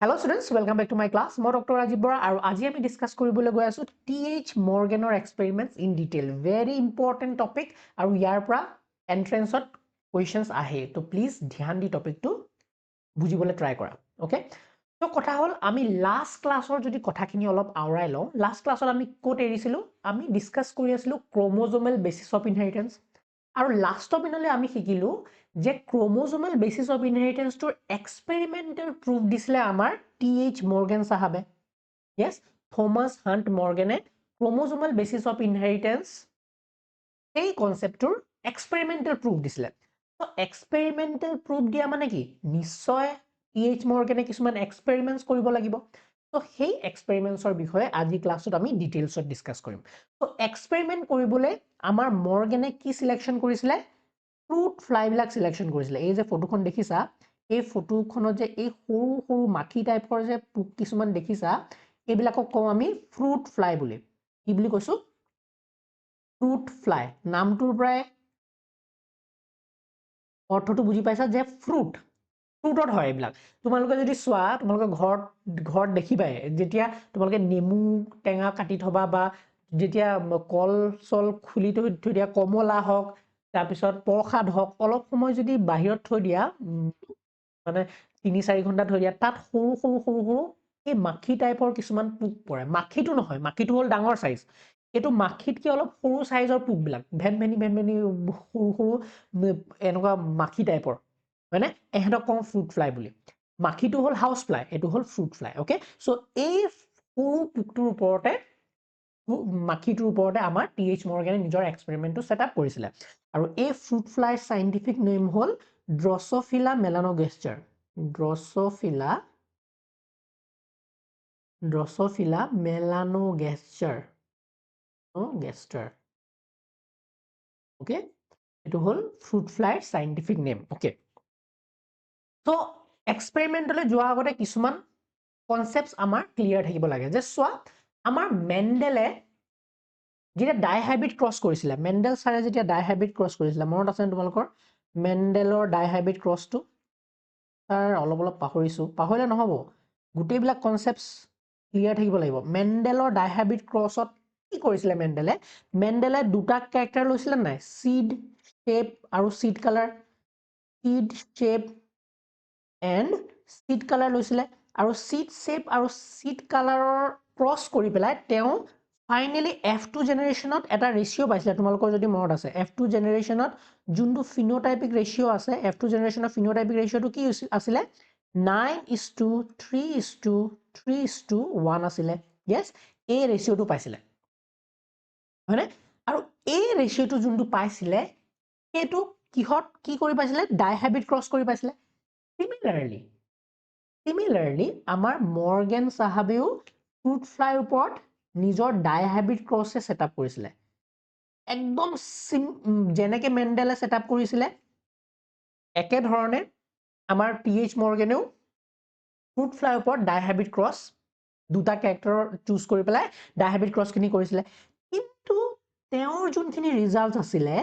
Hello students, welcome back to my class. মই Dr. Rajiv Bora আৰু আজি আমি ডিসকাস কৰিবলৈ গৈ আছো TH Morganৰ experiments in detail. Very important topic আৰু ইয়াৰ পৰা entrance-ত questions আহে. তো প্লিজ ধ্যান দি টপিকটো বুজিবলৈ ট্ৰাই কৰা. Okay? তো কথা হ'ল আমি লাষ্ট ক্লাছৰ যদি কথাখিনি অলপ আওৰাই লওঁ, লাষ্ট ক্লাছত আমি ক'ত এৰিছিলো? আমি ডিসকাস কৰি আছিলো chromosomal basis of inheritance. আৰু লাষ্টৰ পিনলৈ আমি শিকিলো যে chromosomal basis of inheritance তোৰ experimental proof দিছিলে আমাৰ TH Morgan সাহাবে. Yes, Thomas Hunt Morgan chromosomal basis of inheritance এই কনসেপ্টৰ experimental proof দিছিলে. তো experimental proof দিয়া মানে কি? নিশ্চয় TH Morgan কিছুমান experiments কৰিব লাগিব. তো সেই এক্সপেৰিমেন্টছৰ বিষয়ে আজি ক্লাছত আমি ডিটেইলছত ডিসকাস কৰিম. তো এক্সপেৰিমেন্ট কৰিবলৈ আমাৰ মৰ্গেনে কি সিলেকশন কৰিছিলে? ফ্ৰুট ফ্লাই বিলাক সিলেকশন কৰিছিলে. এই যে ফটোখন দেখিছা, এই ফটোখনত যে এই সৰু সৰু মাখি টাইপৰ যে পোক কিছুমান দেখিছা, এইবিলাকক কওঁ আমি ফ্ৰুট ফ্লাই বুলি. কি বুলি কৈছো? Fruit fly. নামটোৰ পৰাই অৰ্থটো বুজি পাইছা যে ফ্ৰুট ফ্ৰুটত হয় এইবিলাক. তোমালোকে যদি চোৱা, তোমালোকে ঘৰত দেখিবাই, যেতিয়া তোমালোকে নেমু টেঙা কাটি থবা বা যেতিয়া কল চল খুলি থৈ দিয়া, কমলা হওক, তাৰপিছত প্ৰসাদ হওক, অলপ সময় যদি বাহিৰত থৈ দিয়া, মানে ৩-৪ ঘণ্টা থৈ দিয়া, তাত সৰু সৰু সৰু সৰু এই মাখি টাইপৰ কিছুমান পোক পৰে. মাখিটো নহয়, মাখিটো হ'ল ডাঙৰ সাইজ. এইটো মাখিতকে অলপ সৰু সাইজৰ পোকবিলাক, ভেনভেনি সৰু সৰু এনেকুৱা মাখি টাইপৰ, মানে এহেঁতক কওঁ ফ্ৰুট ফ্লাই বুলি. মাখিটো হ'ল হাউচ ফ্লাই, এইটো হ'ল ফ্ৰুট ফ্লাই. ওকে, সো এই সৰু পোকটোৰ ওপৰতে মাখিটোৰ ওপৰতে আমাৰ TH Morgan নিজৰ এক্সপেৰিমেন্টটো সেটআপ কৰিছিলে. আৰু এই ফ্ৰুট ফ্লাইৰ সাইন্টিফিক নেম হ'ল Drosophila melanogaster. Drosophila melanogaster. Okay, it will fruit fly scientific name. Okay, so experimentally যোৱা আগতে কিছুমান concepts আমাৰ clear থাকিব লাগে. যে চোৱা, আমাৰ মেন্ডেলে যেতিয়া ডাইহাইব্ৰিড ক্ৰছ কৰিছিলে, মেন্ডেল ছাৰে যেতিয়া ডাইহাইব্ৰিড ক্ৰছ কৰিছিলে, মনত আছে তোমালোকৰ মেন্ডেলৰ ডাইহাইব্ৰিড ক্ৰছটো? তাৰ অলপ পাহৰিছো, পাহৰিলে নহব, গোটেইবিলাক কনসেপ্টস ক্লিয়াৰ থাকিব লাগিব. মেন্ডেলৰ ডাইহাইব্ৰিড ক্ৰছত কি কৰিছিলে মেন্ডেলে? মেন্ডেলে দুটা ক্যাৰেক্টাৰ লৈছিলে নাই? সিড শেপ আৰু seed colour. Seed shape and seed colour লৈছিলে, আৰু সিড শেপ আৰু সিড কালাৰৰ ক্ৰছ কৰি পেলাই তেওঁ ফাইনালি F2 জেনাৰেশনত এটা ৰেশিও পাইছিলে. তোমালোকৰ যদি মনত আছে, F2 জেনাৰেশনত যোনটো ফিনোটাইপিক ৰেশিও আছে, F2 জেনাৰেশনৰ ফিনোটাইপিক ৰেশিওটো কি আছিলে? 9:3:3:1 আছিলে. ইয়েস, এই ৰেশিওটো পাইছিলে, হয়নে? আৰু এই ৰেশিওটো যোনটো পাইছিলে, সেইটো কিহত কি কৰি পাইছিলে? ডাইহাইব্ৰিড ক্ৰছ কৰি পাইছিলে. Similarly, আমাৰ মৰ্গেন সাহাবেও ফ্ৰুট ফ্লাইৰ ওপৰত নিজৰ ডাইহাইব্ৰিড ক্ৰছে সেটআপ কৰিছিলে. একদম যেনেকে মেন্ডেলে সেটআপ কৰিছিলে, একে ধৰণে আমাৰ TH মৰ্গেনেও ফ্ৰুট ফ্লাইৰ ওপৰত ডাইহাইব্ৰিড ক্ৰছ দুটা ক্যাৰেক্টাৰ চুজ কৰি পেলাই ডাইহাইব্ৰিড ক্ৰছখিনি কৰিছিলে. কিন্তু তেওঁৰ যোনখিনি ৰিজাল্ট আছিলে,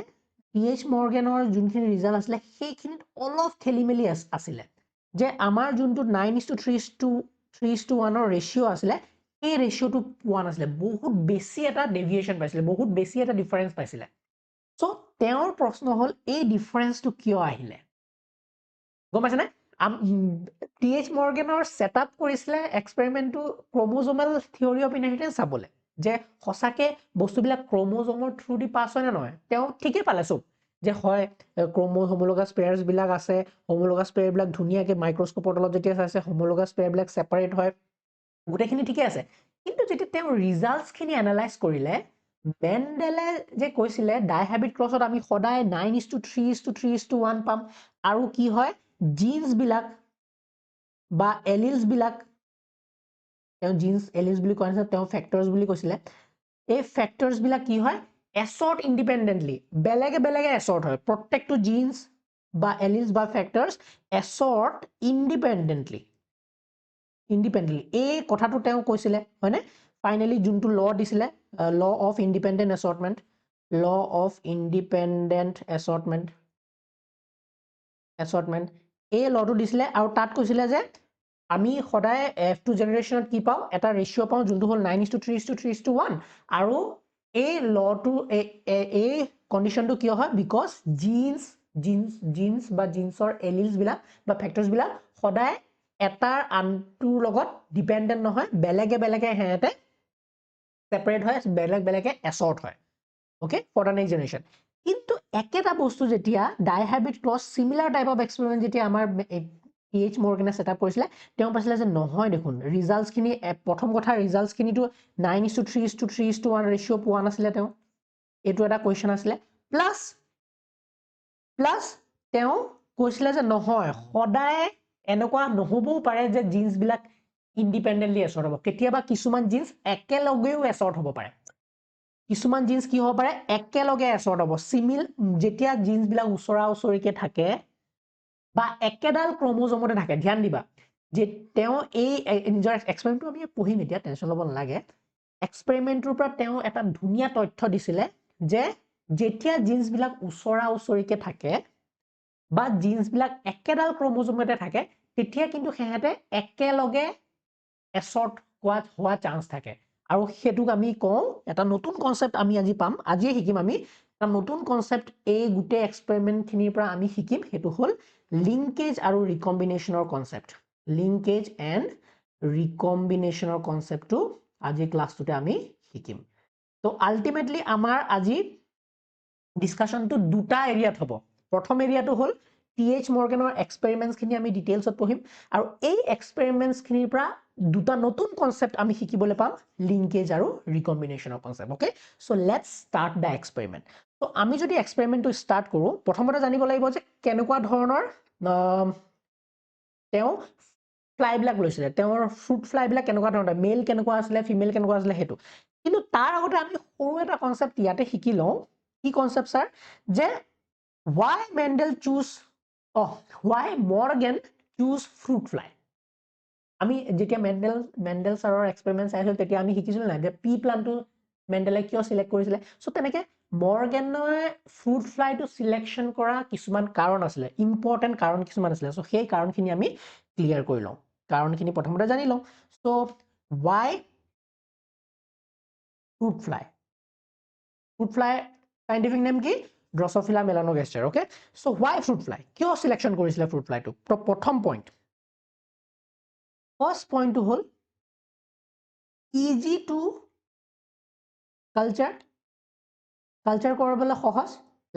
TH মৰ্গেনৰ যোনখিনি ৰিজাল্ট আছিলে, সেইখিনিত অলপ খেলিমেলি আছিলে. যে আমাৰ যোনটো 9:3:1 ৰেশিও আছিলে, এই ৰেশিওটো পোৱা নাছিলে, বহুত বেছি এটা ডেভিয়েশন পাইছিলে, বহুত বেছি এটা ডিফাৰেন্স পাইছিলে. সো তেওঁৰ প্ৰশ্ন হ'ল, এই ডিফাৰেন্সটো কিয় আহিলে? গম পাইছানে? TH মৰ্গেনৰ সেটআপ কৰিছিলে এক্সপেৰিমেন্টটো ক্ৰোমোজোমাল থিওৰি অফ ইনহেৰিটেন্স চাবলে, যে সঁচাকে বস্তুবিলাক ক্ৰোমোজোমৰ থ্ৰু দি পাছ হয় নে নহয়. তেওঁ ঠিকই পালে চব, যে হয় হোমোলোগাছ পেয়াৰ্স বিলাক আছে, হোমোলোগাছ পেয়াৰ বিলাক ধুনীয়াকে মাইক্ৰোস্কোপৰ তলত যেতিয়া চাইছে, হোমোলোগাছ পেয়াৰ বিলাক সেপাৰেট হয়, গোটেইখিনি ঠিকে আছে. কিন্তু যেতিয়া তেওঁ ৰিজাল্টস খিনি এনালাইজ কৰিলে, মেন্ডেলে যে কৈছিলে ডাইহাইব্ৰিড ক্ৰছত আমি সদায় 9:3:3:1 পাম, আৰু কি হয় জিন্স বিলাক বা এলিলস বিলাক, তেওঁ জিন্স এলিলস বুলি কোৱা নাছিল, তেওঁ ফেক্টৰস বুলি কৈছিলে, এই ফেক্টৰস বিলাক কি হয় এছৰ্ট ইন্ডিপেন্ডেন্টলি, বেলেগে বেলেগে এছৰ্ট হয়, প্ৰত্যেকটো জিন্স বা এলিলস বা ফেক্টৰস এছৰ্ট ইন্ডিপেন্ডেন্টলি এই কথাটো তেওঁ কৈছিলে, হয়নে? ফাইনালি যোনটো ল দিছিলে, ল অফ ইন্ডিপেন্ডেন্ট এছৰ্টমেন্ট, এই লটো দিছিলে, আৰু তাত কৈছিলে যে আমি সদায় F2 জেনাৰেশ্যনত কি পাওঁ এটা ৰেচিঅ' পাওঁ যোনটো হ'ল 9:3:3:1 আৰু এই লটো এই কণ্ডিশ্যনটো কিয় হয় বিকজ জিন্স বা জিন্সৰ এলিলছ বিলাক বা ফেক্টৰ্ছ বিলাক সদায় এটাৰ আনটোৰ লগত ডিপেণ্ডেণ্ট নহয় বেলেগে বেলেগে হেঁতে সেপাৰেট হয় বেলেগে এছৰ্ট হয় okay for the next generation কিন্তু একেটা বস্তু যেতিয়া dihybrid cross similar type of experiment যেতিয়া আমাৰ PH মৰ্গেনে সেটআপ কৰিছিলে তেওঁ পাইছিলে যে নহয় দেখোন ৰিজাল্টছখিনি প্ৰথম কথা ৰিজাল্টছখিনিটো 9:3:3:1 ৰেচিঅ' পোৱা নাছিলে তেওঁ এইটো এটা কুৱেশ্যন আছিলে প্লাছ তেওঁ কৈছিলে যে নহয় সদায় এনেকুৱা নহবও পাৰে যে জিন্সবিলাক ইণ্ডিপেণ্ডেণ্টলি এছৰ্ট হ'ব কেতিয়াবা কিছুমান জিন্স একেলগেও এছৰ্ট হ'ব পাৰে কিছুমান জিন্স কি হ'ব পাৰে একেলগে এছৰ্ট হ'ব সিমিল যেতিয়া জিন্সবিলাক ওচৰা ওচৰিকে থাকে বা একেডাল ক্ৰমোজমতে থাকে ধ্যান দিবা যে তেওঁ এই নিজৰ এক্সপেৰিমেণ্টটো আমি পঢ়িম এতিয়া টেনশ্যন ল'ব নালাগে এক্সপেৰিমেণ্টটোৰ পৰা তেওঁ এটা ধুনীয়া তথ্য দিছিলে যে যেতিয়া জিন্সবিলাক ওচৰা ওচৰিকে থাকে বা জিন্সবিলাক একেডাল ক্ৰমোজমতে থাকে তেতিয়া কিন্তু সেহেঁতে একেলগে এছৰ্ট হোৱা চান্স থাকে আৰু সেইটোক আমি কওঁ এটা নতুন কনচেপ্ট আমি আজি পাম আজিয়ে শিকিম আমি এটা নতুন কনচেপ্ট এই গোটেই এক্সপেৰিমেণ্টখিনিৰ পৰা আমি শিকিম সেইটো হ'ল লিংকেজ আৰু ৰিকম্বিনেশ্যনৰ কনচেপ্ট লিংকেজ এণ্ড ৰিকম্বিনেশ্যনৰ কনচেপ্টটো আজি ক্লাছটোতে আমি শিকিম তো আল্টিমেটলি আমাৰ আজি ডিছকাশ্যনটো দুটা এৰিয়াত হ'ব প্ৰথম এৰিয়াটো হ'ল PH মৰ্গেনৰ এক্সপেৰিমেণ্টছখিনি আমি ডিটেইলছত পঢ়িম আৰু এই এক্সপেৰিমেণ্টছখিনিৰ পৰা দুটা নতুন কনচেপ্ট আমি শিকিবলৈ পাম লিংকেজ আৰু ৰিকম্বিনেশ্যনৰ concept okay so' let's start the experiment তো আমি যদি এক্সপেৰিমেণ্টটো ষ্টাৰ্ট কৰোঁ প্ৰথমতে জানিব লাগিব যে কেনেকুৱা ধৰণৰ তেওঁ ফ্লাইবিলাক লৈছিলে তেওঁৰ ফ্ৰুট ফ্লাইবিলাক কেনেকুৱা ধৰণৰ মেল কেনেকুৱা আছিলে ফিমেল কেনেকুৱা আছিলে সেইটো কিন্তু তাৰ আগতে আমি সৰু এটা কনচেপ্ট ইয়াতে শিকি লওঁ কি কনচেপ্ট ছাৰ যে why Morgan choose fruit fly আমি যেতিয়া মেণ্ডেল ছাৰৰ এক্সপেৰিমেণ্ট চাইছিলোঁ তেতিয়া আমি শিকিছিলোঁ নাই যে পি প্লান্টটো মেণ্ডেলে কিয় চিলেক্ট কৰিছিলে চ' তেনেকৈ মৰ্গেনে ফ্ৰুট ফ্লাইটো চিলেকশ্যন কৰা কিছুমান কাৰণ আছিলে ইম্পৰ্টেণ্ট কাৰণ কিছুমান আছিলে চ' সেই কাৰণখিনি আমি ক্লিয়াৰ কৰি লওঁ কাৰণখিনি প্ৰথমতে জানি লওঁ চ' why fruit fly scientific name কি Drosophila melanogaster okay so why fruit fly কিয় সিলেকশন কৰিছিলে fruit fly টো প্ৰথম পইণ্ট ফাৰ্স্ট পইণ্টটো হ'ল easy to culture কৰিবলৈ সহজ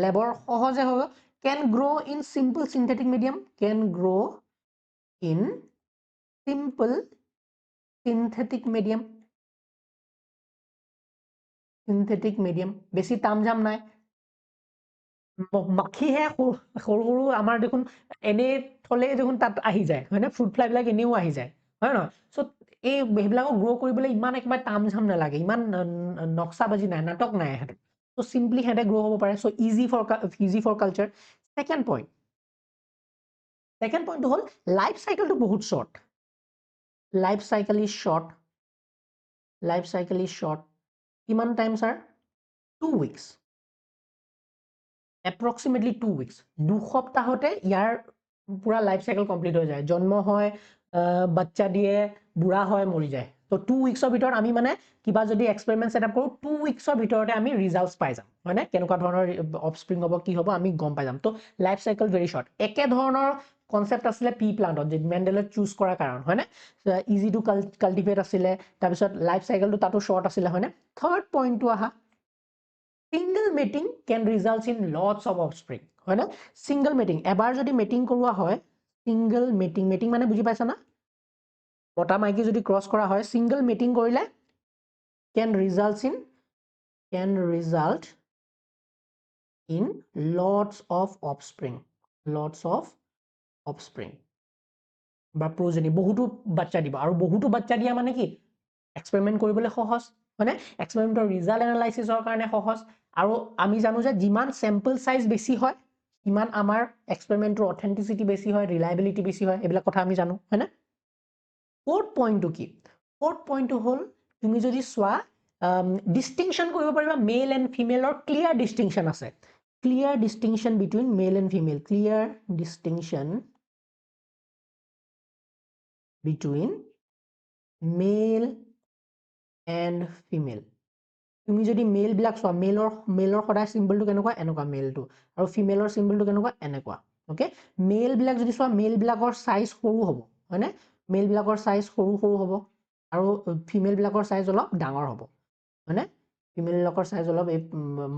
লেবৰ সহজে হ'ব can grow in simple synthetic medium synthetic medium বেছি তামজাম নাই মাখিহে সৰু সৰু আমাৰ দেখোন এনে থলে দেখোন তাত আহি যায় হয় না ফ্ৰুট ফ্লাই বিলাক এনেও আহি যায় হয় না সো এই হেবিলাকক গ্ৰো কৰিবলৈ ইমান একেবাৰে তামজাম নালাগে ইমান নকশাবাজি নাই নাটক নাই হেতু সো সিম্পলি হেতে গ্ৰো হ'ব পাৰে so easy for culture second point হ'ল লাইফ সাইকেলটো বহুত short life cycle is short কিমান time sir 2 weeks approximately 2 weeks 2 সপ্তাহতে ইয়াৰ পুৰা লাইফ সাইকেল কমপ্লিট হৈ যায় জন্ম হয় বাচ্চা দিয়ে বুঢ়া হয় মৰি যায় তো 2 weeks ভিতৰত আমি মানে কিবা যদি এক্সপেৰিমেন্ট সেটআপ কৰো 2 weeks ভিতৰতে আমি ৰিজাল্টস পাই যাম হয়নে কেনেকুৱা ধৰণৰ অফস্প্ৰিং হ'ব কি হ'ব আমি গম পাই যাম তো লাইফ সাইকেল ভেৰি শৰ্ট একে ধৰণৰ কনসেপ্ট আছিলে পি প্লান্টত যে মেণ্ডেলে চুজ কৰাৰ কাৰণ হয়নে ইজি টু কাল্টিভেট আছিলে তাৰপিছত লাইফ সাইকেলটো তাতো শৰ্ট আছিলে হয়নে থাৰ্ড পইণ্টটো আহা single mating can result in lots of offspring হয় না single mating এবাৰ যদি মেটিং কৰোৱা হয় single mating মানে বুজি পাইছা না মতা মাইকী যদি ক্ৰস কৰা হয় single mating কৰিলে can result in lots of offspring বা progeny বহুতো বাচ্চা দিব আৰু বহুতো বাচ্চা দিয়া মানে কি এক্সপেৰিমেন্ট কৰিবলৈ সহজ মানে এক্সপেৰিমেন্টৰ ৰিজাল্ট এনালাইসিসৰ কাৰণে সহজ আৰু আমি জানো যে যিমান স্যাম্পল সাইজ বেছি হয় ইমান আমাৰ এক্সপেৰিমেন্টৰ অথেন্টিসিটি বেছি হয় ৰিলায়েবিলিটি বেছি হয় এইবিলাক কথা আমি জানো হয়নে ফোৰ্থ পইণ্টটো কি ফোৰ্থ পইণ্টটো হ'ল তুমি যদি চোৱা ডিস্টিংশন কৰিব পাৰিবা মেল এণ্ড ফিমেলৰ ক্লিয়াৰ ডিস্টিংশন আছে clear distinction between male and female clear distinction between male and female. তুমি যদি মেল বিলাক চোৱা মেলৰ সদায় চিম্বলটো কেনেকুৱা এনেকুৱা মেলটো আৰু ফিমেলৰ চিম্বলটো কেনেকুৱা এনেকুৱা ওকে মেল বিলাক যদি চোৱা মেল বিলাকৰ সাইজ সৰু হ'ব হয়নে মেল বিলাকৰ সাইজ সৰু হ'ব আৰু ফিমেল বিলাকৰ সাইজ অলপ ডাঙৰ হ'ব হয়নে ফিমেল বিলাকৰ সাইজ অলপ এই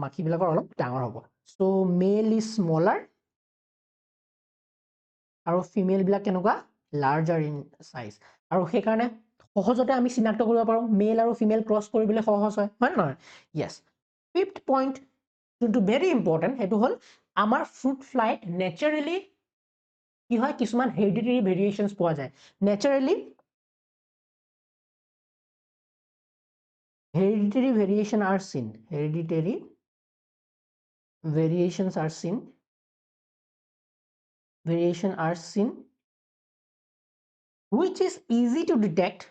মাখি বিলাকৰ অলপ ডাঙৰ হ'ব সো মেল ইজ স্মলাৰ আৰু ফিমেল বিলাক কেনেকুৱা লাৰ্জাৰ ইন সাইজ আৰু সেই কাৰণে সহজতে আমি চিনাক্ত কৰিব পাৰো মেল আৰু ফিমেল ক্ৰছ কৰিবলৈ সহজ হয় হয় নহয় yes fifth point যোনটো very important হেতু হল আমাৰ fruit fly naturally কি হয় কিছুমান hereditary variations পোৱা যায় naturally hereditary variations are seen which is easy to detect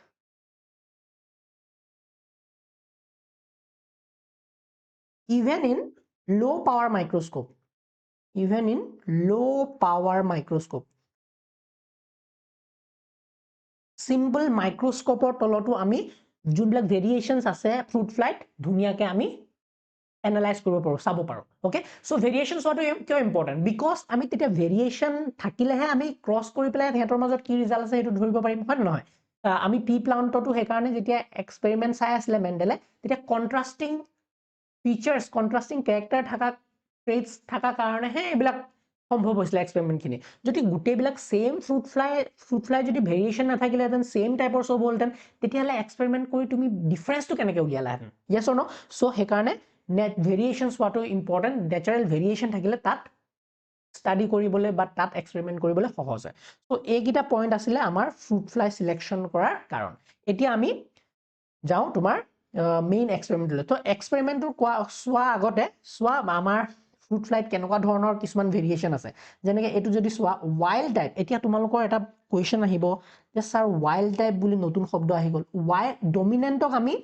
even in low power microscope simple microscope তলতো আমি যোনবিলাক ভেৰিয়েশনস আছে ফ্ৰুট ফ্লাইট ধুনিয়াকে আমি এনালাইজ কৰিব পাৰো চাব পাৰো ওকে সো ভেৰিয়েশনস হোৱাটো কিয় ইম্পৰ্টেন্ট বিকজ আমি তেতিয়া ভেৰিয়েশন থাকিলেহে আমি ক্ৰছ কৰি পেলাই হেতৰ মাজত কি ৰিজাল্ট আছে হেতু ধৰিব পাৰিম হয় নহয় আমি পি প্লান্টটো সেই কাৰণে যেতিয়া এক্সপেৰিমেন্ট চাই আছিলে মেন্ডেলে তেতিয়া কন্ট্ৰাস্টিং ফিচাৰ্স কন্ট্ৰাস্টিং ক্যাৰেক্টাৰ থাকা ট্ৰেটস থাকা কাৰণে হে এইবিলাক সম্ভৱ হৈছিল এক্সপেৰিমেন্ট খিনি যদি গুটেবিলাক সেম ফ্ৰুট ফ্লাই যদি ভেৰিয়েশন নাথাকিলে হেতেন সেম টাইপৰ সব হলতেন তেতিয়ালে এক্সপেৰিমেন্ট কৰি তুমি ডিফাৰেন্সটো কেনেকৈ উলিয়ালা হেতেন yes or no সো সেই কাৰণে net variations হোৱাটো ইম্পৰ্টেন্ট নেচাৰেল ভেৰিয়েশন থাকিলে তাত স্টাডি কৰিবলৈ বা তাত এক্সপেৰিমেন্ট কৰিবলৈ সহজ হয় সো এইকিটা পইণ্ট আছিল আমাৰ ফ্ৰুট ফ্লাই সিলেকশন কৰাৰ কাৰণ এতিয়া আমি যাও তোমাৰ মেইন এক্সপেৰিমেন্টলৈ তো এক্সপেৰিমেন্টটো সোৱা আগতে সোৱা আমাৰ ফ্ৰুট ফ্লাইট কেনেকুৱা ধৰণৰ কিছুমান ভেৰিয়েশন আছে যেনেকৈ এটো যদি সোৱা ওয়াইল্ড টাইপ এতিয়া তোমালোকৰ এটা কোৱেশ্চন আহিব যে স্যাৰ ওয়াইল্ড টাইপ বুলি নতুন শব্দ আহি গল ডমিনেন্টক আমি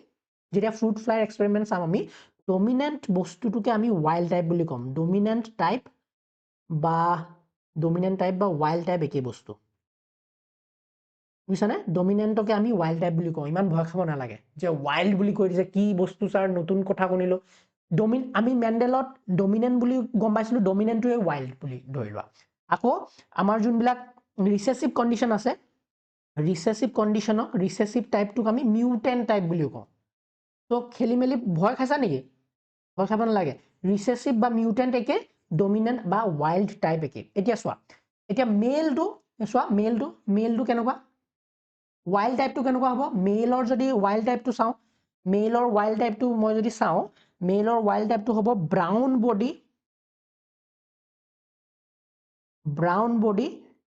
যেতিয়া ফ্ৰুট ফ্লাই এক্সপেৰিমেন্ট চাম আমি ডমিনেন্ট বস্তুটোকে আমি ওয়াইল্ড টাইপ বুলি কম ডমিনেন্ট টাইপ বা ওয়াইল্ড টাইপ একে বস্তু বুঝছানে ডমিনেন্টকে আমি ওয়াইল্ড টাইপ বুলি কওঁ ইমান ভয় খাব নালাগে যে ওয়াইল্ড বুলি কৈ দিছে কি বস্তু স্যাৰ নতুন কথা শুনিলো আমি মেন্ডেলত ডমিনেন্ট বুলি গম পাইছিলো ডমিনেন্টটোৱে ওয়াইল্ড বুলি ধৰিলোৱা আকৌ আমাৰ যোনবিলাক ৰিসেসিভ কন্ডিশন আছে ৰিসেসিভ টাইপটোক আমি মিউটেন্ট টাইপ বুলি কওঁ তো খেলিমেলি ভয় খাইছা নেকি ভয় খাব নালাগে ৰিসেসিভ বা মিউটেন্ট একে ডমিনেন্ট বা ওয়াইল্ড টাইপ একে এতিয়া সোৱা এতিয়া মেলটো সোৱা মেলটো কেনেকুৱা ওয়াইল্ড টাইপটো কেনেকুৱা হ'ব মেলৰ যদি ওয়াইল্ড টাইপটো চাও মেলৰ ওয়াইল্ড টাইপটো মই যদি চাও মেলৰ ওয়াইল্ড টাইপটো হ'ব ব্ৰাউন বডি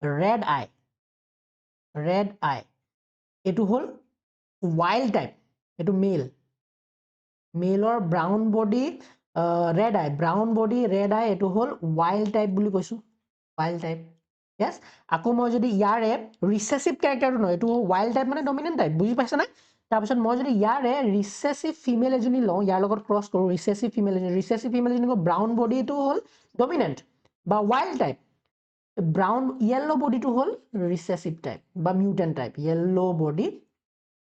ৰেড আই এটো হল ওয়াইল্ড টাইপ এটো মেলৰ ব্ৰাউন বডি ৰেড আই এটো হল ওয়াইল্ড টাইপ বুলি কৈছো ওয়াইল্ড টাইপ yes আকৌ মই যদি ইয়াৰে ৰিসেসিভ ক্যাৰেক্টাৰটো নহয় এটো ওয়াইল্ড টাইপ মানে ডমিনেন্ট টাইপ বুজি পাইছা না তাৰ পিছত মই যদি ইয়াৰে ৰিসেসিভ ফিমেল এজনী লওঁ ইয়াৰ লগত ক্ৰছ কৰো ৰিসেসিভ ফিমেল এজনী ব্ৰাউন বডিটো হল ডমিনেন্ট বা ওয়াইল্ড টাইপ ব্ৰাউন ইয়েলো বডিটো হল ৰিসেসিভ টাইপ বা মিউটেন্ট টাইপ ইয়েলো বডি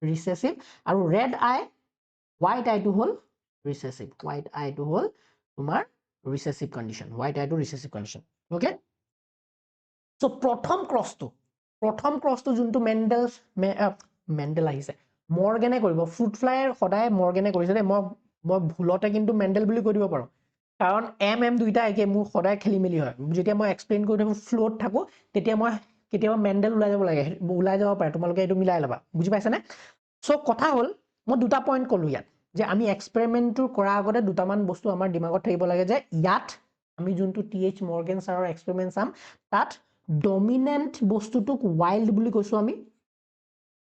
ৰিসেসিভ আৰু ৰেড আই হোৱাইট আইটো হল ৰিসেসিভ তোমাৰ ৰিসেসিভ কন্ডিশন ওকে সো প্ৰথম ক্ৰছটো যোনটো মেন্ডেল আহিছে মৰ্গেনে কৰিব ফ্ৰুট ফ্লাইৰ সদায় মৰ্গেনে কৰিছে দে মই ভুলতে কিন্তু মেন্ডেল বুলি কৈ দিব পাৰো কাৰণ এম দুইটা একে মোৰ সদায় খেলিমেলি হয় যেতিয়া মই এক্সপ্লেইন কৰি থাকো ফ্লোত থাকো তেতিয়া মই কেতিয়াবা মেন্ডেল ওলাই যাব পাৰে তোমালোকে এইটো মিলাই লবা বুজি পাইছানে সো কথা হল মই দুটা পইণ্ট কলো ইয়াত যে আমি এক্সপেৰিমেন্টটো কৰাৰ আগতে দুটামান বস্তু আমাৰ দিমাগত থাকিব লাগে যে ইয়াত আমি যোনটো টিএইচ মৰ্গেন ছাৰৰ এক্সপেৰিমেন্ট চাম তাত ডমিনেন্ট বস্তুটোক ওয়াইল্ড বুলি কৈছো আমি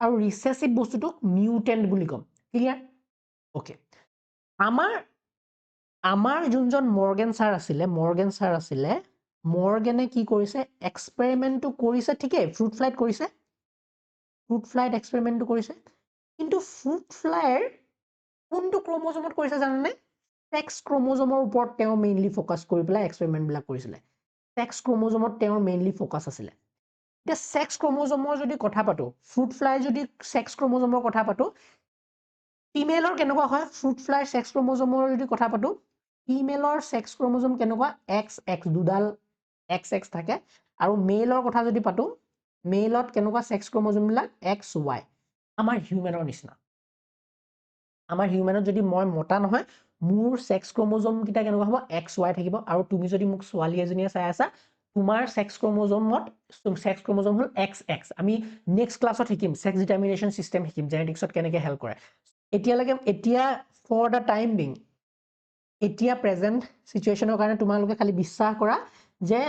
আৰু ৰিসেসিভ বস্তুটোক মিউটেন্ট বুলি কম ক্লিয়াৰ ওকে আমাৰ যোনজন মৰ্গেন ছাৰ আছিলে মৰ্গেনে কি কৰিছে এক্সপেৰিমেন্টটো কৰিছে ঠিকই ফ্ৰুট ফ্লাইট এক্সপেৰিমেন্টটো কৰিছে কিন্তু ফ্ৰুট ফ্লাইৰ কোনটো ক্ৰোমোজোমত কৰিছে জানানে সেক্স ক্ৰোমোজোমৰ ওপৰত তেওঁ মেইনলি ফোকাস কৰি পেলাই এক্সপেৰিমেন্ট বিলাক কৰিছিলে সেক্স ক্ৰোমোজোমত তেওঁৰ মেইনলি ফোকাস আছিলে এতিয়া সেক্স ক্ৰোমোজোমৰ যদি কথা পাতো, ফ্ৰুট ফ্লাই যদি সেক্স ক্ৰোমোজোমৰ কথা পাতো, ফিমেলৰ কেনেকুৱা হয়, ফ্ৰুট ফ্লাই সেক্স ক্ৰোমোজোমৰ যদি কথা পাতো, ফিমেলৰ সেক্স ক্ৰোমোজোম কেনেকুৱা, XX দুডাল XX থাকে, আৰু মেলৰ কথা যদি পাতো, মেলত কেনেকুৱা সেক্স ক্ৰোমোজোম বিলাক XY, আমাৰ হিউমেনৰ নিচিনা। আমাৰ হিউমেনত যদি মই মতা নহয়, মোৰ সেক্স ক্ৰোমোজোম কিটা কেনেকুৱা হ'ব, XY থাকিব, আৰু তুমি যদি মোক ছোৱালী এজনীয়ে চাই আছা, তোমাৰ সেক্স ক্ৰোমোজোম হল XX। আমি নেক্সট ক্লাছত শিকিম সেক্স ডিটাৰমিনেশ্যন সিস্টেম শিকিম, জেনেটিক্সত কেনেকৈ হেল্প কৰে। এতিয়া ফৰ দ্য টাইম বিং, এতিয়া প্ৰেজেন্ট সিচুৱেশ্যনৰ কাৰণে তোমালোকে খালি বিশ্বাস কৰা যে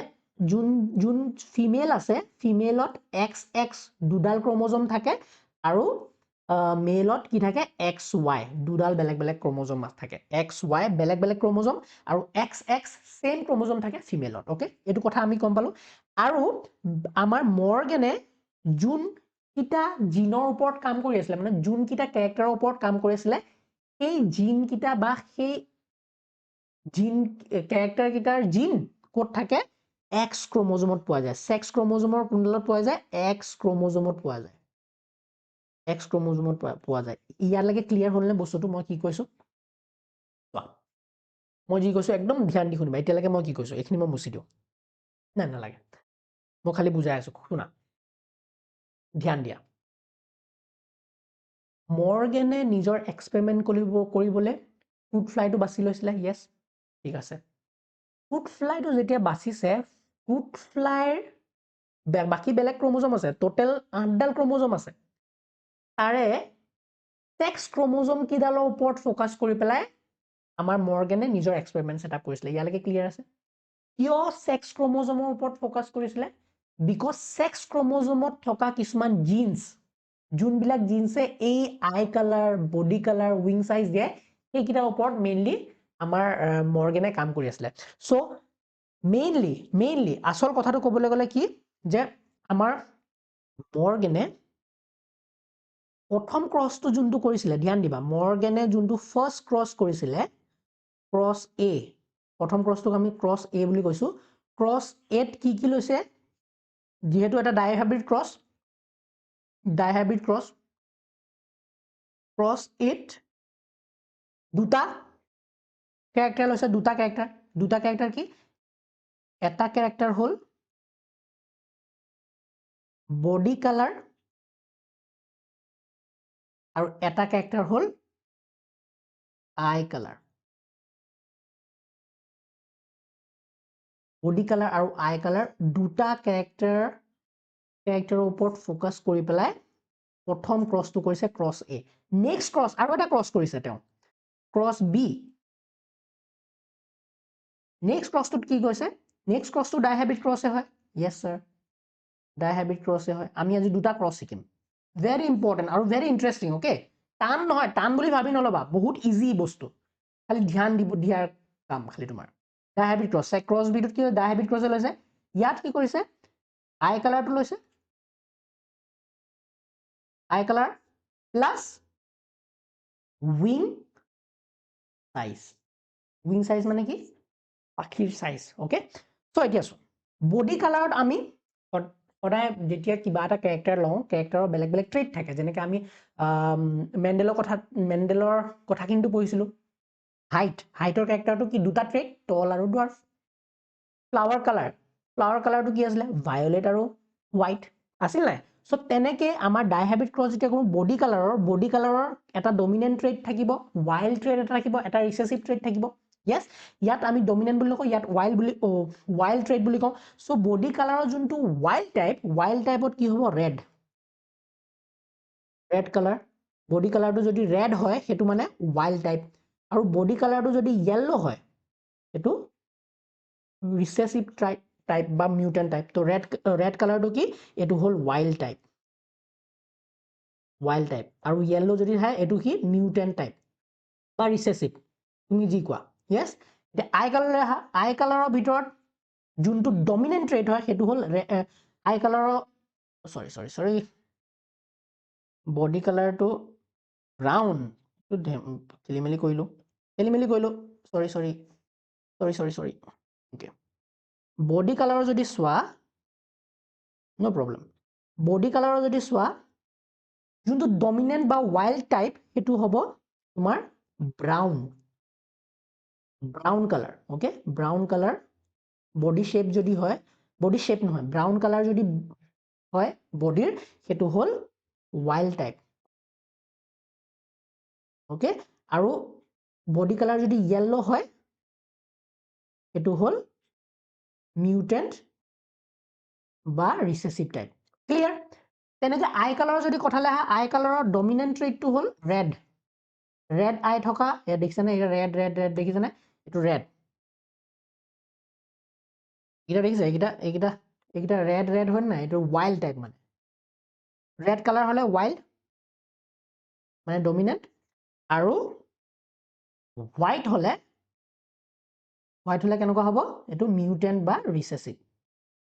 যোন ফিমেল আছে, ফিমেলত XX দুডাল ক্ৰোমোজোম থাকে, আৰু মেলত কি থাকে, XY দুডাল বেলেগ বেলেগ ক্ৰোমোজোম থাকে। XY বেলেগ বেলেগ ক্ৰোমোজোম, আৰু XX সেম ক্ৰোমোজোম থাকে ফিমেলত। ওকে, এইটো কথা আমি গম পালো। আৰু আমাৰ মৰ্গেনে যোন কিটা জিনৰ ওপৰত কাম কৰি আছিলে, মানে যোন কিটা ক্যাৰেক্টাৰৰ ওপৰত কাম কৰি আছিলে, সেই জিন কিটা বা সেই জিন ক্যাৰেক্টাৰ কিটাৰ জিন ক'ত থাকে, X ক্ৰোমোজোমত পোৱা যায়। সেক্স ক্ৰোমোজোমৰ কোনডালত পোৱা যায়, X ক্ৰোমোজোমত পোৱা যায়। X ক্ৰোমোজোমত পোৱা যায়। ইয়ালৈকে ক্লিয়াৰ হ'ল নে বস্তুটো মই কি কৈছো? মই যি কৈছো একদম ধ্যান দি শুনিবা। এতিয়ালৈকে মই কি কৈছো এইখিনি মই মুছি দিওঁ, নাই নালাগে, মই খালি বুজাই আছো, শুনা, ধ্যান দিয়া। মৰ্গেনে নিজৰ এক্সপেৰিমেন্ট কৰিবলৈ ফ্ৰুট ফ্লাইটো বাছি লৈছিলে, ইয়েছ, ঠিক আছে। ফ্ৰুট ফ্লাইটো যেতিয়া বাছিছে, ফ্ৰুট ফ্লাইৰ বাকি বেলেগ ক্ৰোমোজোম আছে, টোটেল 8ডাল ক্ৰোমোজোম আছে। তাৰে সেক্স ক্ৰোমোজোম কিডালৰ ওপৰত ফোকাস কৰি পেলাই আমাৰ মৰ্গেনে নিজৰ এক্সপেৰিমেন্ট সেটআপ কৰিছিলে। ইয়ালৈকে ক্লিয়াৰ আছে? কিয় সেক্স ক্ৰোমোজোমৰ ওপৰত ফোকাস কৰিছিলে? বিকজ সেক্স ক্ৰোমোজোমত থকা কিছুমান জিন্স, যোনবিলাক জিন্সে এই eye colour, body colour, wing size দিয়ে, সেইকেইটাৰ ওপৰত মেইনলি আমাৰ মৰ্গেনে কাম কৰি আছিলে। সো মেইনলি আসল কথাটো ক'বলৈ গ'লে কি, যে আমাৰ মৰ্গেনে প্ৰথম ক্ৰছটো যোনটো কৰিছিলে, ধ্যান দিবা, মৰ্গেনে যোনটো ফাৰ্ষ্ট ক্ৰছ কৰিছিলে, ক্ৰছ এ, প্ৰথম ক্ৰছটোক আমি ক্ৰছ এ বুলি কৈছো। ক্ৰছ এত কি কি লৈছে, যেহেতু এটা ডাইহাইব্ৰিড ক্ৰছ, ক্ৰছ এত দুটা ক্যাৰেক্টাৰ লৈছে, দুটা ক্যাৰেক্টাৰ কি, এটা ক্যাৰেক্টাৰ হল বডি কালাৰ, আৰু এটা ক্যাৰেক্টাৰ হল আই কালাৰ। বডি কালাৰ আৰু আই কালাৰ দুটা ক্যাৰেক্টাৰৰ ওপৰত ফোকাস কৰি পেলাই প্ৰথম ক্ৰছটো কৰিছে ক্ৰছ এ। নেক্সট ক্ৰছ আৰু এটা ক্ৰছ কৰিছে তেওঁ, ক্ৰছ বি। নেক্সট ক্ৰছটোত কি কৈছে, নেক্সট ক্ৰছটো ডাইহাইব্ৰিড ক্ৰছে হয়, ইয়েছ স্যাৰ, ডাইহাইব্ৰিড ক্ৰছে হয়। আমি আজি দুটা ক্ৰছ শিকিম, ভেৰি ইম্পৰ্টেণ্ট আৰু ভেৰি ইণ্টাৰেষ্টিং। ওকে, টান নহয়, টান বুলি ভাবি নলবা, বহুত ইজি বস্তু, খালি ধ্যান দিয়াৰ কাম খালি তোমাৰ। ডাইহাইব্ৰিড ক্ৰছ, ক্ৰছ বিটোত কি ডাইহাইব্ৰিড ক্ৰছে লৈছে, ইয়াত কি কৰিছে, আই কালাৰটো লৈছে, আই কালাৰ প্লাস উইং সাইজ মানে কি, পাখিৰ সাইজ। ওকে, সো এতিয়া চোৱা, বডি কালাৰত আমি সদায় যেতিয়া কিবা এটা ক্যাৰেক্টাৰ লওঁ, ক্যাৰেক্টাৰৰ বেলেগ বেলেগ ট্ৰেট থাকে, যেনেকৈ আমি মেণ্ডেলৰ কথা কিন্তু পঢ়িছিলো। হাইটৰ ক্যাৰেক্টাৰটো কি, দুটা ট্ৰেট, টল আৰু ডুৱাৰ্ফ। ফ্লাৱাৰ কালাৰটো কি আছিলে, ভায়োলেট আৰু হোৱাইট আছিল নাই? সো তেনেকে আমাৰ ডাইহাইব্ৰিড ক্ৰছ যেতিয়া কৰো, বডি কালাৰৰ এটা ডমিনেন্ট ট্ৰেট থাকিব, ওয়াইল্ড ট্ৰেট এটা থাকিব, এটা ৰিসেসিভ ট্ৰেট থাকিব। ইয়েস, ইয়াত আমি ডমিনেন্ট বুলি কওঁ, ইয়াত ওয়াইল্ড ট্ৰেট বুলি কওঁ। সো বডি কালাৰৰ যোনটো ওয়াইল্ড টাইপত কি হ'ব, ৰেড কালাৰ। বডি কালাৰটো যদি ৰেড হয় সেইটো মানে ওয়াইল্ড টাইপ, আৰু বডি কালাৰটো যদি ইয়েলো হয় সেইটো ৰিসেসিভ টাইপ বা মিউটেন্ট টাইপ। তো ৰেড কালাৰটো কি, এইটো হল ওয়াইল্ড টাইপ, আৰু ইয়েলো যদি হয় এইটো কি, মিউটেন্ট টাইপ বা ৰিসেসিভ, তুমি যি কোৱা। ইয়েস, এতিয়া আই কালাৰৰ ভিতৰত যোনটো ডমিনেন্ট ট্ৰেট হয় সেইটো হল আই কালাৰৰ, সৰি বডি কালাৰটো ব্ৰাউন, খেলি মেলি কৰিলো, সৰি ওকে। বডি কালাৰৰ যদি চোৱা, নো প্ৰব্লেম বডি কালাৰৰ যদি চোৱা যোনটো ডমিনেন্ট বা ওয়াইল্ড টাইপ সেইটো হ'ব তোমাৰ brown colour okay brown colour body shape যদি হয় বডি শেপ নহয় ব্ৰাউন কালাৰ যদি হয় বডিৰ সেইটো হ'ল ওয়াইল্ড টাইপ ওকে আৰু বডি কালাৰ যদি ইয়েলো হয় সেইটো হ'ল মিউটেন্ট বা ৰিসেসিভ টাইপ ক্লিয়াৰ তেনেকে আই কালাৰৰ যদি কথালে আহা আই কালাৰৰ ডমিনেন্ট ট্ৰেটটো হ'ল ৰেড আই থকা এ দেখিছানে এটা ৰেড দেখিছানে এইটো ৰেড এটা দেখিছা এইকেইটা ৰেড হয় না এইটো ওয়াইল্ড টাইপ মানে ৰেড কালাৰ হলে ওয়াইল্ড মানে ডমিনেন্ট আৰু হোৱাইট হলে কেনেকুৱা হ'ব এইটো মিউটেন্ট বা ৰিসেসিভ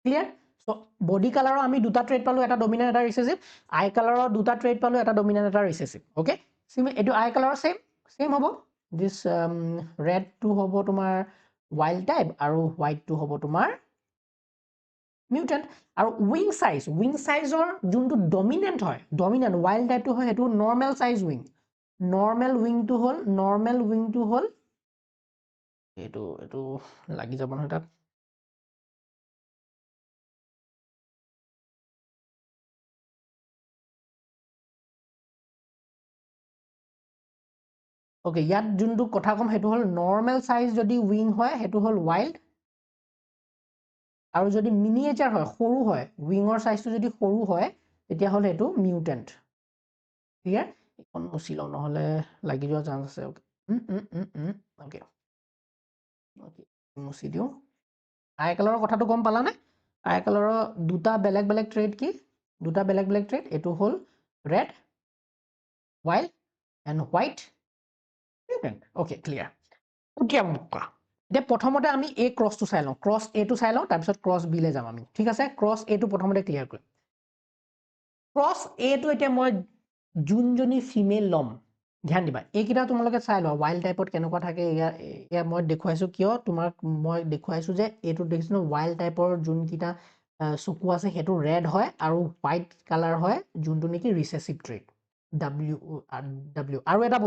ক্লিয়াৰ সো বডি কালাৰৰ আমি দুটা ট্ৰেট পালো এটা ডমিনেন্ট এটা ৰিসেসিভ আই কালাৰৰ দুটা ট্ৰেট পালো এটা ডমিনেন্ট এটা ৰিসেসিভ ওকে এইটো আই কালাৰৰ সেম হ'ব দিস ৰেড টু হ'ব তোমাৰ ওয়াইল্ড টাইপ আৰু হোৱাইট টু হ'ব তোমাৰ মিউটেন্ট আৰু উইং সাইজৰ যোনটো ডমিনেন্ট ওয়াইল্ড টাইপটো হয় সেইটো নৰ্মেল সাইজ উইং নৰ্মেল উইংটো হ'ল এইটো লাগি যাব নহয় তাত ওকে ইয়াত যোনটো কথা কম সেইটো হ'ল নৰ্মেল সাইজ যদি উইং হয় সেইটো হ'ল ওয়াইল্ড আৰু যদি মিনিয়েচাৰ হয় সৰু হয় উইঙৰ সাইজটো যদি সৰু হয় তেতিয়া হ'লে এইটো মিউটেন্ট ক্লিয়াৰ এখন মুছি লওঁ নহ'লে লাগি যোৱা চান্স আছে ওকে ওকে মুছি দিওঁ আই কালাৰৰ কথাটো গম পালানে আই কালাৰৰ দুটা বেলেগ ট্ৰেড কি দুটা বেলেগ ট্ৰেড এইটো হ'ল red wild and white okay clear এতিয়া এতিয়া প্ৰথমতে আমি এই ক্ৰছটো চাই লওঁ ক্ৰছ এটো চাই লওঁ তাৰপিছত ক্ৰছ বিলে যাম আমি ঠিক আছে ক্ৰছ এটো প্ৰথমতে ক্লিয়াৰ কৰিম ক্ৰছ এটো এতিয়া মই যোনজনী ফিমেল ল'ম ধ্যান দিবা এইকেইটা তোমালোকে চাই লোৱা ওয়াইল্ড টাইপত কেনেকুৱা থাকে এয়া মই দেখুৱাইছো কিয় তোমাক মই দেখুৱাইছো যে এইটো দেখিছো ওয়াইল্ড টাইপৰ যোনকেইটা চকু আছে সেইটো ৰেড হয় আৰু হোৱাইট কালাৰ হয় যোনটো নেকি ৰিসেসিভ ট্ৰেট ডব্লিউ আৰু এটা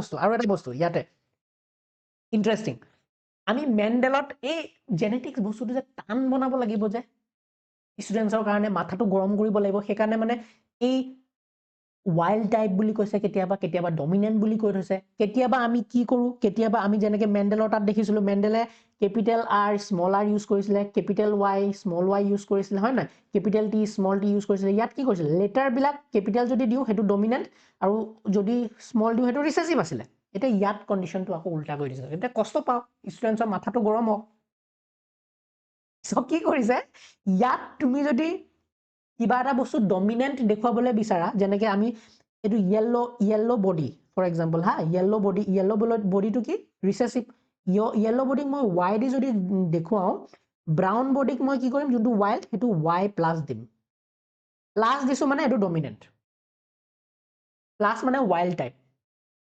বস্তু ইয়াতে ইন্টাৰেষ্টিং আমি মেণ্ডেলত এই জেনেটিক্স বস্তুটো যে টান বনাব লাগিব যে ষ্টুডেণ্টছৰ কাৰণে মাথাটো গৰম কৰিব লাগিব সেইকাৰণে মানে এই ওয়াইল্ড টাইপ বুলি কৈছে কেতিয়াবা ডমিনেন্ট বুলি কৈ থৈছে কেতিয়াবা আমি কি কৰো কেতিয়াবা আমি যেনেকে মেণ্ডেলৰ তাত দেখিছিলো মেণ্ডেলে capital R small R use কৰিছিলে capital Y small Y use কৰিছিলে হয় নাই capital T small T use কৰিছিলে ইয়াত কি কৰিছিলে লেটাৰ বিলাক কেপিটেল যদি দিও সেইটো ডমিনেন্ট আৰু যদি স্মল দিও সেইটো ৰিসেসিভ আছিলে এতিয়া ইয়াত কন্ডিশনটো আকৌ উল্টা কৰি দিছে এতিয়া কষ্ট পাও ষ্টুডেণ্টছৰ মাথাটো গৰম হওক সব কি কৰিছে ইয়াত তুমি যদি কিবা এটা বস্তু ডমিনেন্ট দেখুৱাবলৈ বিচাৰা যেনেকে আমি এটো ইয়েলো বডি ফৰ এক্সাম্পল হা ইয়েলো বডিটো কি ৰিসেসিভ ইয়েলো বডিক মই ওয়াই দি যদি দেখুৱাও ব্ৰাউন বডিক মই কি কৰিম যোনটো ওয়াইল্ড সেইটো ওয়াই প্লাস দিম প্লাস দিছো মানে এটো ডমিনেন্ট প্লাস মানে ওয়াইল্ড টাইপ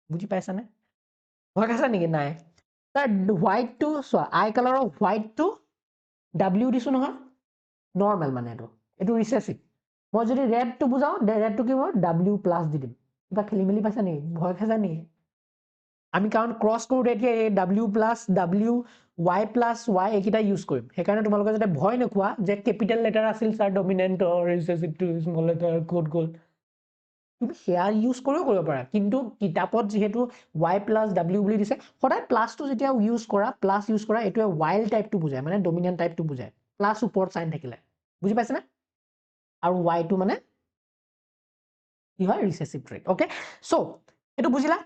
বুজি পাইছানে ভয় খাইছা নেকি নাই তাৰ হোৱাইট টু চোৱা আই কালাৰৰ হোৱাইট টু ডব্লিউ দিছো নহয় নৰ্মেল মানে এইটো ৰিসেসিভ মই যদি ৰেড টু বুজাও ৰেড টু কি মই ডব্লিউ প্লাস দি দিম কিবা খেলি মেলি পাইছা নেকি ভয় খাইছা নেকি আমি কাৰণ ক্ৰছ কৰোঁতে এতিয়া এই W plus W Y plus Y এইকেইটা ইউজ কৰিম সেইকাৰণে তোমালোকে যাতে ভয় নোখোৱা যে কেপিটেল লেটাৰ আছিল sir dominant recessive to small letter ক'ত গ'ল তুমি সেয়া ইউজ কৰিব পাৰা কিন্তু কিতাপত যিহেতু ওয়াই প্লাস ডব্লিউ বুলি দিছে সদায় প্লাসটো যেতিয়া ইউজ কৰা এইটোৱে ওয়াইল্ড টাইপটো বুজায় মানে ডমিনেন্ট টাইপটো বুজায় প্লাস ওপৰত সাইন থাকিলে বুজি পাইছানে আৰু ওয়াই টু মানে কি হয় ৰিসেসিভ ট্ৰেট ওকে সো এটো বুজিলা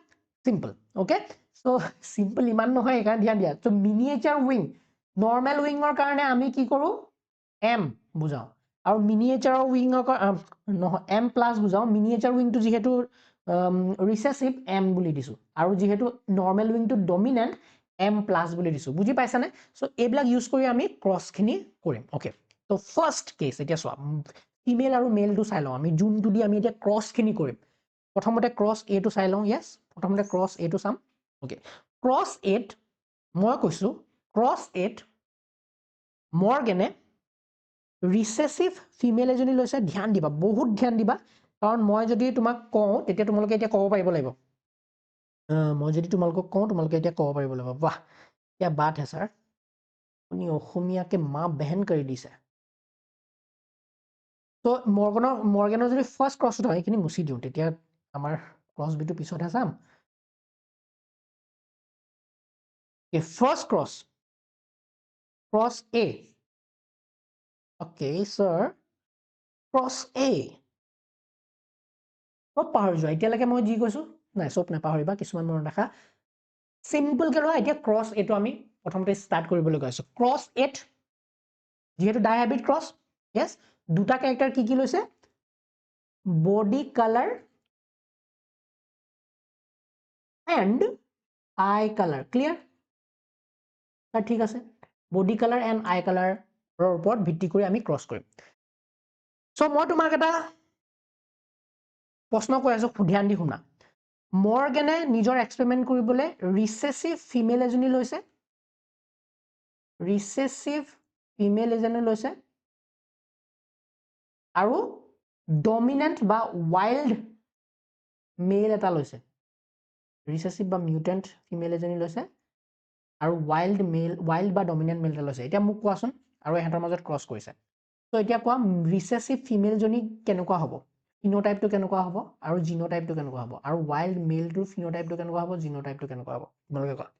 সিম্পল ওকে সো সিম্পল ইমান নহয় এইকাৰণে ধ্যান দিয়া সো মিনিয়েচাৰ উইং নৰ্মেল উইঙৰ কাৰণে আমি কি কৰো এম বুজাও আৰু মিনিয়েচাৰৰ উইঙৰ নহয় এম প্লাস বুজাও মিনিয়েচাৰ উইংটো যেহেতু ৰিসেসিভ এম বুলি দিছো আৰু যেহেতু নৰ্মেল উইংটো ডমিনেন্ট এম প্লাস বুলি দিছো বুজি পাইছানে সো এইবিলাক ইউজ কৰি আমি ক্ৰছখিনি কৰিম ওকে তো ফাৰ্স্ট কেস এতিয়া চোৱা ফিমেল আৰু মেলটো চাই লওঁ আমি যোনটো দি আমি এতিয়া ক্ৰছখিনি কৰিম প্ৰথমতে ক্ৰছ এটো চাই লওঁ ইয়েস প্ৰথমতে ক্ৰছ এটো চাম ওকে ক্ৰছ এট মই কৈছো ক্ৰছ এট মৰ্গেনে ৰিচেছিভ ফিমেল এজনী লৈছে ধ্যান দিবা বহুত ধ্যান দিবা কাৰণ মই যদি তোমাক কওঁ তেতিয়া তোমালোকে এতিয়া ক'ব পাৰিব লাগিব মই যদি তোমালোকক কওঁ তোমালোকে এতিয়া ক'ব পাৰিব লাগিব বাহ क्या बात है सर আপুনি অসমীয়াকে মা বেহেন কৰি দিছে তো মৰ্গেনৰ যদি ফাৰ্ষ্ট ক্ৰছটো হয় এইখিনি মুছি দিওঁ তেতিয়া আমাৰ ক্ৰছ বিটো পিছতহে চাম first cross A okay sir cross A পাহৰি যোৱা এতিয়ালৈকে মই যি কৈছো নাই চব নাপাহৰিবা কিছুমান মনত ৰাখা সিম্পল কে লোৱা এতিয়া ক্ৰছ এটো আমি প্ৰথমতে ষ্টাৰ্ট কৰিবলৈ গৈ আছো ক্ৰছ 8 যেহেতু ডাইহাইব্ৰিড ক্ৰছ yes দুটা ক্যাৰেক্টাৰ কি লৈছে body colour and eye colour clear ঠিক আছে বডি কালাৰ এন্ড আই কালাৰৰ ওপৰত ভিত্তি কৰি আমি ক্ৰছ কৰিম সো মই তোমাক এটা প্ৰশ্ন কৈ আছো ধ্যান দি শুনা মৰ্গেনে নিজৰ এক্সপেৰিমেন্ট কৰিবলৈ ৰিচেছিভ ফিমেল এজনী লৈছে আৰু ডমিনেন্ট বা ওয়াইল্ড মেল এটা লৈছে ৰিচেছিভ বা মিউটেন্ট ফিমেল এজনী লৈছে আৰু ওয়াইল্ড বা ডমিনেন্ট মেল এটা লৈছে এতিয়া মোক কোৱাচোন আৰু এহঁতৰ মাজত ক্ৰছ কৰিছে তো এতিয়া কোৱা ৰিচেছিভ ফিমেল জনী কেনেকুৱা হ'ব ফিনোটাইপটো কেনেকুৱা হ'ব আৰু জিনোটাইপটো কেনেকুৱা হ'ব আৰু ওয়াইল্ড মেলটোৰ ফিনোটাইপটো কেনেকুৱা হ'ব জিনোটাইপটো কেনেকুৱা হ'ব তোমালোকে কোৱা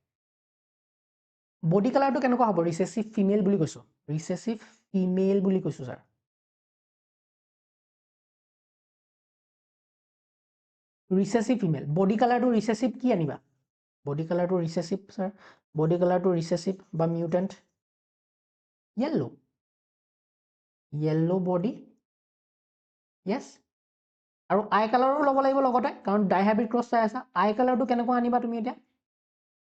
বডি কালাৰটো কেনেকুৱা হ'ব ৰিচেছিভ ফিমেল বুলি কৈছো ছাৰ ৰিচেছিভ ফিমেল বডি কালাৰটো ৰিচেছিভ কি আনিবা বডি কালাৰটো ৰিচেছিভ ছাৰ বডি কালাৰটো ৰিচেছিভ বা মিউটেন্ট yellow body yes আৰু আই কালাৰো ল'ব লাগিব লগতে কাৰণ ডাইহাইব্ৰিড ক্ৰছ চাই আছা আই কালাৰটো কেনেকুৱা আনিবা তুমি এতিয়া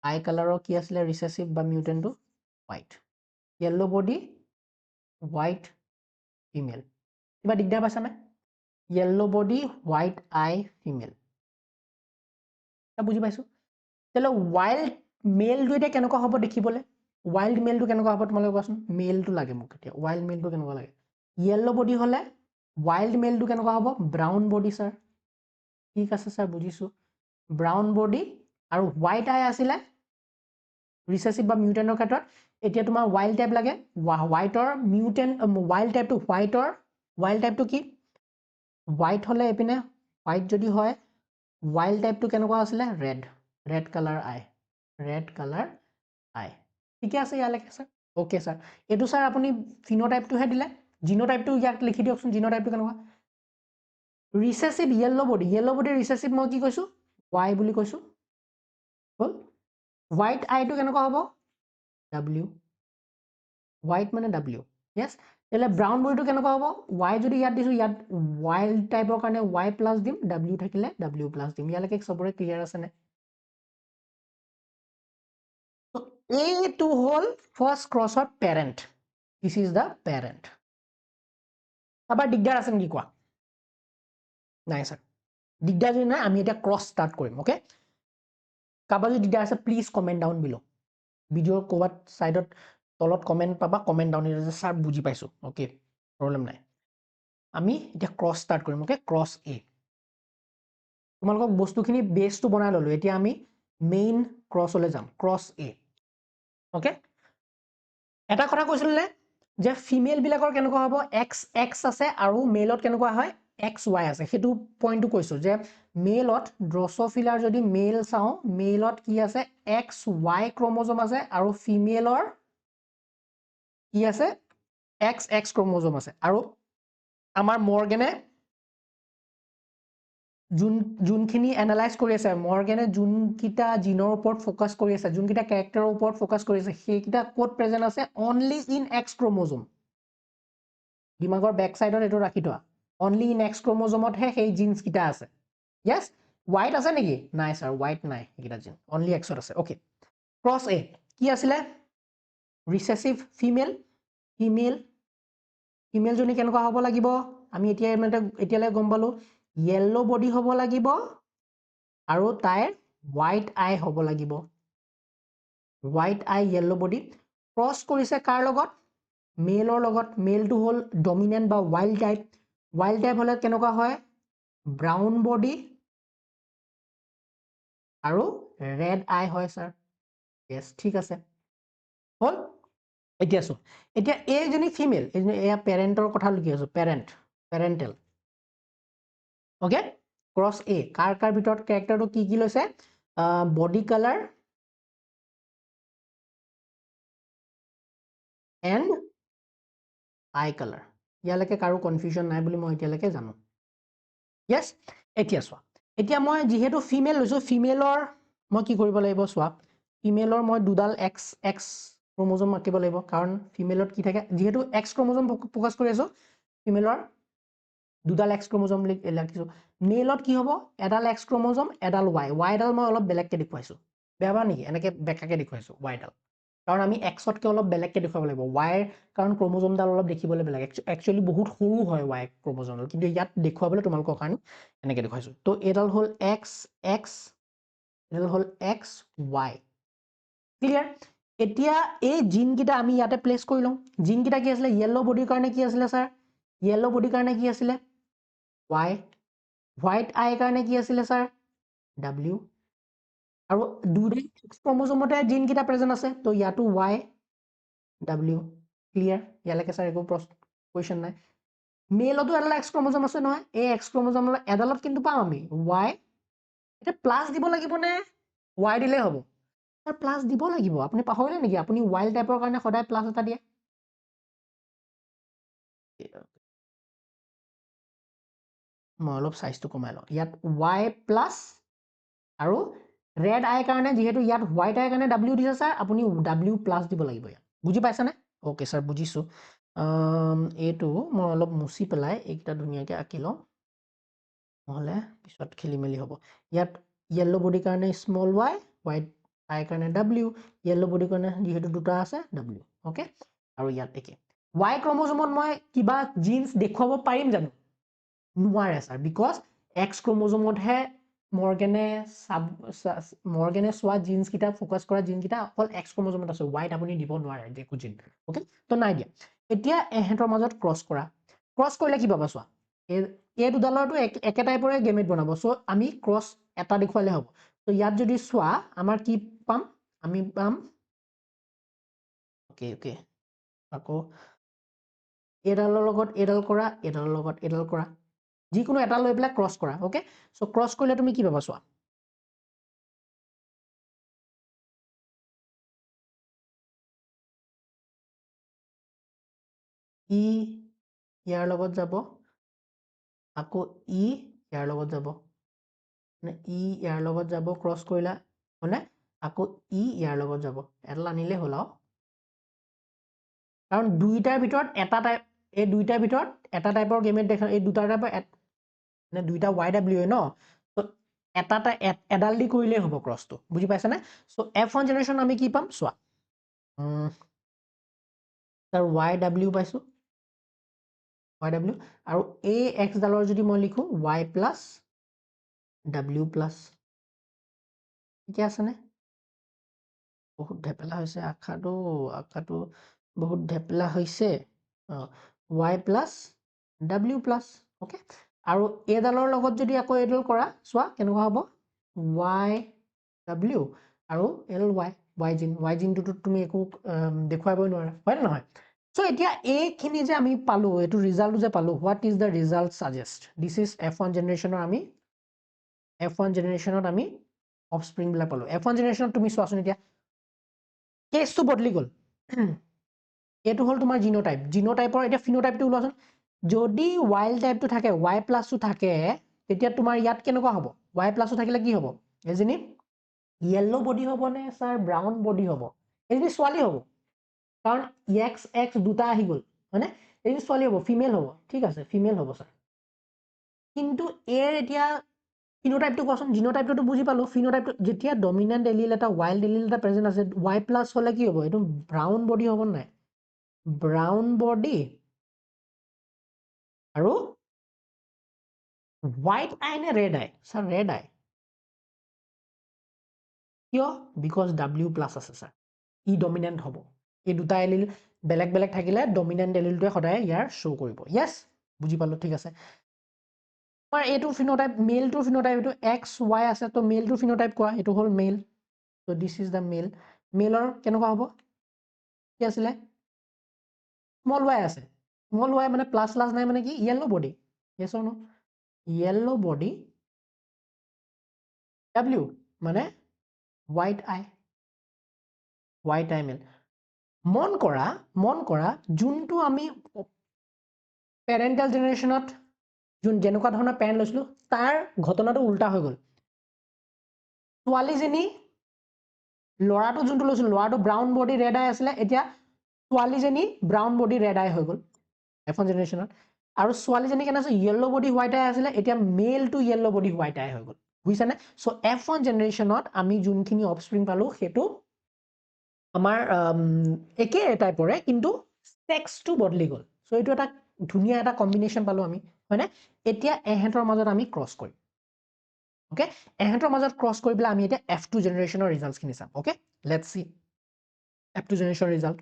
আই কালাৰৰ কি আছিলে ৰিচেছিভ বা মিউটেন্টটো white yellow body white female কিবা দিগদাৰ পাইছা নে yellow body white eye female বুজি পাইছো তেলে ওয়াইল্ড মেলটো এতিয়া কেনেকুৱা হ'ব দেখিবলৈ ওয়াইল্ড মেলটো কেনেকুৱা হ'ব তোমালোকে কোৱাচোন মেলটো লাগে মোক এতিয়া ওয়াইল্ড মেলটো কেনেকুৱা লাগে yellow body হলে wild male to কেনেকুৱা হ'ব brown body sir ঠিক আছে স্যাৰ বুজিছো brown body আৰু white eye আছিলে recessive বা mutant ক্ষেত্ৰত এতিয়া তোমাৰ wild type লাগে white or mutant wild type to white or wild type to কি white হলে এপিনে white যদি হয় wild type to কেনেকুৱা আছিলে red color eye ঠিক আছে ইয়ালৈকে স্যাৰ ওকে স্যাৰ এটো স্যাৰ আপুনি phenotype টো হে দিলে জিনোটাইপটো ইয়াক লিখি দিয়কচোন জিনোটাইপটো কেনেকুৱা ৰিচেছিভ yellow body ৰিচেছিভ মই কি কৈছো y বুলি কৈছো হল white eye টো কেনেকুৱা হ'ব w white মানে w yes তেলে ব্ৰাউন বডিটো কেনেকুৱা হ'ব y যদি ইয়াত দিছো ইয়াত wild টাইপৰ কাৰণে y প্লাস দিম w থাকিলে w প্লাস দিম ইয়ালৈকে সবৰে ক্লিয়াৰ আছে নে A2 হল ফাৰ্স্ট ক্ৰছৰ parent this is the parent আবাৰ দিগদাৰ আছে নেকি কোৱা নাই স্যাৰ দিগদাৰ যদি নাই আমি এটা ক্ৰছ ষ্টাৰ্ট কৰিম ওকে কাবাৰ যদি দিগদাৰ আছে প্লিজ কমেন্ট ডাউন বিলো ভিডিওৰ কোৱাত সাইডত তলত কমেন্ট পাবা কমেন্ট ডাউন যে স্যাৰ বুজি পাইছো ওকে প্ৰবলেম নাই আমি এটা ক্ৰছ ষ্টাৰ্ট কৰিম ওকে ক্ৰছ A তোমালোকক বস্তুখিনি বেসটো বনাই ললো এতিয়া আমি মেইন ক্ৰছলৈ যাম ক্ৰছ A ওকে এটা কথা কৈছিলনে যে ফিমেল বিলাকৰ কেনেকুৱা হ'ব XX আছে আৰু মেলত কেনেকুৱা হয় XY আছে হেতু পইণ্টটো কৈছো যে মেলত ড্ৰসোফিলাৰ যদি মেল চাও মেলত কি আছে XY ক্ৰোমোজোম আছে আৰু ফিমেলৰ কি আছে XX ক্ৰোমোজোম আছে আৰু আমাৰ মৰ্গেনে যোনখিনি এনালাইজ কৰি আছে মৰ্গেনে যোনকিটা জিনৰ ওপৰত ফোকাস কৰি আছে যোনকিটা ক্যাৰেক্টাৰৰ ওপৰত ফোকাস কৰি আছে সেইকিটা কোড প্ৰেজেন্ট আছে অনলি ইন X ক্ৰোমোজোম দিমাগৰ বেক সাইডত এটো ৰাখি থোৱা অনলি ইন X ক্ৰোমোজোমত হে সেই জিন্স কিটা আছে yes white আছে নেকি নাই স্যাৰ white নাই এইকিটা জিন অনলি X ত আছে ওকে ক্ৰছ A কি আছিলে ৰিচেছিভ ফিমেল জনী কেনেকুৱা হ'ব লাগিব আমি এতিয়ালৈ গম পালো yellow body হ'ব লাগিব আৰু তাইৰ white eye হ'ব লাগিব white eye yellow body cross কৰিছে কাৰ লগত মেলৰ লগত মেলটো হ'ল ডমিনেণ্ট বা ৱাইল্ড টাইপ হ'লে কেনেকুৱা হয় ব্ৰাউন বডি আৰু ৰেড আই হয় স্যাৰ yes ঠিক আছে হ'ল এতিয়া চোৱা এতিয়া এইজনী ফিমেল এয়া পেৰেণ্টৰ কথা লিখি আছো পেৰেণ্টেল ওকে ক্ৰছ এ কাৰ ভিতৰত ক্যাৰেক্টাৰটো কি লৈছে body colour and I colour ইয়ালৈকে কাৰো কনফিউজন নাই বুলি মই এতিয়ালৈকে জানো yes এতিয়া চোৱা এতিয়া মই যিহেতু ফিমেল লৈছো ফিমেলৰ মই কি কৰিব লাগিব চোৱা ফিমেলৰ মই দুডাল এক্স ক্ৰমোজম আঁকিব লাগিব কাৰণ ফিমেলত কি থাকে যেহেতু এক্স ক্ৰমোজম ফোকাস কৰি আছো ফিমেলৰ দুডাল এক্স ক্ৰমোজম লিখিছো মেলত কি হ'ব এডাল এক্স ক্ৰমোজম এডাল ৱাই ডাল মই অলপ বেলেগকে দেখুৱাইছো বেয়া বা নেকি এনেকে বেকাকে দেখুৱাইছো ৱাই ডাল কাৰণ আমি এক্সতকে অলপ বেলেগকে দেখুৱাব লাগিব ৱাইৰ কাৰণ ক্ৰমোজমডাল অলপ দেখিবলৈ বেলেগ একচুৱেলি বহুত সৰু হয় ৱাই ক্ৰমোজমডাল কিন্তু ইয়াত দেখুৱাবলৈ তোমালোকৰ কাৰণে এনেকে দেখুৱাইছো তো এডাল হ'ল এক্স এডাল হ'ল এক্স ৱাই ক্লিয়াৰ এতিয়া এই জিন কিটা আমি ইয়াতে প্লেস কৰি লওঁ জিন কিটা কি আছিলে ইয়েলো বডিৰ কাৰণে কি আছিলে স্যাৰ ইয়েলো বডিৰ কাৰণে কি আছিলে ৱাই হোৱাইট আইৰ কাৰণে কি আছিলে স্যাৰ ডব্লিউ আৰু দুইটা ক্ৰমোজমতে জিন কিটা প্ৰেজেন্ট আছে তো ইয়াতো ৱাই ডব্লিউ ক্লিয়াৰ ইয়ালৈকে স্যাৰ একো কোৱেশ্চন নাই মেলতো এডাল এক্স ক্ৰমোজম আছে নহয় এই এক্স ক্ৰমোজম এডালত কিন্তু পাম আমি ৱাই এটা প্লাস দিব লাগিব নে ৱাই দিলে হ'ব স্যাৰ প্লাস দিব লাগিব আপুনি পাহৰিলে নেকি আপুনি ৱাইল্ড টাইপৰ কাৰণে সদায় প্লাস এটা দিয়ে মই অলপ সাইজটো কমাই লওঁ ইয়াত ৱাই প্লাস আৰু ৰেড আই কাৰণে যেহেতু ইয়াত হোৱাইট আই কাৰণে ডব্লিউ দিছে স্যাৰ আপুনি ডব্লিউ প্লাস দিব লাগিব ইয়াত বুজি পাইছানে ওকে স্যাৰ বুজিছো এইটো মই অলপ মুছি পেলাই এইকেইটা ধুনীয়াকৈ আঁকি লওঁ নহ'লে পিছত খেলি মেলি হ'ব ইয়াত ইয়েলো বডিৰ কাৰণে স্মল ৱাই হোৱাইট আইৰ কাৰণে ডব্লিউ ইয়েলো বডিৰ কাৰণে যেহেতু দুটা আছে ডব্লিউ ওকে আৰু ইয়াত একে ৱাই ক্ৰমোজমত মই কিবা জিন্স দেখুৱাব পাৰিম জানো নোৱাৰে স্যাৰ বিকজ এক্স ক্ৰমোজমতহে মৰ্গেনে চোৱা জিন্স কিটা ফোকাস কৰা জিন্স কিটা অকল এক্স ক্ৰমোজমত আছে ৱাইট আপুনি দিব নোৱাৰে একো জিন ওকে তো নাই দিয়া এতিয়া এহেঁতৰ মাজত ক্ৰছ কৰিলে কি পাবা চোৱা এই দুডালৰটো একে টাইপৰে গেমেট বনাব সো আমি ক্ৰছ এটা দেখুৱালে হ'ব তো ইয়াত যদি চোৱা আমাৰ কি পাম আমি পাম ওকে আকৌ এডালৰ লগত এডাল কৰা এডালৰ লগত এডাল কৰা যিকোনো এটা লৈ পেলাই ক্ৰছ কৰা ওকে সো ক্ৰছ কৰিলে তুমি কি পাবা চোৱা ই ইয়াৰ লগত যাব আকৌ ই ইয়াৰ লগত যাব মানে ই ইয়াৰ লগত যাব ক্ৰছ কৰিলা মানে আকৌ ই ইয়াৰ লগত যাব এডাল আনিলে হ'ল আৰু কাৰণ দুইটাৰ ভিতৰত এটা টাইপ এই দুইটাৰ ভিতৰত এটা টাইপৰ গেমেট দেখা এই দুটা টাইপৰ মানে দুইটা ৱাই ডাব্লিউ ন তো এটা এডাল দি কৰিলেই হ'ব ক্ৰছটো বুজি পাইছানে সো F1 জেনেৰেশ্যন আমি কি পাম চোৱা তাৰ ৱাই ডাব্লিউ পাইছো ৱাই ডাব্লিউ আৰু এই এক্স ডালৰ যদি মই লিখো ৱাই প্লাছ ডাব্লিউ প্লাছ ঠিকে আছেনে বহুত ঢেপেলা হৈছে আশাটো বহুত ঢেপেলা হৈছে Y plus W plus okay আৰু এইডালৰ লগত যদি আকৌ এইডাল কৰা চোৱা কেনেকুৱা হ'ব ৱাই ডাব্লিউ আৰু এল ৱাই জিনটোতো তুমি একো দেখুৱাবই নোৱাৰা হয় নে নহয় সো এতিয়া এইখিনি যে আমি পালো এইটো ৰিজাল্ট যে পালো what is the result suggest this is F1 জেনেৰেশ্যনৰ আমি অফস্প্ৰিং বিলাক পালো F1 জেনেৰেশ্যনত তুমি চোৱাচোন এতিয়া কেছটো বদলি গ'ল এইটো হ'ল তোমাৰ জিনোটাইপৰ এতিয়া ফিনোটাইপটো ওলোৱাচোন যদি ৱাইল্ড টাইপটো থাকে ৱাই প্লাছটো থাকে তেতিয়া তোমাৰ ইয়াত কেনেকুৱা হ'ব ৱাই প্লাছটো থাকিলে কি হ'ব এজনী ইয়েলো বডি হ'ব নে স্যাৰ ব্ৰাউন বডি হ'ব এজনী ছোৱালী হ'ব কাৰণ এক্স দুটা আহি গ'ল হয়নে এজনী ছোৱালী হ'ব ফিমেল হ'ব ঠিক আছে ফিমেল হ'ব স্যাৰ কিন্তু এৰ এতিয়া ফিনোটাইপটো কোৱাচোন জিনোটাইপটো বুজি পালো ফিনোটাইপটো যেতিয়া ডমিনেন্ট এলিল এটা ৱাইল্ড এলিল এটা প্ৰেজেন্ট আছে ৱাই প্লাছ হ'লে কি হ'ব এইটো ব্ৰাউন বডি হ'ব নাই ব্ৰাউন বডি আৰু হোৱাইট আই নে ৰেড আই স্যাৰ ৰেড আই কিয় বিকজ ডাব্লিউ প্লাছ আছে স্যাৰ ই ডমিনেন্ট হ'ব এই দুটা এলিল বেলেগ বেলেগ থাকিলে ডমিনেন্ট এলিলটোৱে সদায় ইয়াৰ শো কৰিব ইয়েস বুজি পালো ঠিক আছে আমাৰ এইটো ফিনোটাইপ মেলটোৰ ফিনোটাইপ এইটো এক্স ৱাই আছে তো মেলটোৰ ফিনোটাইপ কোৱা এইটো হ'ল মেল তো দিছ ইজ দ্য মেল মেলৰ কেনেকুৱা হ'ব কি আছিলে স্মল ৱাই আছে স্মল ৱাই মানে প্লাছ প্লাছ নাই মানে কি য়েল্লো বডি ইয়েছ অৰ নো য়েল্লো বডি ডাব্লিউ মানে হোৱাইট আই মেল মন কৰা যোনটো আমি পেৰেণ্টেল জেনেৰেশ্যনত যেনেকুৱা ধৰণৰ পেৰেণ্ট লৈছিলোঁ তাৰ ঘটনাটো উল্টা হৈ গ'ল ছোৱালীজনী ল'ৰাটো যোনটো লৈছিলোঁ ল'ৰাটো ব্ৰাউন বডি ৰেড আই আছিলে এতিয়া ছোৱালীজনী ব্ৰাউন বডি ৰেড আই হৈ গ'ল F1 জেনেৰেশ্যনত আৰু ছোৱালীজনী কেনে আছে য়েল্লো বডি হোৱাইট আই আছিলে এতিয়া মেল টু য়েল্লো বডি হোৱাইট আই হৈ গ'ল বুজিছানে চ' F1 জেনেৰেশ্যনত আমি যোনখিনি অফস্প্ৰিং পালোঁ সেইটো আমাৰ একে টাইপৰে কিন্তু টেক্সটো বদলি গ'ল চ' এইটো এটা ধুনীয়া এটা কম্বিনেশ্যন পালোঁ আমি হয়নে এতিয়া এহেঁতৰ মাজত আমি ক্ৰছ কৰিম ওকে এহেঁতৰ মাজত ক্ৰছ কৰি পেলাই আমি এতিয়া F2 জেনেৰেশ্যনৰ ৰিজাল্টখিনি চাম ওকে লেটছ সি F2 জেনেৰেশ্যনৰ ৰিজাল্ট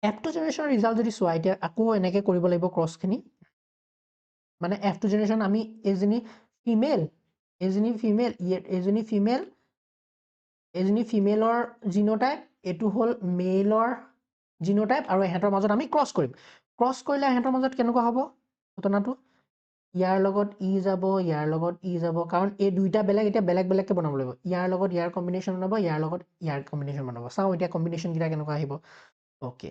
F2 জেনেৰেশ্যনৰ ৰিজাল্ট যদি চোৱা এতিয়া আকৌ এনেকৈ কৰিব লাগিব ক্ৰছখিনি মানে F2 জেনেৰেশ্যন আমি এজনী ফিমেলৰ জিনোটাইপ এইটো হ'ল মেলৰ জিনোটাইপ আৰু এহেঁতৰ মাজত আমি ক্ৰছ কৰিম ক্ৰছ কৰিলে এহেঁতৰ মাজত কেনেকুৱা হ'ব ঘটনাটো ইয়াৰ লগত ই যাব কাৰণ এই দুইটা বেলেগ এতিয়া বেলেগ বেলেগকৈ বনাব লাগিব ইয়াৰ লগত ইয়াৰ কম্বিনেশ্যন বনাব ইয়াৰ লগত ইয়াৰ কম্বিনেশ্যন বনাব চাওঁ এতিয়া কম্বিনেশ্যনকেইটা কেনেকুৱা আহিব ওকে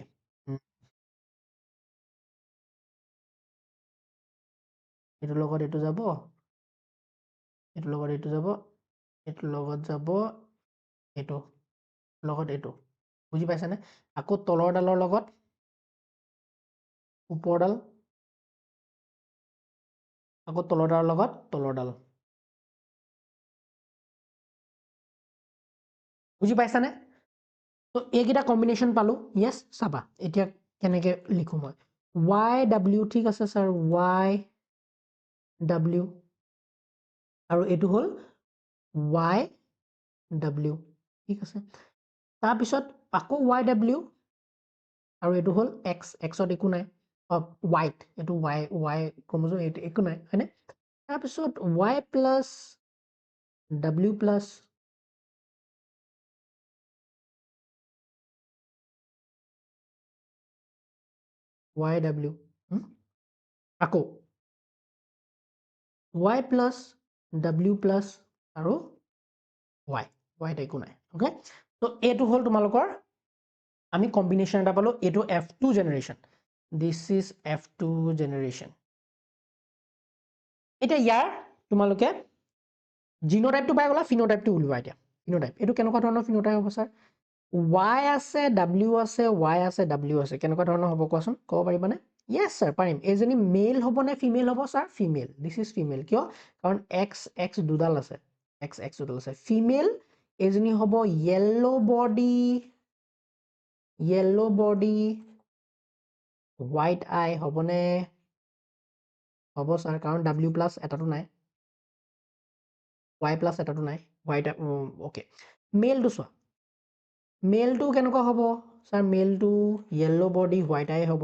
এইটোৰ লগত এইটো যাব এইটোৰ লগত এইটো যাব এইটোৰ লগত যাব এইটো লগত এইটো বুজি পাইছানে আকৌ তলৰডালৰ লগত ওপৰডাল আকৌ তলৰডালৰ লগত তলৰডাল বুজি পাইছানে তো এইকেইটা কম্বিনেশ্যন পালোঁ ইয়েছ চাবা এতিয়া কেনেকৈ লিখোঁ মই YW ঠিক আছে ছাৰ YW আৰু এইটো হ'ল YW ঠিক আছে তাৰপিছত আকৌ YW আৰু এইটো হ'ল এক্সত একো নাই ৱাইট এইটো ৱাই ক্ৰমোজোম এইটো একো নাই হয়নে তাৰপিছত Y plus W plus YW আকৌ Y প্লাছ W প্লাছ আৰু ৱাইট একো নাই অ'কে তো এইটো হ'ল তোমালোকৰ আমি কম্বিনেশ্যন এটা পালোঁ এইটো F2 generation this is F2 generation এতিয়া ইয়াৰ তোমালোকে জিনোটাইপটো পাই গ'লা ফিনোটাইপটো উলিওৱা এতিয়া ফিনোটাইপ এইটো কেনেকুৱা ধৰণৰ ফিনোটাইপ হ'ব ছাৰ Y আছে W আছে Y আছে W আছে কেনেকুৱা ধৰণৰ হ'ব কোৱাচোন ক'ব পাৰিবানে ইয়েছ ছাৰ পাৰিম এইজনী মেল হ'ব নে ফিমেল হ'ব sir female this is female কিয় কাৰণ এক্স দুডাল আছে এক্স দুডাল আছে ফিমেল এইজনী হ'ব য়েল্লো বডি হোৱাইট আই হ'বনে হ'ব ছাৰ কাৰণ W প্লাছ এটাটো নাই Y প্লাছ এটাটো নাই হোৱাইট অ'কে মেলটো চোৱা মেলটো কেনেকুৱা হ'ব ছাৰ মেলটো য়েল্লো বডি হোৱাইট আই হ'ব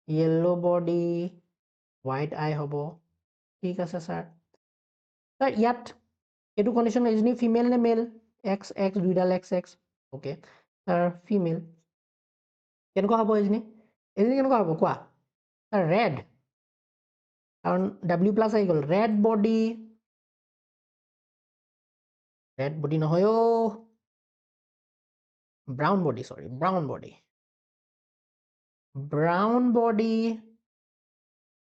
য়েল্লো বডি হোৱাইট আই হ'ব ঠিক আছে ছাৰ ছাৰ ইয়াত এইটো কণ্ডিশ্যন এজনী ফিমেল নে মেল এক্স দুইডাল এক্স অ'কে ছাৰ ফিমেল কেনেকুৱা হ'ব এজনী কেনেকুৱা হ'ব কোৱা ছাৰ ৰেড কাৰণ W প্লাছ আহি গ'ল ৰেড বডি নহয় ব্ৰাউন বডি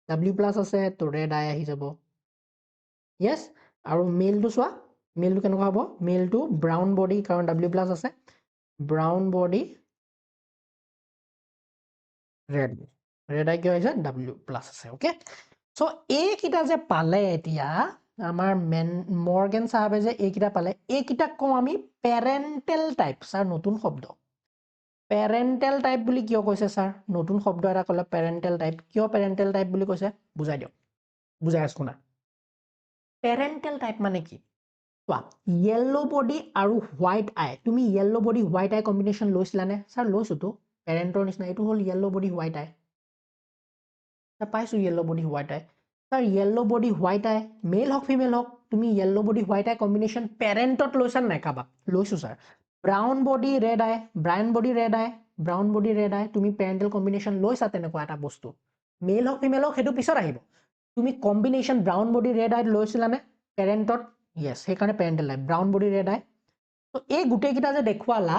W প্লাছ আছে তো ৰেড আই আহি যাব ইয়েছ আৰু মেলটো চোৱা মেলটো কেনেকুৱা হ'ব মেলটো ব্ৰাউন বডি কাৰণ W প্লাছ আছে ব্ৰাউন বডি ৰেড আই কিয় আহিছে W প্লাছ আছে অ'কে চ' এইকেইটা যে পালে এতিয়া আমাৰ মৰ্গেন চাহাবে যে এইকেইটা পালে এইকেইটাক কওঁ আমি পেৰেণ্টেল টাইপ ছাৰ নতুন শব্দ পেৰেণ্টেল টাইপ বুলি কিয় কৈছে ছাৰ নতুন শব্দ এটা ক'লে পেৰেণ্টেল টাইপ কিয় পেৰেণ্টেল টাইপ বুলি কৈছে বুজাই আছো শুনা পেৰেণ্টেল টাইপ মানে কি চোৱা yellow body আৰু white eye তুমি yellow body white eye combination লৈছিলানে স্যাৰ লৈছোতো পেৰেণ্টৰ নিচিনা এইটো হ'ল yellow body white eye পাইছো yellow body white eye sir yellow body white eye মেল হওক ফিমেল হওক তুমি yellow body white eye combination পেৰেণ্টত লৈছা নাই কাবা লৈছো sir brown body red eye brown body red eye তুমি পেৰেণ্টেল কম্বিনেশ্যন লৈছা তেনেকুৱা এটা বস্তু মেল হওক ফিমেল হওক সেইটো পিছত আহিব তুমি কম্বিনেশ্যন ব্ৰাউন বডি ৰেড আই লৈছিলানে পেৰেণ্টত ইয়েছ সেইকাৰণে পেৰেণ্টেল টাইপ ব্ৰাউন বডি ৰেড আই তো এই গোটেইকেইটা যে দেখুৱালা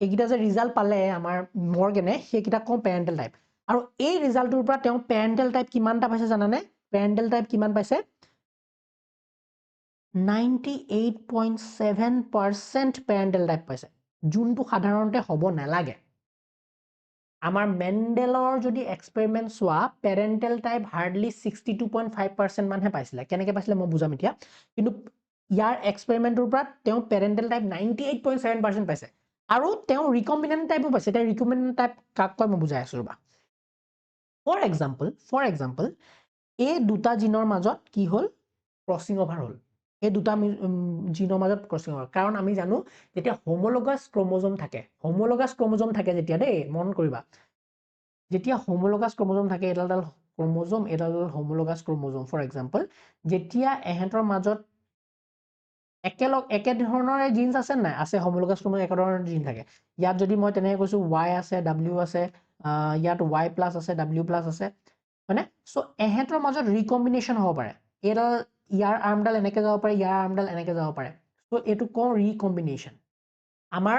এইকেইটা যে ৰিজাল্ট পালে আমাৰ মৰ্গেনে সেইকেইটা কওঁ পেৰেণ্টেল টাইপ আৰু এই ৰিজাল্টটোৰ পৰা তেওঁ পেৰেণ্টেল টাইপ কিমানটা পাইছে জানানে পেৰেণ্টেল টাইপ কিমান পাইছে 98.7% পেৰেণ্টেল টাইপ পাইছে যোনটো সাধাৰণতে হ'ব নালাগে আমাৰ মেণ্ডেলৰ যদি এক্সপেৰিমেণ্ট চোৱা পেৰেণ্টেল টাইপ হাৰ্ডলি 62.5% মানহে পাইছিলে কেনেকৈ পাইছিলে মই বুজাম এতিয়া কিন্তু ইয়াৰ এক্সপেৰিমেণ্টৰ পৰা তেওঁ পেৰেণ্টেল টাইপ 98.7% পাইছে আৰু তেওঁ ৰিকম্বিনেণ্ট টাইপো পাইছে এতিয়া ৰিকম্বিনেণ্ট টাইপ কাক কয় মই বুজাই আছোঁ ৰ'বা ফৰ এক্সাম্পল এই দুটা জিনৰ মাজত কি হ'ল ক্ৰছিং অভাৰ হ'ল এই দুটা জিনৰ মাজত ক্ৰছিং অভাৰ কাৰণ আমি জানো যেতিয়া হোমোলগাছ ক্ৰমোজম থাকে যেতিয়া দেই মন কৰিবা যেতিয়া হোমোলগাছ ক্ৰমোজম থাকে এডাল ক্ৰমোজম এডাল হোমোলগাছ ক্ৰমোজম ফৰ এক্সাম্পল যেতিয়া এহেঁতৰ মাজত একে ধৰণৰ জিনছ আছে নাই আছে হোমোলগাছ ক্ৰমোজম একে ধৰণৰ জিন থাকে ইয়াত যদি মই তেনেকৈ কৈছোঁ Y আছে W আছে ইয়াত Y প্লাছ আছে W প্লাছ আছে হয়নে চ' এহেঁতৰ মাজত ৰিকম্বিনেশ্যন হ'ব পাৰে এইডাল ইয়াৰ আৰ্মডাল এনেকৈ যাব পাৰে ইয়াৰ আৰ্মডাল এনেকৈ যাব পাৰে চ' এইটো কওঁ ৰিকম্বিনেশ্যন আমাৰ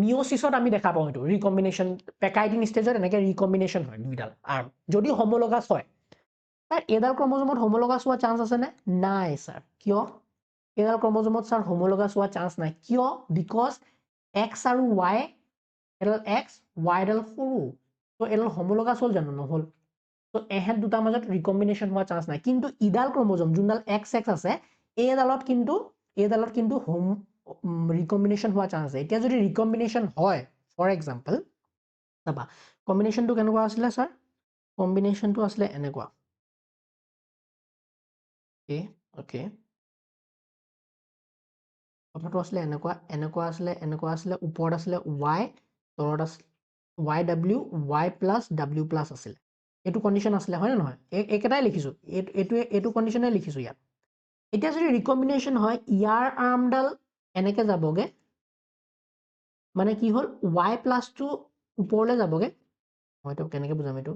মিঅ'চিছত আমি দেখা পাওঁ এইটো ৰিকম্বিনেশ্যন পেকাইটিন ষ্টেজত এনেকৈ ৰিকম্বিনেশ্যন হয় দুইডাল আৰ্ম যদি হোমোলগাছ হয় তাৰ এইডাল ক্ৰমোজমত হোমোলগাছ হোৱা চান্স আছেনে নাই ছাৰ কিয় এইডাল ক্ৰমোজমত ছাৰ হোমোলগাছ হোৱা চান্স নাই কিয় বিকজ এক্স আৰু ৱাই এডাল এক্স ৱাইডাল সৰু ত' এডাল হোমোলগাছ হ'ল জানো নহ'ল ত' এহেঁত দুটাৰ মাজত ৰিকম্বিনেশ্যন হোৱা চান্স নাই কিন্তু ইডাল ক্ৰমোজম যোনডাল এক্স আছে এইডালত কিন্তু ৰিকম্বিনেশ্যন হোৱা চান্স আছে এতিয়া যদি ৰিকম্বিনেশ্যন হয় ফৰ এক্সাম্পল চাবা কম্বিনেশ্যনটো কেনেকুৱা আছিলে ছাৰ কম্বিনেশ্যনটো আছিলে এনেকুৱা অ'কে কথাটো আছিলে এনেকুৱা আছিলে ওপৰত আছিলে ৱাই তলত আছিলে YW প্লাছ W প্লাছ আছিলে এইটো কণ্ডিশ্যন আছিলে হয় নে নহয় একেটাই লিখিছোঁ এইটো কণ্ডিশ্যনে লিখিছোঁ ইয়াত এতিয়া যদি ৰিকম্বিনেশ্যন হয় ইয়াৰ আৰ্মডাল এনেকৈ যাবগৈ মানে কি হ'ল Y প্লাছটো ওপৰলৈ যাবগৈ মইতো কেনেকৈ বুজাম এইটো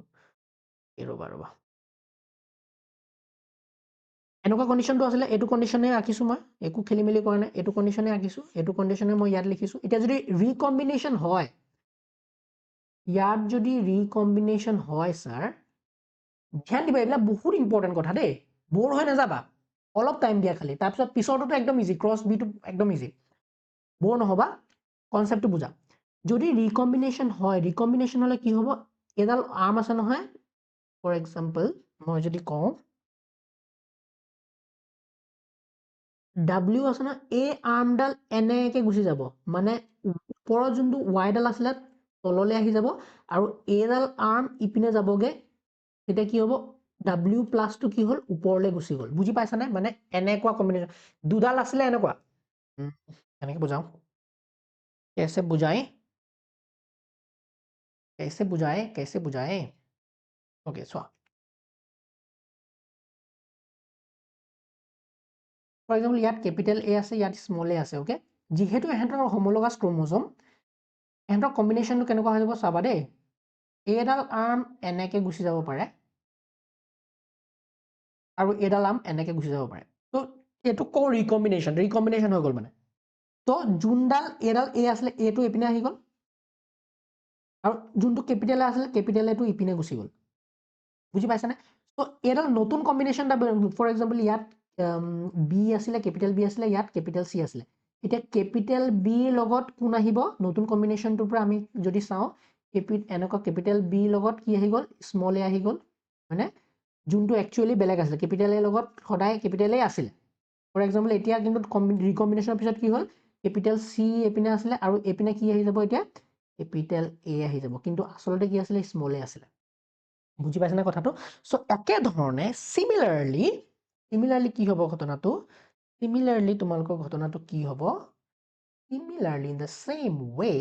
ৰ'বা এনেকুৱা কণ্ডিশ্যনটো আছিলে এইটো কণ্ডিশ্যনে ৰাখিছোঁ মই একো খেলি মেলি কৰা নাই এইটো কণ্ডিশ্যনে ৰাখিছোঁ এইটো কণ্ডিশ্যনে মই ইয়াত লিখিছোঁ এতিয়া যদি ৰিকম্বিনেশ্যন হয় ইয়াত যদি ৰিকম্বিনেশ্যন হয় ছাৰ ধ্যান দিবা এইবিলাক বহুত ইম্পৰ্টেণ্ট কথা দেই বৰ হৈ নাযাবা অলপ টাইম দিয়া খালি তাৰপিছত পিছৰটোতো একদম ইজি ক্ৰছ বিটো একদম ইজি বৰ নহ'বা কনচেপ্টটো বুজা যদি ৰিকম্বিনেশ্যন হয় ৰিকম্বিনেশ্যন হ'লে কি হ'ব এডাল আৰ্ম আছে নহয় ফৰ এক্সাম্পল মই যদি কওঁ W আছে নহয় এই আৰ্মডাল এনেকৈ গুচি যাব মানে ওপৰত যোনটো ৱাইডাল আছিলে তললৈ আহি যাব আৰু এইডাল আৰ্ম ইপিনে যাবগৈ তেতিয়া কি হ'ব W প্লাছটো কি হ'ল ওপৰলৈ গুচি গ'ল বুজি পাইছানে মানে এনেকুৱা কম্বিনেশ্যন দুডাল আছিলে এনেকুৱা এনেকৈ বুজাওঁ कैसे बुझाएं ओके चोৱা ফৰ এক্সাম্পল ইয়াত কেপিটেল এ আছে ইয়াত স্মল এ আছে অ'কে যিহেতু এহেঁতৰ হোমোলগাছ ক্ৰমোজম এহেঁতৰ কম্বিনেশ্যনটো কেনেকুৱা হৈ যাব চাবা দেই এইডাল আৰ্ম এনেকৈ গুচি যাব পাৰে আৰু এইডাল আৰ্ম এনেকৈ গুচি যাব পাৰে ত' এইটো কওঁ ৰিকম্বিনেশ্যন হৈ গ'ল মানে ত' যোনডাল এইডাল এ আছিলে এইটো এইপিনে আহি গ'ল আৰু যোনটো কেপিটেল এ আছিলে কেপিটেল এটো ইপিনে গুচি গ'ল বুজি পাইছানে ত' এইডাল নতুন কম্বিনেশ্যন এটা ফৰ এক্সাম্পল ইয়াত বি আছিলে কেপিটেল বি আছিলে ইয়াত কেপিটেল চি আছিলে এতিয়া কেপিটেল বিৰ লগত কোন আহিব নতুন কম্বিনেশ্যনটোৰ পৰা আমি যদি চাওঁ এনেকুৱা কেপিটেল বিৰ লগত কি আহি গ'ল স্মল এ আহি গ'ল হয়নে যোনটো একচুৱেলি বেলেগ আছিলে কেপিটেল এৰ লগত সদায় কেপিটেল এ আছিলে ফৰ এক্সাম্পল এতিয়া কিন্তু ৰিকম্বিনেশ্যনৰ পিছত কি হ'ল কেপিটেল চি এইপিনে আছিলে আৰু এইপিনে কি আহি যাব এতিয়া কেপিটেল এ আহি যাব কিন্তু আচলতে কি আছিলে স্মল এ আছিলে বুজি পাইছানে কথাটো চ' একেধৰণে চিমিলাৰলি কি হ'ব ঘটনাটো Similarly, তোমালোকৰ ঘটনাটো কি হ'ব? Similarly, in the same way,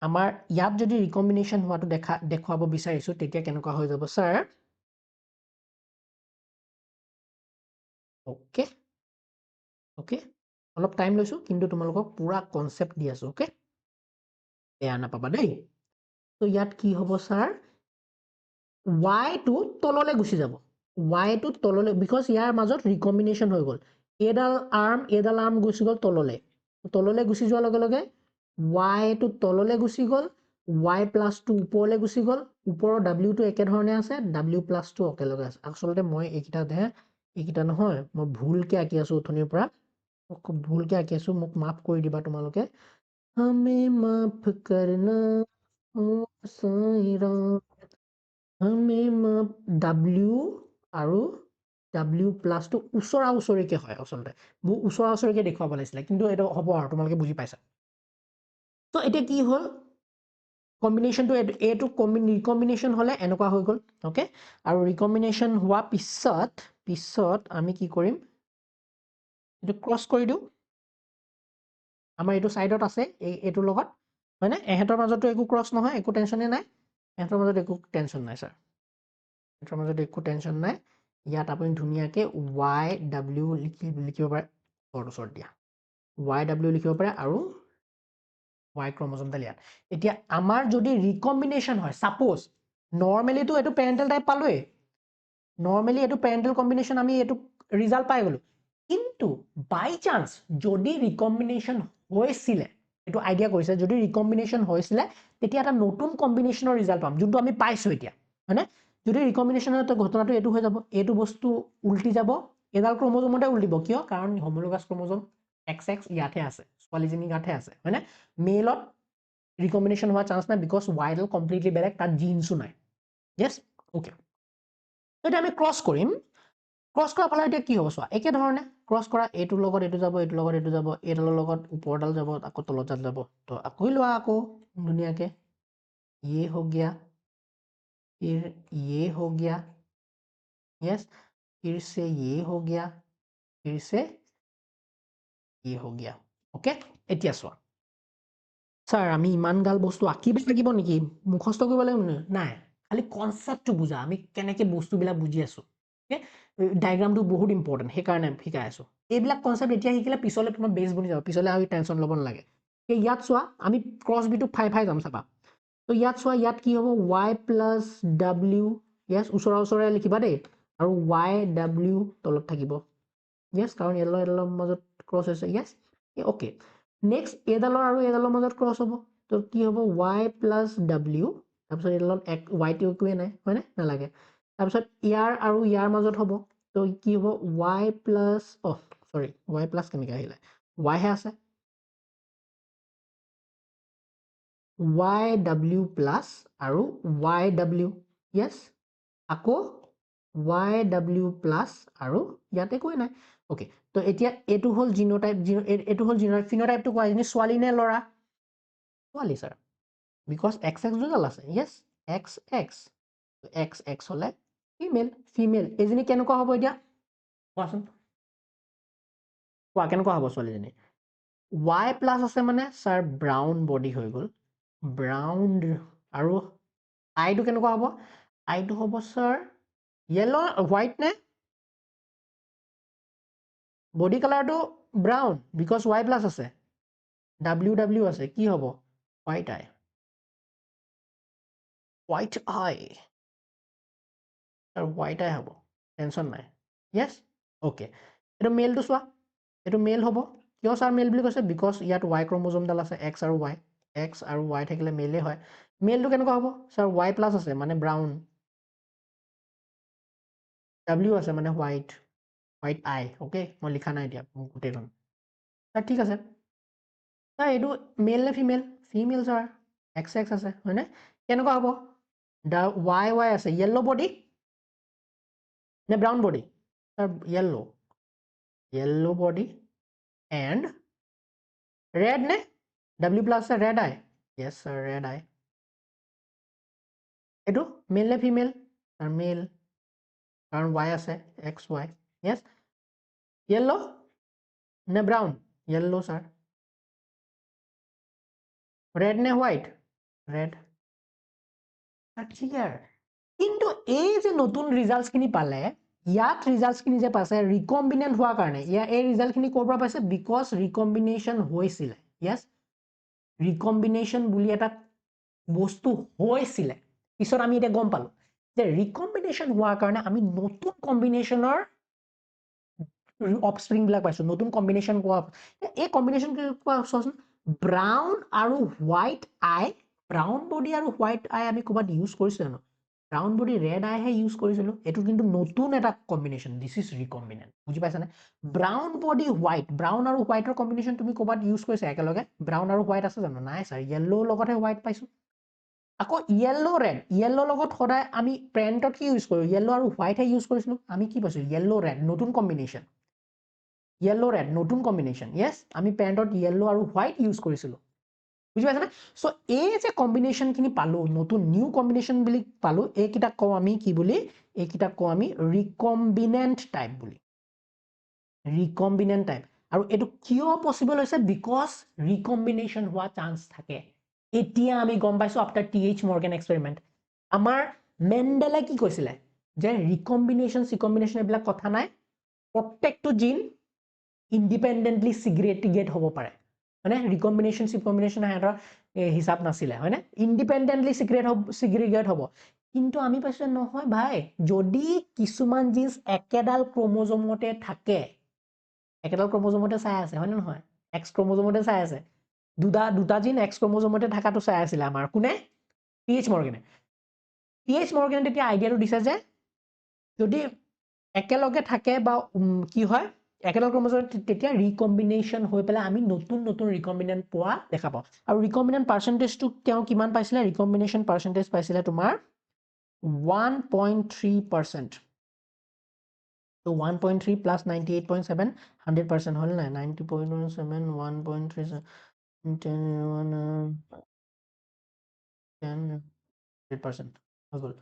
আমাৰ ইয়াত যদি ৰিকম্বিনেশ্যন হোৱাটো দেখুৱাব বিচাৰিছো তেতিয়া কেনেকুৱা হৈ যাব স্যাৰ? ওকে ওকে অলপ টাইম লৈছো কিন্তু তোমালোকক পুৰা কনসেপ্ট দি আছো ওকে বেয়া নাপাবা দেই তো ইয়াত কি হ'ব স্যাৰ y টো তললৈ গুচি যাব y টো তললৈ বিকজ ইয়াৰ মাজত ৰিকম্বিনেশ্যন হৈ গ'ল এডাল আৰ্ম গুচি গ'ল তললৈ গুচি যোৱাৰ লগে লগে y টো তললৈ গুচি গ'ল y প্লাস টো ওপৰলৈ গুচি গ'ল ওপৰৰ w টো একে ধৰণে আছে w প্লাস টো একেলগে আছে আচলতে মই এইকিটা নহয় মই ভুলকে আঁকি আছো উঠনিৰ পৰা ভুলকে আঁকি আছো মোক মাফ কৰি দিবা তোমালোকে हमें माफ करना ओ साईं हमें माफ w আৰু w প্লাস টো ওচৰা ওচৰিকে হয় আচলতে ওচৰা ওচৰিকে দেখুৱাব লাগিছিল কিন্তু এটা হ'ব আৰু তোমালোকে বুজি পাইছা তো এটা কি হ'ল কম্বিনেশনটো এটো ৰিকম্বিনেশন হলে এনেকুৱা হৈ গ'ল ওকে আৰু ৰিকম্বিনেশন হোৱা পিছত আমি কি কৰিম এটো ক্ৰস কৰি দিও আমাৰ এটো সাইডত আছে এটো লগত মানে এহেতৰ মাজতো একো ক্ৰস নহয় একো টেনচনে নাই এহেতৰ মাজত একো টেনচন নাই স্যাৰ এহেতৰ মাজত একো টেনচন নাই ইয়াত আপুনি ধুনিয়াকে yw লিখিব পাৰে সৰসৰ দিয়া yw লিখিব পাৰে আৰু y ক্ৰমোজম দাল ইয়াত এতিয়া আমাৰ যদি ৰিকম্বিনেশন হয় সাপোজ নৰমালি তো এটো প্যাৰেন্টাল টাইপ পালোই নৰমালি এটো প্যাৰেন্টাল কম্বিনেশন আমি এটো ৰিজাল্ট পাই গলো কিন্তু বাই চান্স যদি ৰিকম্বিনেশন হৈছিলে এটো আইডিয়া কৰিছে যদি ৰিকম্বিনেশন হৈছিলে তেতিয়া এটা নতুন কম্বিনেশনৰ ৰিজাল্ট পাম যোনটো আমি পাইছো এতিয়া হয়নে যদি ৰিকম্বিনেশনৰ তো ঘটনাটো এটো হৈ যাব এটো বস্তু উল্টি যাব এডাল ক্ৰমোজমতে উল্টিব কিয় কাৰণ হোমোলোগাছ ক্ৰমোজম XX ইয়াতে আছে ছোৱালীজনী গাতে আছে হয়নে মেলত ৰিকম্বিনেশন হোৱা চান্স নাই বিকজ y ডাল কমপ্লিটলি বেলেগ তাত জিন্সও নাই yes ওকে এটা আমি ক্ৰস কৰিম ক্ৰস কৰা ফলত এতিয়া কি হ'ব চোৱা একে ধৰণে ক্ৰস কৰা এটোৰ লগত এটো যাব এটোৰ লগত এটো যাব এডালৰ লগত ওপৰডাল যাব আকৌ তলতডাল যাব তো আকৌ লোৱা আকৌ ধুনিয়াকে ये हो गया फिर ये हो गया यस फिर से ये हो गया फिर से ये हो गया ओके এতিয়া চোৱা স্যাৰ আমি ইমান গাল বস্তু আঁকিব লাগিব নেকি মুখস্থ কৰিব লাগিব নাই খালি কনসেপ্টটো বুজা আমি কেনেকে বস্তুবিলাক বুজি আছো ওকে ডায়াগ্ৰামটো বহুত ইম্পৰ্টেন্ট সেইকাৰণে শিকাই আছো এইবিলাক কনসেপ্ট এতিয়া শিকিলে পিছলে তোমাৰ বেস বনি যাব পিছলে আমি টেনচন ল'ব নালাগে ইয়াত চোৱা আমি ক্ৰস বিটো ফাই যাম চাবা তো ইয়াত চোৱা ইয়াত কি হ'ব y প্লাস w yes ওচৰা ওচৰা লিখিবা দেই আৰু y w তলত থাকিব yes কাৰণ এডালৰ মাজত ক্ৰস হৈছে yes ওকে নেক্সট এডালৰ আৰু এডালৰ মাজত ক্ৰস হ'ব তো কি হ'ব y প্লাস w তাৰপিছত এডালত y টো একোৱে নাই হয়নে নালাগে তাৰপিছত ইয়াৰ আৰু ইয়াৰ মাজত হ'ব তো কি হ'ব y প্লাস সৰি y প্লাস কেনেকৈ আহিলে y হে আছে yw প্লাস আৰু yw yes আকৌ yw প্লাস আৰু ইয়াতে একোৱে নাই ওকে তো এতিয়া এটো হল জিনোটাইপ এটো হল ফিনোটাইপটো কোৱা এজনী ছোৱালী নে ল'ৰা ছোৱালী স্যাৰ বিকজ XX দুডাল আছে yes XX হলে ফিমেল এজনী কেনেকুৱা হ'ব এতিয়া কোৱাচোন কোৱা কেনেকুৱা হ'ব ছোৱালীজনী y প্লাস আছে মানে স্যাৰ ব্ৰাউন বডি হৈ গ'ল ব্ৰাউন আৰু I টো কেনেকুৱা হ'ব I টো হ'ব স্যাৰ येलो হোৱাইট নে বডি কালাৰটো ব্ৰাউন বিকজ y প্লাস আছে WW আছে কি হ'ব হোৱাইট আই আৰু হোৱাইট আই হ'ব টেনচন নাই yes ওকে এটো মেলটো চোৱা এটো মেল হ'ব কিয় স্যাৰ মেল বুলি কৈছে বিকজ ইয়াত y ক্ৰমোজমডাল আছে x আৰু y থাকিলে মেলে হয় মেলটো কেনেকুৱা হ'ব স্যাৰ y প্লাস আছে মানে ব্ৰাউন W আছে মানে হোৱাইট আই ওকে মই লিখা নাই এতিয়া গোটেইখন স্যাৰ ঠিক আছে স্যাৰ এইটো মেল নে ফিমেল স্যাৰ XX আছে হয়নে কেনেকুৱা হ'ব y আছে येलो বডি নে brown body sir yellow body and red নে W প্লাস আছে red eye yes sir red eye এটো মেল নে ফিমেল স্যার মেল কাৰণ y আছে XY yes येलो নে ব্ৰাউন yellow sir red নে white red clear কিন্তু এই যে নতুন ৰিজাল্টছ খিনি পালে ইয়াত ৰিজাল্টছ খিনি যে পাছে ৰিকম্বিনেন্ট হোৱাৰ কাৰণে এই ৰিজাল্ট খিনি ক'ৰ পৰা পাইছে বিকজ ৰিকম্বিনেশ্যন হৈছিল yes ৰিকম্বিনেশ্যন বুলি এটা বস্তু হৈছিল পিছত আমি এটা গম পালো যে ৰিকম্বিনেশ্যন হোৱাৰ কাৰণে আমি নতুন কম্বিনেশ্যনৰ অফস্প্ৰিং বিলাক পাইছো নতুন কম্বিনেশ্যন কোৱা এই কম্বিনেশ্যন কোৱা চোৱাচোন ব্ৰাউন আৰু হোৱাইট আই ব্ৰাউন বডি আৰু হোৱাইট আই আমি ক'ৰবাত ইউজ কৰিছো জানো ব্ৰাউন বডি ৰেড আইহে ইউজ কৰিছিলো এইটো কিন্তু নতুন এটা কম্বিনেশ্যন দিছ ইজ ৰিকম্বিনেণ্ট বুজি পাইছানে ব্ৰাউন বডি হোৱাইট ব্ৰাউন আৰু হোৱাইটৰ কম্বিনেশ্যন তুমি ক'ৰবাত ইউজ কৰিছা একেলগে ব্ৰাউন আৰু হোৱাইট আছে জানো নাই ছাৰ য়েল্ল' লগতহে হোৱাইট পাইছো আকৌ য়েল্ল' ৰেড য়েল্ল' লগত সদায় আমি পেৰেণ্টত কি ইউজ কৰোঁ য়েল্ল' আৰু হোৱাইটহে ইউজ কৰিছিলো আমি কি পাইছো য়েল্ল' ৰেড নতুন কম্বিনেশ্যন য়েল্ল' ৰেড নতুন কম্বিনেশ্যন য়েছ আমি পেৰেণ্টত য়েল্ল' আৰু হোৱাইট ইউজ কৰিছিলো বুজি পাইছানে চ' এই যে কম্বিনেশ্যনখিনি পালোঁ নতুন নিউ কম্বিনেশ্যন বুলি পালোঁ এইকেইটাক কওঁ আমি কি বুলি এইকেইটাক কওঁ আমি ৰিকম্বিনেণ্ট টাইপ বুলি ৰিকম্বিনেণ্ট টাইপ আৰু এইটো কিয় পচিবল হৈছে বিকজ ৰিকম্বিনেশ্যন হোৱা চান্স থাকে এতিয়া আমি গম পাইছোঁ আফটাৰ TH মৰ্গেন এক্সপেৰিমেণ্ট আমাৰ মেণ্ডেলে কি কৈছিলে যে ৰিকম্বিনেশ্যন এইবিলাক কথা নাই প্ৰত্যেকটো জিন ইণ্ডিপেণ্ডেণ্টলি ছিগ্ৰেটিগেট হ'ব পাৰে মানে ৰিকম্বিনেশ্যন সিহঁতৰ হিচাপ নাছিলে হয়নে ইণ্ডিপেণ্ডেণ্টলি ছিগ্ৰেগেট হ'ব কিন্তু আমি পাইছোঁ নহয় ভাই যদি কিছুমান জিন্স একেডাল ক্ৰম'জমতে থাকে একেডাল ক্ৰম'জমতে চাই আছে হয়নে নহয় এক্স ক্ৰম'জমতে চাই আছে দুটা জিন এক্স ক্ৰম'জমতে থকাটো চাই আছিলে আমাৰ কোনে TH মৰ্গেনে তেতিয়া আইডিয়াটো দিছে যে যদি একেলগে থাকে বা কি হয় একেলগে ক্ৰম'জম তেতিয়া ৰিকম্বিনেশ্যন হৈ পেলাই আমি নতুন ৰিকম্বিনেণ্ট পোৱা দেখা পাওঁ আৰু ৰিকম্বিনেণ্ট পাৰ্চেণ্টেজটো তেওঁ কিমান পাইছিলে ৰিকম্বিনেশ্যন পাৰ্চেণ্টেজ পাইছিলে তোমাৰ 1.3% তো 1.3 প্লাছ 98.7 100% হ'ল নাই 90.7 1.3 10% হৈ গ'ল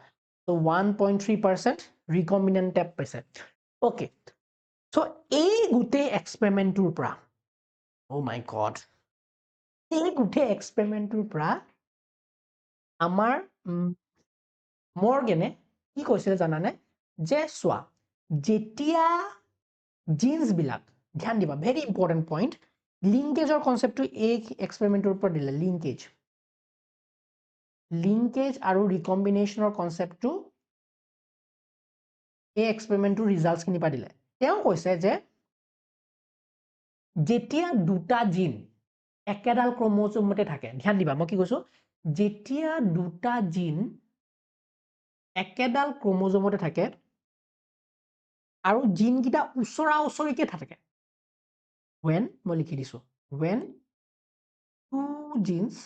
তো 1.3% ৰিকম্বিনেণ্ট টাইপ পাইছে অ'কে চ' এই গোটেই এক্সপেৰিমেণ্টটোৰ পৰা অ' মাই গড এই গোটেই এক্সপেৰিমেণ্টটোৰ পৰা আমাৰ মৰ্গেনে কি কৈছিলে জানানে যে চোৱা যেতিয়া জিন্সবিলাক ধ্যান দিবা ভেৰি ইম্পৰ্টেণ্ট পইণ্ট লিংকেজৰ কনচেপ্টটো এই এক্সপেৰিমেণ্টটোৰ ওপৰত দিলে লিংকেজ আৰু ৰিকম্বিনেশ্যনৰ কনচেপ্টটো এই এক্সপেৰিমেণ্টটোৰ ৰিজাল্টছখিনিৰ পৰা দিলে তেওঁ কৈছে যে যেতিয়া দুটা জিন একেডাল ক্ৰম'জমতে থাকে ধ্যান দিবা মই কি কৈছোঁ যেতিয়া দুটা জিন একেডাল ক্ৰম'জমতে থাকে আৰু জিনকেইটা ওচৰাওচৰিকে থাকে when মই লিখি দিছোঁ when two genes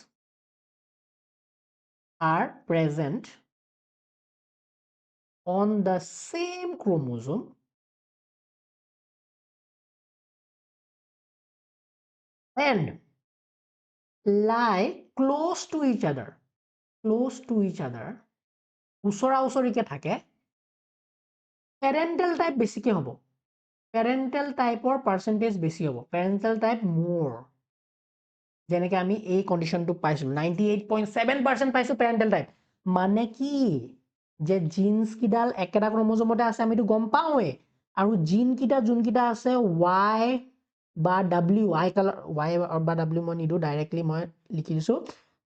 are present on the same chromosome and lie close to each other ওচৰাওচৰিকে থাকে পেৰেণ্টেল টাইপ বেছিকে হ'ব পেৰেণ্টেল টাইপৰ পাৰ্চেণ্টেজ বেছি হ'ব পেৰেণ্টেল টাইপ মোৰ যেনেকৈ আমি এই কণ্ডিশ্যনটো পাইছিলোঁ 98.7% পাইছোঁ পেৰেণ্টেল টাইপ মানে কি যে জিন্সকেইডাল একেটা ক্ৰম'জমতে আছে আমিতো গম পাওঁৱেই আৰু জিনকেইটা যোনকেইটা আছে Y বা W আই কালাৰ Y বা W মই নিদিওঁ ডাইৰেক্টলি মই লিখি দিছোঁ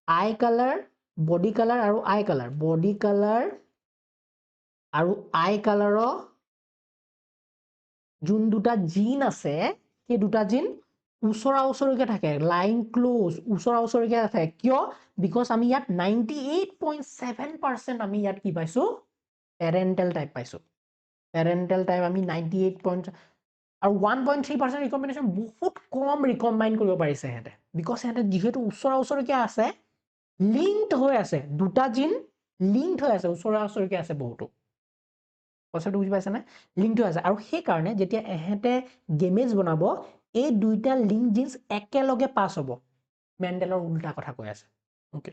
আই কালাৰ বডি কালাৰ আৰু আই কালাৰ বডি কালাৰ আৰু আই কালাৰৰ যোন দুটা জিন আছে সেই দুটা জিন ওচৰাওচৰিকে থাকে লাইন ক্লোজ ওচৰাওচৰিকে থাকে কিয় বিকজ আমি ইয়াত 98.7% আমি ইয়াত কি পাইছোঁ পেৰেণ্টেল টাইপ পাইছোঁ পেৰেণ্টেল টাইপ আমি 98. আৰু 1.3% ৰিকম্বিনেশ্যন বহুত কম ৰিকম্বাইন কৰিব পাৰিছে সিহঁতে বিকজ সিহঁতে যিহেতু ওচৰাওচৰিকে আছে লিংকড হৈ আছে দুটা জিন লিংকড হৈ আছে ওচৰাওচৰিকে আছে বহুতো কনচেপ্টটো বুজি পাইছেনে লিংকড হৈ আছে আৰু সেইকাৰণে যেতিয়া এহেঁতে গেমেজ বনাব এই দুইটা লিংক জিন্স একেলগে পাছ হ'ব মেণ্ডেলৰ উল্টা কথা কৈ আছে অ'কে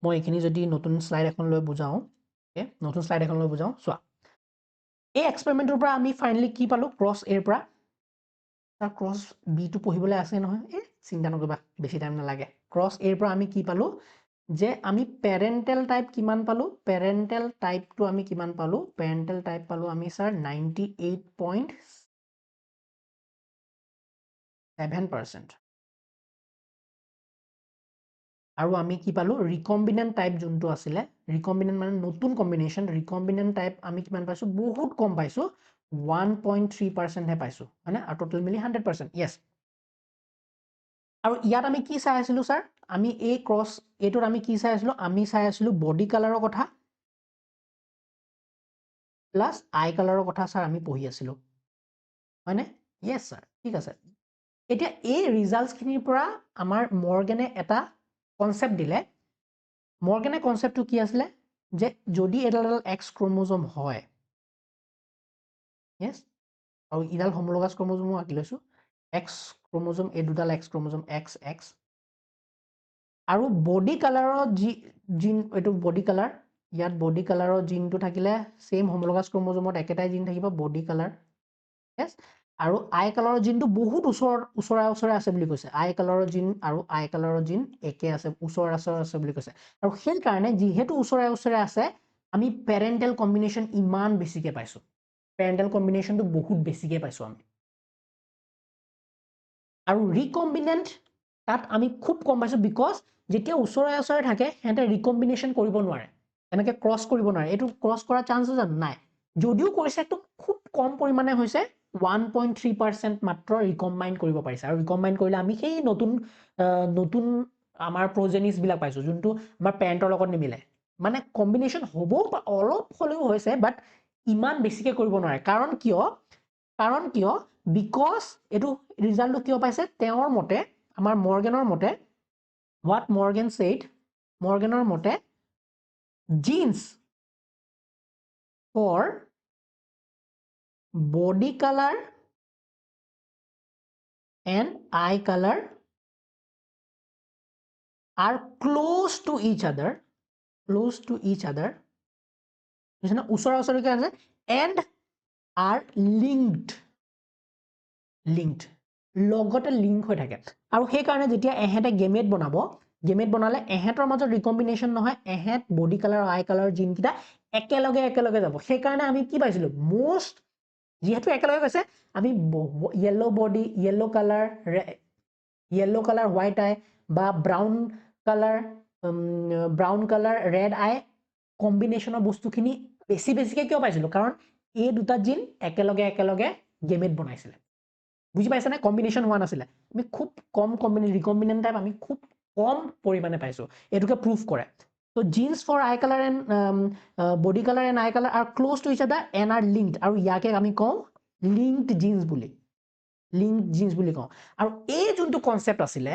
মই এইখিনি যদি নতুন শ্লাইড এখন লৈ বুজাওঁ চোৱা এই এক্সপেৰিমেণ্টৰ পৰা আমি ফাইনেলি কি পালোঁ ক্ৰছ এৰ পৰা তাৰ ক্ৰছ বি টো পঢ়িবলৈ আছে নহয় চিন্তা নকৰিবা বেছি টাইম নালাগে ক্ৰছ এৰ পৰা আমি কি পালো যে আমি পেৰেণ্টেল টাইপ কিমান পালো পেৰেণ্টেল টাইপটো আমি কিমান পালো পেৰেণ্টেল টাইপ পালো আমি স্যাৰ 98.7% আৰু আমি কি পালো ৰিকম্বিনেন্ট টাইপ যোনটো আছিলে ৰিকম্বিনেন্ট মানে নতুন কম্বিনেশ্যন ৰিকম্বিনেন্ট টাইপ আমি কিমান পাইছো বহুত কম পাইছো 1.3% হে পাইছো হয়নে আৰু টোটেল মিলি 100% ইয়েছ আৰু ইয়াত আমি কি চাই আছিলো স্যাৰ আমি এই ক্ৰছ এইটোত আমি কি চাই আছিলো আমি চাই আছিলো বডি কালাৰৰ কথা প্লাস আই কালাৰৰ কথা স্যাৰ আমি পঢ়ি আছিলো হয়নে ইয়েছ স্যাৰ ঠিক আছে এতিয়া এই ৰিজাল্টছখিনিৰ পৰা আমাৰ মৰ্গেনে এটা কনসেপ্ট দিলে মৰ্গেনে কনসেপ্টটো কি আছিলে যে যদি এডাল এক্স ক্ৰোমোজোম হয় ইয়েছ আৰু ইডাল হোমোলগাছ ক্ৰোমোজোমো আঁকি লৈছো এক্স ক্ৰোমোজোম এই দুডাল এক্স ক্ৰোমোজোম এক্স এক্স আৰু বডি কালাৰৰ জিন এইটো বডি কালাৰ ইয়াত বডি কালাৰৰ জিনটো থাকিলে সেম হোমোলগাছ ক্ৰোমোজোমত একেটাই জিন থাকিব বডি কালাৰ ইয়েছ আৰু আই কালাৰৰ জিনটো বহুত ওচৰা আছে বুলি কৈছে আই কালাৰৰ জিন আৰু আই কালাৰৰ জিন একে আছে ওচৰা আছে বুলি কৈছে আৰু সেই কাৰণে যিহেতু ওচৰা আছে আমি পেৰেণ্টেল কম্বিনেশ্যন ইমান বেছিকে পাইছো পেৰেণ্টেল কম্বিনেশ্যনটো বহুত বেছিকে পাইছো আমি আৰু ৰিকম্বিনেন্ট তাত আমি খুব কম পাইছো বিকজ যেতিয়া ওচৰে থাকে হেঁতে ৰিকম্বিনেশ্যন কৰিব নোৱাৰে এনেকে ক্ৰছ কৰিব নোৱাৰে এইটো ক্ৰছ কৰাৰ চান্স আছে নাই যদিও কৰিছে একদম খুব কম পৰিমাণে হৈছে 1.3% মাত্ৰ ৰিকম্বাইন কৰিব পাৰিছে আৰু ৰিকম্বাইন কৰিলে আমি সেই নতুন আমাৰ প্ৰজেনিছ বিলাক পাইছো যোনটো আমাৰ পেৰেণ্টৰ লগত নিমিলে মানে কম্বিনেশ্যন হ'ব অলপ হলেও হৈছে বাট ইমান বেছিকে কৰিব নোৱাৰে কাৰণ কিয় বিকজ এইটো ৰিজাল্টটো কিয় পাইছে তেওঁৰ মতে আমাৰ মৰ্গেনৰ মতে what Morgan said মৰ্গেনৰ মতে genes for body color and eye color are close to each other ওচৰা-ওচৰিকে আছে and are linked লগতে লিংক হৈ থাকে আৰু সেই কাৰণে যেতিয়া এহেতে গেমেট বনালে এহেতৰ মাজত ৰিকম্বিনেশ্যন নহয় এহেত বডি কালাৰ আই কালাৰ জিন কিটা একেলগে যাব সেই কাৰণে আমি কি পাইছিলো মোষ্ট যেহেতু একেলগে গৈছে আমি yellow body yellow colour white eye বা ব্ৰাউন কালাৰ ৰেড আই কম্বিনেশ্যনৰ বস্তুখিনি বেছিকে কিয় পাইছিলো কাৰণ এই দুটা জিন একেলগে গেমেট বনাইছিলে বুজি পাইছে না কম্বিনেশ্যন হোৱা নাছিলে আমি খুব কম ৰিকম্বিনেন্ট টাইপ আমি খুব কম পৰিমাণে পাইছো এটোকে প্ৰুফ কৰে so genes for eye color and body color and eye color are close to each other and are linked আৰু ইয়াকে আমি কওঁ linked genes বুলি কওঁ আৰু এই যোনটো কনসেপ্ট আছিলে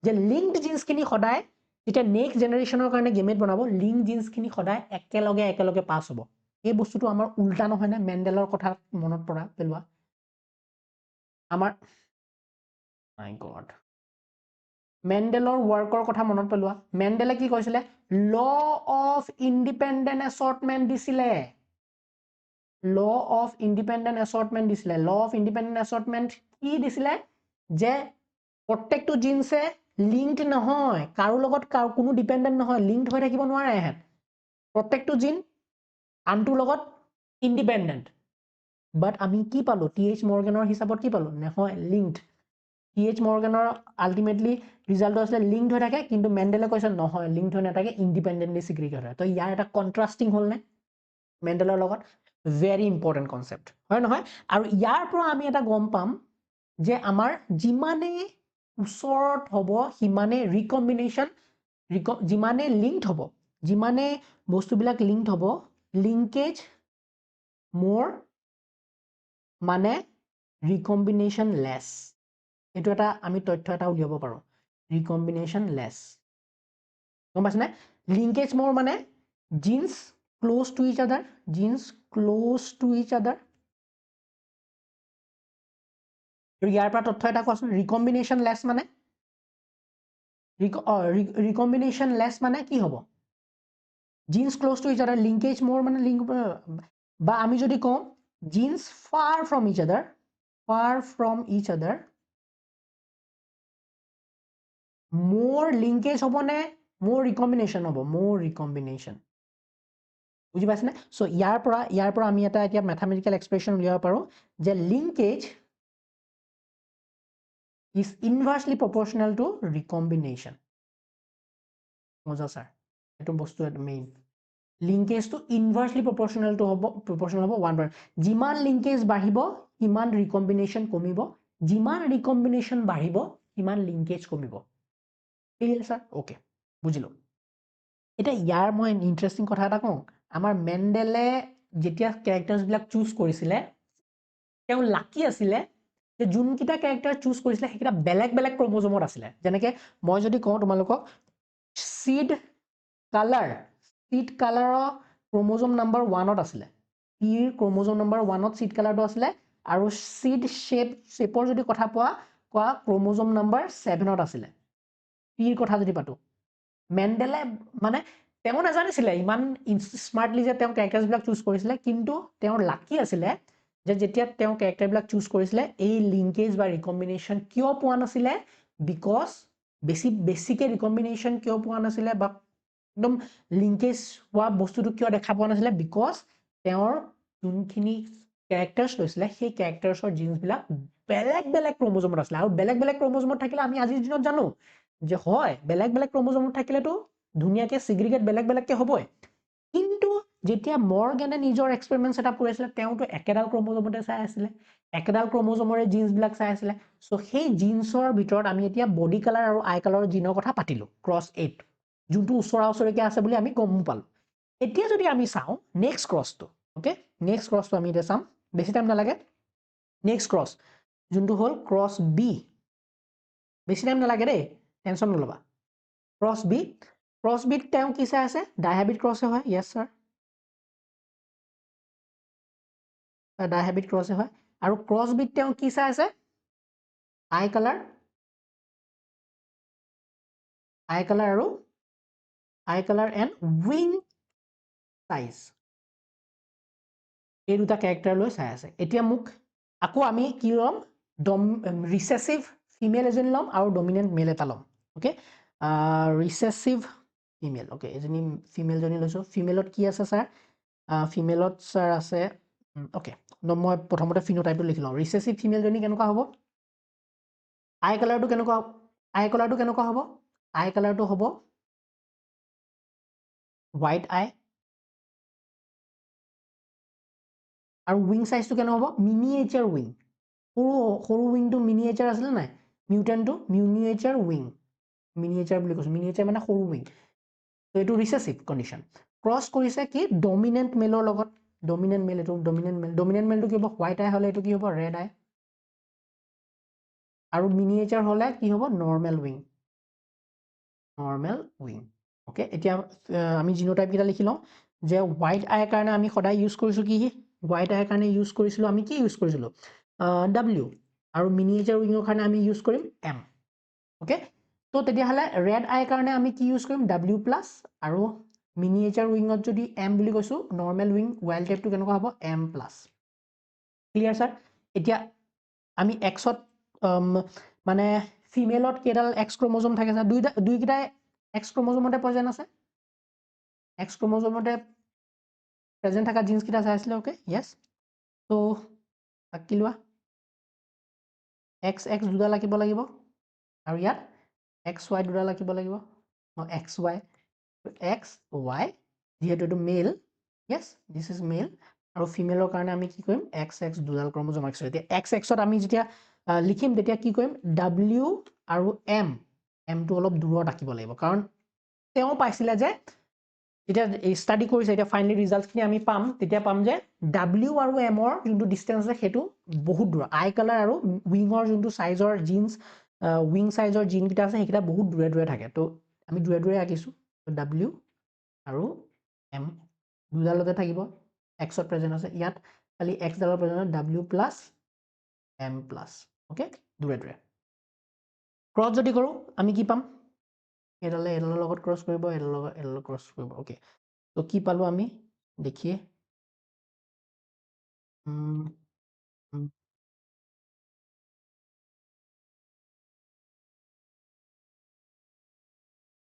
যে linked genes খিনি সদায় যেতিয়া নেক্সট জেনাৰেশ্যনৰ কাৰণে গেমেট বনাব linked genes খিনি সদায় একেলগে পাছ হ'ব এই বস্তুটো আমাৰ উল্টা নহয় না মেণ্ডেলৰ কথা মনত পেলোৱা আমাৰ মাই গড মেণ্ডেলৰ ৱৰ্কৰ কথা মনত পেলোৱা মেণ্ডেলে কি কৈছিলে ল অফ ইণ্ডিপেণ্ডেণ্ট এছৰ্টমেণ্ট দিছিলে ল অফ ইণ্ডিপেণ্ডেণ্ট এছৰ্টমেণ্ট কি দিছিলে যে প্ৰত্যেকটো জিনছে লিংকড নহয় কাৰো লগত কোনো ডিপেণ্ডেণ্ট নহয় লিংকড হৈ থাকিব নোৱাৰে এহেত প্ৰত্যেকটো জিন আনটোৰ লগত ইণ্ডিপেণ্ডেণ্ট বাট আমি কি পালো টিএইচ মৰ্গেনৰ হিচাপত কি পালো নহয় লিংকড টিএইচ মৰ্গেনৰ আল্টিমেটলি ৰিজাল্টটো আছিলে লিংকড হৈ থাকে কিন্তু মেণ্ডেলে কৈছে নহয় লিংকড হৈ নাথাকে ইণ্ডিপেণ্ডেণ্টলি সিগ্ৰেগেট হয় তো ইয়াৰ এটা কন্ট্ৰাষ্টিং হ'ল নে মেণ্ডেলৰ লগত ভেৰি ইম্পৰ্টেণ্ট কনসেপ্ট হয় নহয় আৰু ইয়াৰ পৰা আমি এটা গম পাম যে আমাৰ যিমানে ওচৰত হ'ব সিমানে ৰিকম্বিনেশ্যন যিমানে লিংকড হ'ব যিমানে বস্তুবিলাক লিংকড হ'ব লিংকেজ মোৰ মানে ৰিকম্বিনেশ্যন লেছ এইটো এটা আমি তথ্য এটা উলিয়াব পাৰো ৰিকম্বিনেশ্যন লেছ গম পাইছনে লিংকেজ মোৰ মানে জিনছ ক্লোজ টু ইচ আদাৰ ইয়াৰ পৰা তথ্য এটা কোৱাচোন ৰিকম্বিনেশ্যন লেছ মানে ৰিকম্বিনেশ্যন লেছ মানে কি হ'ব জিনছ ক্লোজ টু ইচ আদাৰ লিংকেজ মোৰ মানে লিংক বা আমি যদি কওঁ জিনছ ফাৰ ফ্ৰম ইচ আদাৰ far from each other, more linkage hobo ne more recombination hobo, more recombination. বুজি পাইছনে? সো ইয়াৰ পৰা আমি এটা এতিয়া ম্যাথমেটিক্যাল এক্সপ্ৰেশন উলিয়াব পাৰো যে linkage is inversely proportional to recombination. মজা স্যার, এটো বস্তু এটা মেইন। লিংকেজ টু ইনভার্সলি proportional হ'ব 1/. যিমান লিংকেজ বাঢ়িব সিমান ৰিকম্বিনেশ্যন কমিব, যিমান ৰিকম্বিনেশ্যন বাঢ়িব সিমান লিংকেজ কমিব। Clear sir? ওকে, বুজিলো। এটা ইয়াৰ মই ইন্টাৰেষ্টিং কথা এটা কওঁ, আমাৰ মেণ্ডেলে যেতিয়া ক্যাৰেক্টাৰ্ছবিলাক চুজ কৰিছিলে তেওঁ লাকি আছিলে যে যোনকেইটা ক্যাৰেক্টাৰ চুজ কৰিছিলে সেইকেইটা বেলেগ বেলেগ ক্ৰমোজমত আছিলে। যেনেকে মই যদি কওঁ তোমালোকক সিড কালাৰৰ ক্ৰমোজম নাম্বাৰ 1ত আছিলে, পিৰ ক্ৰমোজম নাম্বাৰ 1ত সিড কালাৰটো আছিলে, আৰু সিড শেপৰ যদি কথা কোৱা ক্ৰমোজম নাম্বাৰ 7ত আছিলে। পিৰ কথা যদি পাতো, মেণ্ডেলে মানে তেওঁ নাজানিছিলে ইমান স্মাৰ্টলি যে তেওঁ ক্যাৰেক্টাৰ্ছবিলাক চুজ কৰিছিলে, কিন্তু তেওঁৰ লাকি আছিলে যে যেতিয়া তেওঁ ক্যাৰেক্টাৰবিলাক চুজ কৰিছিলে এই লিংকেজ বা ৰিকম্বিনেশ্যন কিয় পোৱা নাছিলে, বিকজ বেছিকে ৰিকম্বিনেশ্যন কিয় পোৱা নাছিলে বা একদম লিংকেজ হোৱা বস্তুটো কিয় দেখা পোৱা নাছিলে, বিকজ তেওঁৰ যোনখিনি ক্যাৰেক্টাৰ্ছ লৈছিলে সেই ক্যাৰেক্টাৰ্ছৰ জিন্সবিলাক বেলেগ বেলেগ ক্ৰমোজমত আছিলে। আৰু বেলেগ বেলেগ ক্ৰমোজমত থাকিলে আমি আজিৰ দিনত জানো যে হয় বেলেগ বেলেগ ক্ৰমোজমত থাকিলেতো ধুনীয়াকে সিগ্ৰিগেট বেলেগ বেলেগকে হ'বই। কিন্তু যেতিয়া মৰ্গেনে নিজৰ এক্সপেৰিমেন্ট সেটআপ কৰিছিলে তেওঁতো একেডাল ক্ৰমোজমতে চাই আছিলে, একেডাল ক্ৰমোজমৰে জিন্সবিলাক চাই আছিলে। সো সেই জিন্সৰ ভিতৰত আমি এতিয়া বডি কালাৰ আৰু আই কালাৰৰ জিনৰ কথা পাতিলো ক্ৰছ 8, যোনটো ওচৰা ওচৰিকে আছে বুলি আমি গম পালো। এতিয়া যদি আমি চাওঁ নেক্সট ক্ৰছটো, ওকে নেক্সট ক্ৰছটো আমি এতিয়া চাম, বেছি টাইম নালাগে। নেক্সট ক্ৰছ যোনটো হ'ল ক্ৰছ বি, বেছি টাইম নালাগে দেই, টেনশ্যন নল'বা। ক্ৰছ বিত তেওঁ কি চাই আছে, ডাইহাবিট ক্ৰছে হয়, য়েছ ছাৰ, ডাইহাবিট ক্ৰছে হয়। আৰু ক্ৰছ বিত তেওঁ কি চাই আছে, আই কালাৰ এণ্ড উইং সাইজ, এই দুটা ক্যাৰেক্টাৰ লৈ চাই আছে। এতিয়া মোক আকৌ আমি কি ল'ম, ৰিচেছিভ ফিমেল এজনী ল'ম আৰু ডমিনেণ্ট মেল এটা ল'ম। ওকে, ৰিচেছিভ ফিমেল, ওকে এজনী ফিমেলজনী লৈছোঁ। ফিমেলত কি আছে ছাৰ, ফিমেলত ছাৰ আছে, ওকে মই প্ৰথমতে ফিনোটাইপটো লিখি লওঁ। ৰিচেছিভ ফিমেলজনী কেনেকুৱা হ'ব, আই কালাৰটো কেনেকুৱা হ'ব, আই কালাৰটো হ'ব হোৱাইট আই, আৰু উইং সাইজটো কেনে হ'ব, মিনিয়েচাৰ উইং, সৰু উইংটো মিনিয়েচাৰ আছিলে নাই, মিউটেণ্টটো মিনিয়েচাৰ উইং, মিনিয়েচাৰ বুলি কৈছোঁ, মিনিয়েচাৰ মানে সৰু উইং। তো এইটো ৰিচেছিভ কণ্ডিশ্যন। ক্ৰছ কৰিছে কি ডমিনেণ্ট মেলৰ লগত, ডমিনেণ্ট মেল, এইটো ডমিনেণ্ট মেলটো কি হ'ব, হোৱাইট আই হ'লে এইটো কি হ'ব, ৰেড আই, আৰু মিনিয়েচাৰ হ'লে কি হ'ব, নৰ্মেল উইং। ওকে, এতিয়া আমি জিনোটাইপ কেইটা লিখি লওঁ যে হোৱাইট আইৰ কাৰণে আমি সদায় ইউজ কৰিছোঁ কি, হোৱাইট আইৰ কাৰণে ইউজ কৰিছিলোঁ আমি কি ইউজ কৰিছিলোঁ, W, আৰু মিনিয়েচাৰ উইঙৰ কাৰণে আমি ইউজ কৰিম M। ওকে, তো তেতিয়াহ'লে ৰেড আইৰ কাৰণে আমি কি ইউজ কৰিম, W+, আৰু মিনিয়েচাৰ উইঙত যদি M বুলি কৈছোঁ, নৰ্মেল উইং ৱাইল্ড টাইপটো কেনেকুৱা হ'ব, M+। Clear sir? এতিয়া আমি এক্সত মানে ফিমেলত কেইডাল এক্স ক্ৰমোজম থাকে ছাৰ, দুইকেইটাই এক্স ক্ৰমোজমতে প্ৰেজেণ্ট আছে, এক্স ক্ৰমোজমতে প্ৰেজেণ্ট থকা জিন্স কেইটা চাই আছিলে। ওকে য়েছ, তো কি লোৱা, এক্স দুডাল ৰাখিব লাগিব, আৰু ইয়াত XY দুডাল ৰাখিব লাগিব, XY, যিহেতু এইটো মেল, য়েছ দিছ ইজ মেল, আৰু ফিমেলৰ কাৰণে আমি কি কৰিম, XX দুডাল ক্ৰমোজম ৰাখিছোঁ। এতিয়া XXত আমি যেতিয়া লিখিম তেতিয়া কি কৰিম, W আৰু এমটো অলপ দূৰত ৰাখিব লাগিব, কাৰণ তেওঁ পাইছিলে যে যেতিয়া ষ্টাডি কৰিছে, এতিয়া ফাইনেলি ৰিজাল্টখিনি আমি পাম, তেতিয়া পাম যে W আৰু এমৰ যোনটো ডিষ্টেঞ্চ আছে সেইটো বহুত দূৰ, আই কালাৰ আৰু উইঙৰ যোনটো চাইজৰ জিন্স, উইং চাইজৰ জিনকেইটা আছে সেইকেইটা বহুত দূৰে দূৰে থাকে। তো আমি দূৰে দূৰে ৰাখিছোঁ, W আৰু M দুডালতে থাকিব, এক্সত প্ৰেজেণ্ট আছে, ইয়াত খালি এক্সডালৰ প্ৰেজেণ্ট W+M+, ওকে দূৰে দূৰে। ক্ৰছ যদি কৰোঁ আমি কি পাম, এডালে এডালৰ লগত ক্ৰছ কৰিব, এডালৰ লগত এডালৰ ক্ৰছ কৰিব। ওকে, তো কি পালোঁ আমি দেখিয়ে,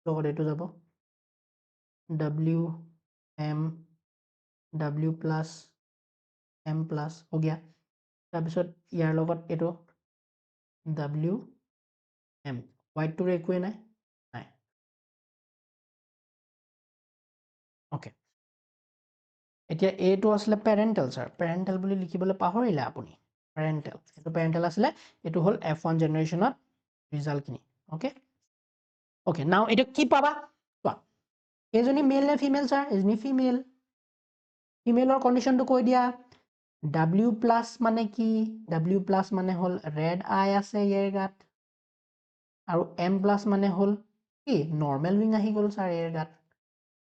লগত এইটো যাব W M W plus M plus हो गया তাৰপিছত ইয়াৰ লগত এইটো W M white টোৰ একোৱে নাই নাই ওকে এতিয়া এইটো আসলে পেৰেণ্টেল স্যাৰ পেৰেণ্টেল বুলি লিখিবলৈ পাহৰিলে আপুনি পেৰেণ্টেল এইটো পেৰেণ্টেল আসলে এইটো হল F1 জেনাৰেশনত ৰিজাল্ট খিনি ওকে ওকে নাও এইটো কি পাবা চোৱা এজনী মেল নে ফিমেল স্যাৰ এজনী ফিমেল ফিমেলৰ কন্ডিশনটো কৈ দিয়া W প্লাস মানে কি W প্লাস মানে হল ৰেড আই আছে ইয়াৰ গাত আৰু M প্লাস মানে হল কি নৰ্মেল উইং আহি গল স্যাৰ ইয়াৰ গাত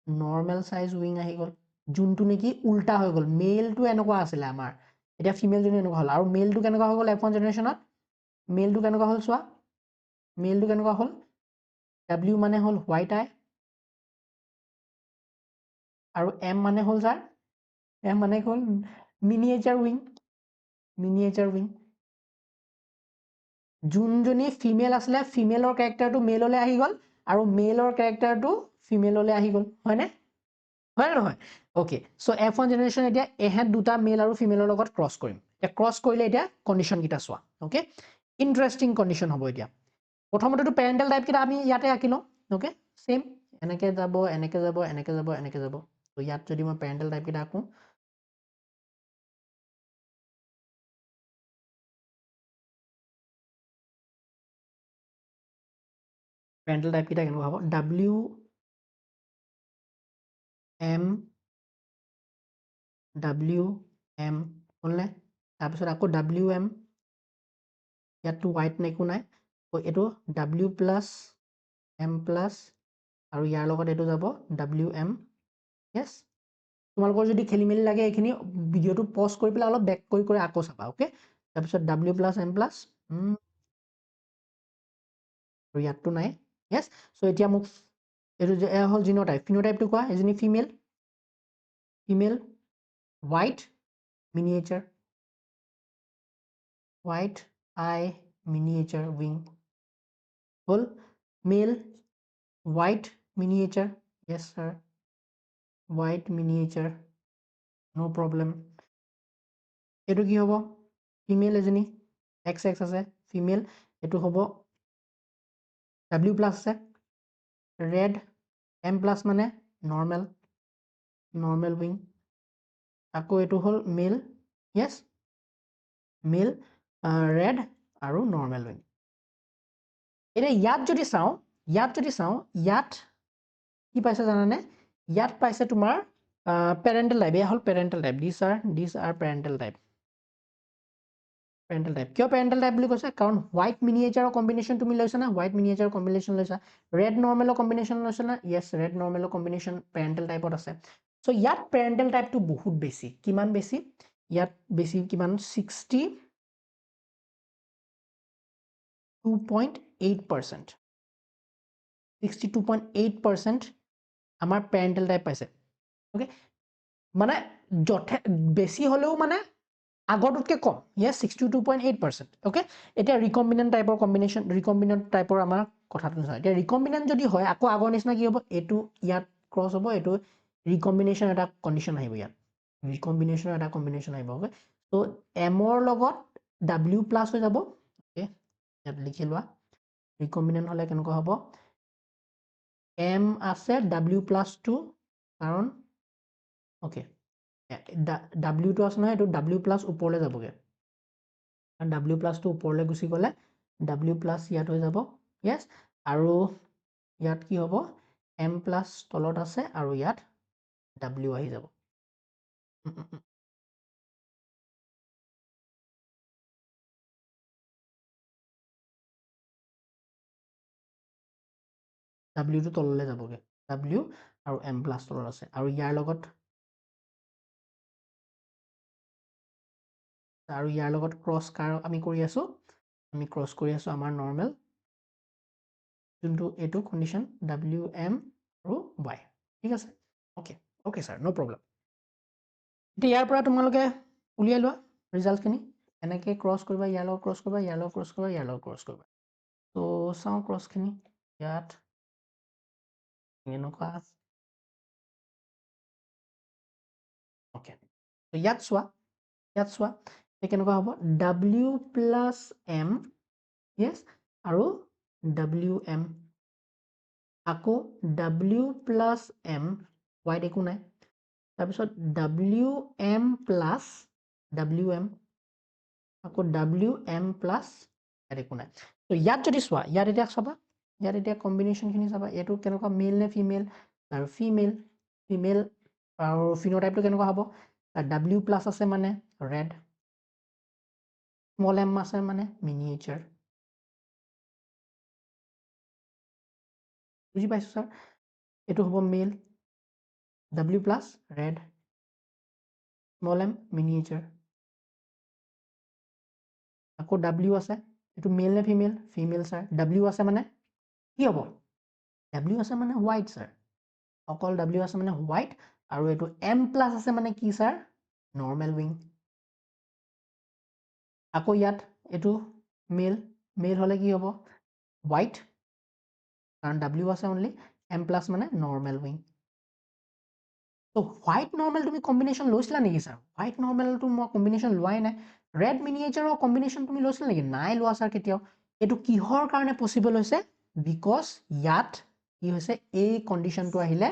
নৰ্মেল সাইজ উইং আহি গল যোনটো নেকি উল্টা হৈ গল মেলটো এনেকুৱা আছিল আমাৰ এটা ফিমেল জনী এনেকুৱা হল আৰু মেলটো কেনেকুৱা হৈ গল F1 জেনাৰেশনত মেলটো কেনেকুৱা হল চোৱা মেলটো কেনেকুৱা হল W মানে হল হোৱাইট আই আৰু M মানে হল স্যাৰ M মানে হল মিনিয়েচাৰ উইং যোনজনী ফিমেল আছিলে ফিমেলৰ ক্যাৰেক্টাৰটো মেললৈ আহি গল আৰু মেলৰ ক্যাৰেক্টাৰটো ফিমেললৈ আহি গল হয়নে হয় নহয় ওকে সো F1 জেনাৰেশন এতিয়া এহেত দুটা মেল আৰু ফিমেলৰ লগত ক্ৰস কৰিম এতিয়া ক্ৰস কৰিলে এতিয়া কন্ডিশন কিটা চোৱা ওকে ইন্টাৰেষ্টিং কন্ডিশন হ'ব এতিয়া প্ৰথমতেটো পেৰেণ্টেল টাইপ কিটা আমি ইয়াতে আঁকিলো ওকে সেম এনেকে যাব এনেকে যাব এনেকে যাব এনেকে যাব তো ইয়াত যদি মই পেৰেণ্টেল টাইপ কিটা আঁকো পেৰেণ্টেল টাইপ কিটা কেনেকুৱা হ'ব W M W M হলনে তাৰপিছত আকৌ W M ইয়াতটো হোৱাইট একো নাই তো এইটো W প্লাস M প্লাস আৰু ইয়াৰ লগত এইটো যাব W M yes তোমালোকৰ যদি খেলিমেলি লাগে এইখিনি ভিডিওটো পজ কৰি পেলাই অলপ বেক কৰি আকৌ চাবা ওকে তাৰপিছত W প্লাস M প্লাস আৰু ইয়াতটো নাই yes সো এতিয়া মোক এইটো হল ফিনোটাইপটো কোৱা এজনী female white miniature white eye miniature wing hole male white miniature yes sir white miniature no problem etu ki hobo female ejani xx ase female etu hobo w plus ase red m plus mane normal wing ako etu hol male yes male red aru normal wing ere yat jodi sao yat কি পাইছে জানানে ইয়াত পাইছে তোমাৰ parental type এয়া হল parental type these are parental type কিয় parental type বুলি কৈছে কাৰণ white miniature combination তুমি লৈছা না white miniature combination লৈছা red normal combination লৈছা না yes red normal combination parental type আছে so ইয়াত parental type টো বহুত বেছি কিমান বেছি ইয়াত বেছি কিমান 62.8% 62.8% আমাৰ parental type পাইছে ওকে মানে যথে বেছি হলেও মানে আগৰটোতকে কম yes 62.8% ওকে এতিয়া ৰিকম্বিনেন্ট টাইপৰ কম্বিনেশন ৰিকম্বিনেন্ট টাইপৰ আমাৰ কথাটো নহয় এতিয়া ৰিকম্বিনেন্ট যদি হয় আকৌ আগৰ নিচিনা কি হ'ব এটো ইয়াত ক্ৰস হ'ব এটো ৰিকম্বিনেশন এটা কন্ডিশন আহিব ইয়াত ৰিকম্বিনেশনৰ এটা কম্বিনেশন আহিব ওকে সো m ৰ লগত w প্লাস হৈ যাব ওকে ইয়াত লিখি লোৱা ৰিকম্বিনেন্ট হলে কেনেকুৱা হ'ব m আছে w প্লাস 2 কাৰণ ওকে W টো আছে নহয় এটো W প্লাস ওপৰলৈ যাবগে আৰু W প্লাস টো ওপৰলৈ গুচি গলে W প্লাস ইয়াত হৈ যাব yes আৰু ইয়াত কি হ'ব M প্লাস তলত আছে আৰু ইয়াত W আহি যাব W টো তললৈ যাবগে W আৰু M প্লাস তলত আছে আৰু ইয়াৰ লগত ক্ৰস কাৰ আমি কৰি আছো আমাৰ নৰ্মেল যোনটো এটো কন্ডিশন W M আৰু Y ঠিক আছে ওকে স্যাৰ নো প্ৰবলেম এতিয়া ইয়াৰ পৰা তোমালোকে উলিয়াই লোৱা ৰিজাল্ট খিনি এনেকে ক্ৰস কৰিবা ইয়াৰ লগত ক্ৰস কৰিবা ইয়াৰ লগত ক্ৰস কৰিবা ইয়াৰ লগত ক্ৰস কৰিবা তো চাও ক্ৰস খিনি ইয়াত এনেকুৱা ওকে তো ইয়াত চোৱা এই কেনেকুৱা হ'ব w plus m yes আৰু wm আকৌ w plus m y একো নাই তাৰপিছত wm plus wm আকৌ wm plus ইয়াত একো নাই তো ইয়াত যদি চোৱা ইয়াত এতিয়া চাবা ইয়াত এতিয়া কম্বিনেশ্যনখিনি চাবা এইটো কেনেকুৱা মেল নে ফিমেল আৰু ফিমেল আৰু ফিনোটাইপটো কেনেকুৱা হ'ব w প্লাছ আছে মানে ৰেড স্মল m আছে মানে মিনিয়েচাৰ বুজি পাইছো ছাৰ এইটো হ'ব মেল w plus red small m miniature আকৌ w আছে এইটো মেল নে ফিমেল ছাৰ w আছে মানে কি হ'ব w আছে মানে হোৱাইট ছাৰ অকল w আছে মানে হোৱাইট আৰু এইটো m প্লাছ আছে মানে কি ছাৰ নৰ্মেল উইং আকৌ ইয়াত এইটো মেল হ'লে কি হ'ব হোৱাইট কাৰণ w আছে অনলি m প্লাছ মানে নৰ্মেল উইং তো হোৱাইট নৰ্মেল তুমি কম্বিনেশ্যন লৈছিলা নেকি ছাৰ হোৱাইট নৰ্মেলটো মই কম্বিনেশ্যন লোৱাই নাই ৰেড মিনিয়েচাৰৰ কম্বিনেশ্যন তুমি লৈছিলা নেকি নাই লোৱা ছাৰ কেতিয়াও এইটো কিহৰ কাৰণে পচিবল হৈছে বিকজ ইয়াত কি হৈছে এই কণ্ডিশ্যনটো আহিলে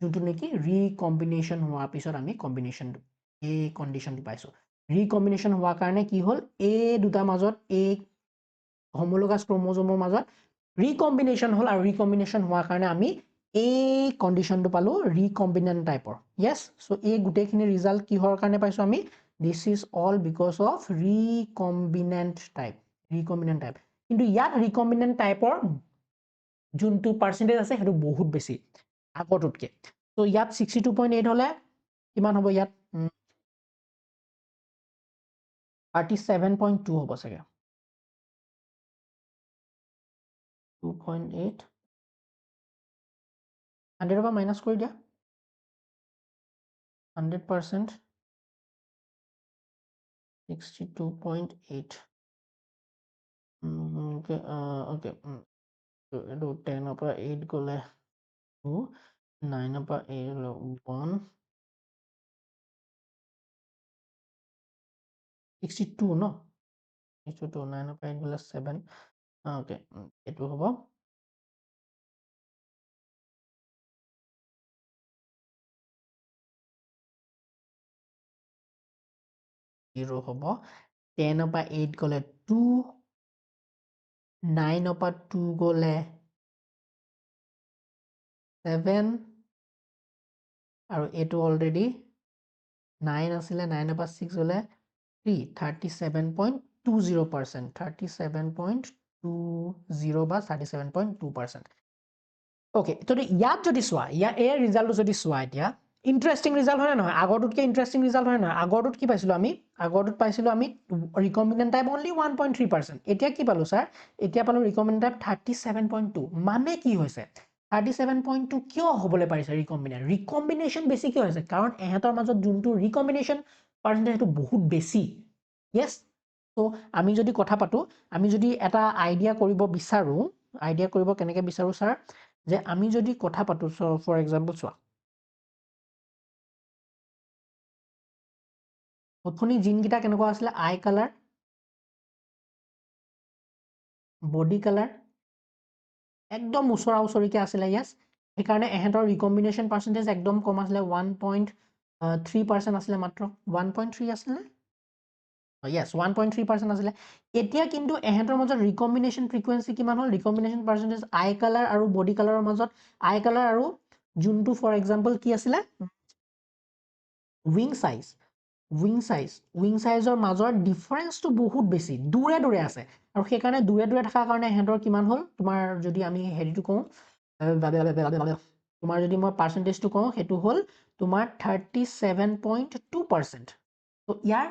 যোনটো নেকি ৰিকম্বিনেশ্যন হোৱাৰ পিছত আমি কম্বিনেশ্যনটো এই কণ্ডিশ্যনটো পাইছোঁ ৰিকম্বিনেশ্যন হোৱাৰ কাৰণে কি হ'ল এই দুটাৰ মাজত এই homologous ক্ৰমোজমৰ মাজত ৰিকম্বিনেশ্যন হ'ল আৰু ৰিকম্বিনেশ্যন হোৱাৰ কাৰণে আমি এই কণ্ডিশ্যনটো পালোঁ ৰিকম্বিনেণ্ট টাইপৰ য়েছ চ' এই গোটেইখিনি ৰিজাল্ট কিহৰ কাৰণে পাইছোঁ আমি this is all because of recombinant type কিন্তু ইয়াত ৰিকম্বিনেণ্ট টাইপৰ যোনটো পাৰ্চেণ্টেজ আছে সেইটো বহুত বেছি আগৰটোতকৈ ত' ইয়াত 62.8 হ'লে কিমান হ'ব ইয়াত 37.2 হ'ব চাগে 2.8 100 পৰা মাইনাছ কৰি দিয়া 100% 62.8 okay okay এইটো 10 পৰা 8 গ'লে 2 9 পৰা 8 1 62 ন 62 9 পৰা 8 গ'লে 7 okay এইটো হ'ব জিৰ' হ'ব 10 পৰা 8 গ'লে 2 9 পৰা 2 গ'লে 7 আৰু এইটো অলৰেডি 9 আছিলে 9 পৰা 6 গ'লে 3 37.20% 37.20 বা 37.2% অ'কে তো ইয়াত যদি চোৱা এই ৰিজাল্টটো যদি চোৱা এতিয়া ইণ্টাৰেষ্টিং ৰিজাল্ট হয় নে নহয় আগৰটোতকৈ ইণ্টাৰেষ্টিং ৰিজাল্ট হয় নহয় আগৰটোত কি পাইছিলোঁ আমি পাইছিলোঁ আমি ৰিকম্বিনেণ্ট টাইপ অনলি 1.3% এতিয়া কি পালোঁ ছাৰ এতিয়া পালোঁ ৰিকম্বিনেণ্ট টাইপ 37.2 মানে কি হৈছে 37.2 কিয় হ'বলৈ পাৰিছে ৰিকম্বিনেশ্যন বেছি কিয় হৈছে কাৰণ এহেঁতৰ মাজত যোনটো ৰিকম্বিনেশ্যন পাৰ্চেণ্টেজ সেইটো বহুত বেছি য়েছ ত' আমি যদি কথা পাতোঁ আমি যদি এটা আইডিয়া কৰিব বিচাৰোঁ আইডিয়া কৰিব কেনেকৈ বিচাৰোঁ ছাৰ যে আমি যদি কথা পাতোঁ ফৰ এক্সাম্পল চোৱা অথনি জিনকেইটা কেনেকুৱা আছিলে আই কালাৰ বডি কালাৰ একদম ওচৰা ওচৰিকৈ আছিলে য়েছ সেইকাৰণে এহেঁতৰ ৰিকম্বিনেশ্যন পাৰ্চেণ্টেজ একদম কম আছিলে 1.3% আছিলে মাত্ৰ 1.3 আছিলে য়েছ 1.3% আছিলে এতিয়া কিন্তু এহেঁতৰ মাজত ৰিকম্বিনেশ্যন ফ্ৰিকুৱেঞ্চি কিমান হ'ল ৰিকম্বিনেশ্যন পাৰ্চেণ্টেজ আই কালাৰ আৰু বডি কালাৰৰ মাজত আই কালাৰ আৰু যোনটো ফৰ এক্সাম্পল কি আছিলে উইং চাইজৰ মাজৰ ডিফাৰেঞ্চটো বহুত বেছি দূৰে দূৰে আছে আৰু সেইকাৰণে দূৰে দূৰে থকাৰ কাৰণে সিহঁতৰ কিমান হ'ল তোমাৰ যদি আমি হেৰিটো কওঁ তোমাৰ যদি মই পাৰ্চেণ্টেজটো কওঁ সেইটো হ'ল তোমাৰ 37.2% ত' ইয়াৰ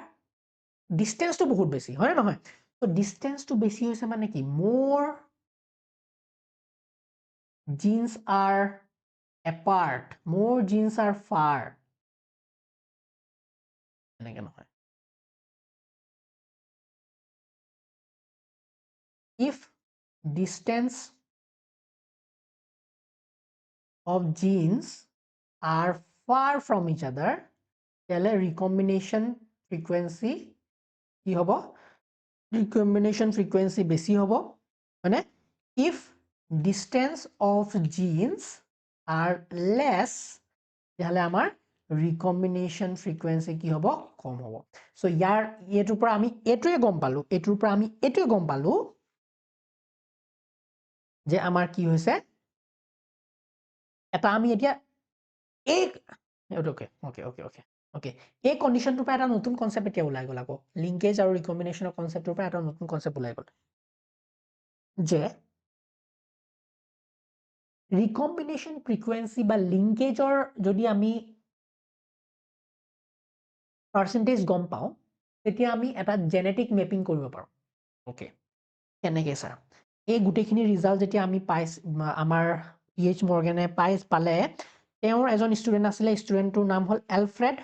ডিষ্টেঞ্চটো বহুত বেছি হয় নে নহয় ত' ডিষ্টেঞ্চটো বেছি হৈছে মানে কি মোৰ জিন্স আৰ এপাৰ্ট মোৰ জিন্স আৰ ফাৰ এনেকে নহয় if distance of genes are far from each other, তেতিয়াহ'লে recombination frequency কি হ'ব? Recombination frequency বেছি হ'ব, মানে if distance of genes are less, তেতিয়াহ'লে আমাৰ recombination frequency কি হ'ব? কম হ'ব। So এইটোৰ পৰা আমি এইটোৱে গম পালো যে আমাৰ কি হৈছে, এটা আমি এতিয়া এই এই কণ্ডিশ্যনটোৰ পৰা এটা নতুন কনচেপ্ট এতিয়া ওলাই গ'ল আকৌ, লিংকেজ আৰু ৰিকম্বিনেশ্যনৰ কনচেপ্টৰ পৰা এটা নতুন কনচেপ্ট ওলাই গ'ল যে ৰিকম্বিনেশ্যন ফ্ৰিকুৱেঞ্চি বা লিংকেজৰ যদি আমি পাৰ্চেণ্টেজ গম পাওঁ, তেতিয়া আমি এটা জেনেটিক মেপিং কৰিব পাৰোঁ। অ'কে, কেনেকৈ ছাৰ? এই গোটেইখিনি ৰিজাল্ট যেতিয়া আমি আমাৰ PH মৰ্গেনে পালে, তেওঁৰ এজন ষ্টুডেণ্ট আছিলে, ষ্টুডেণ্টটোৰ নাম হ'ল এলফ্ৰেড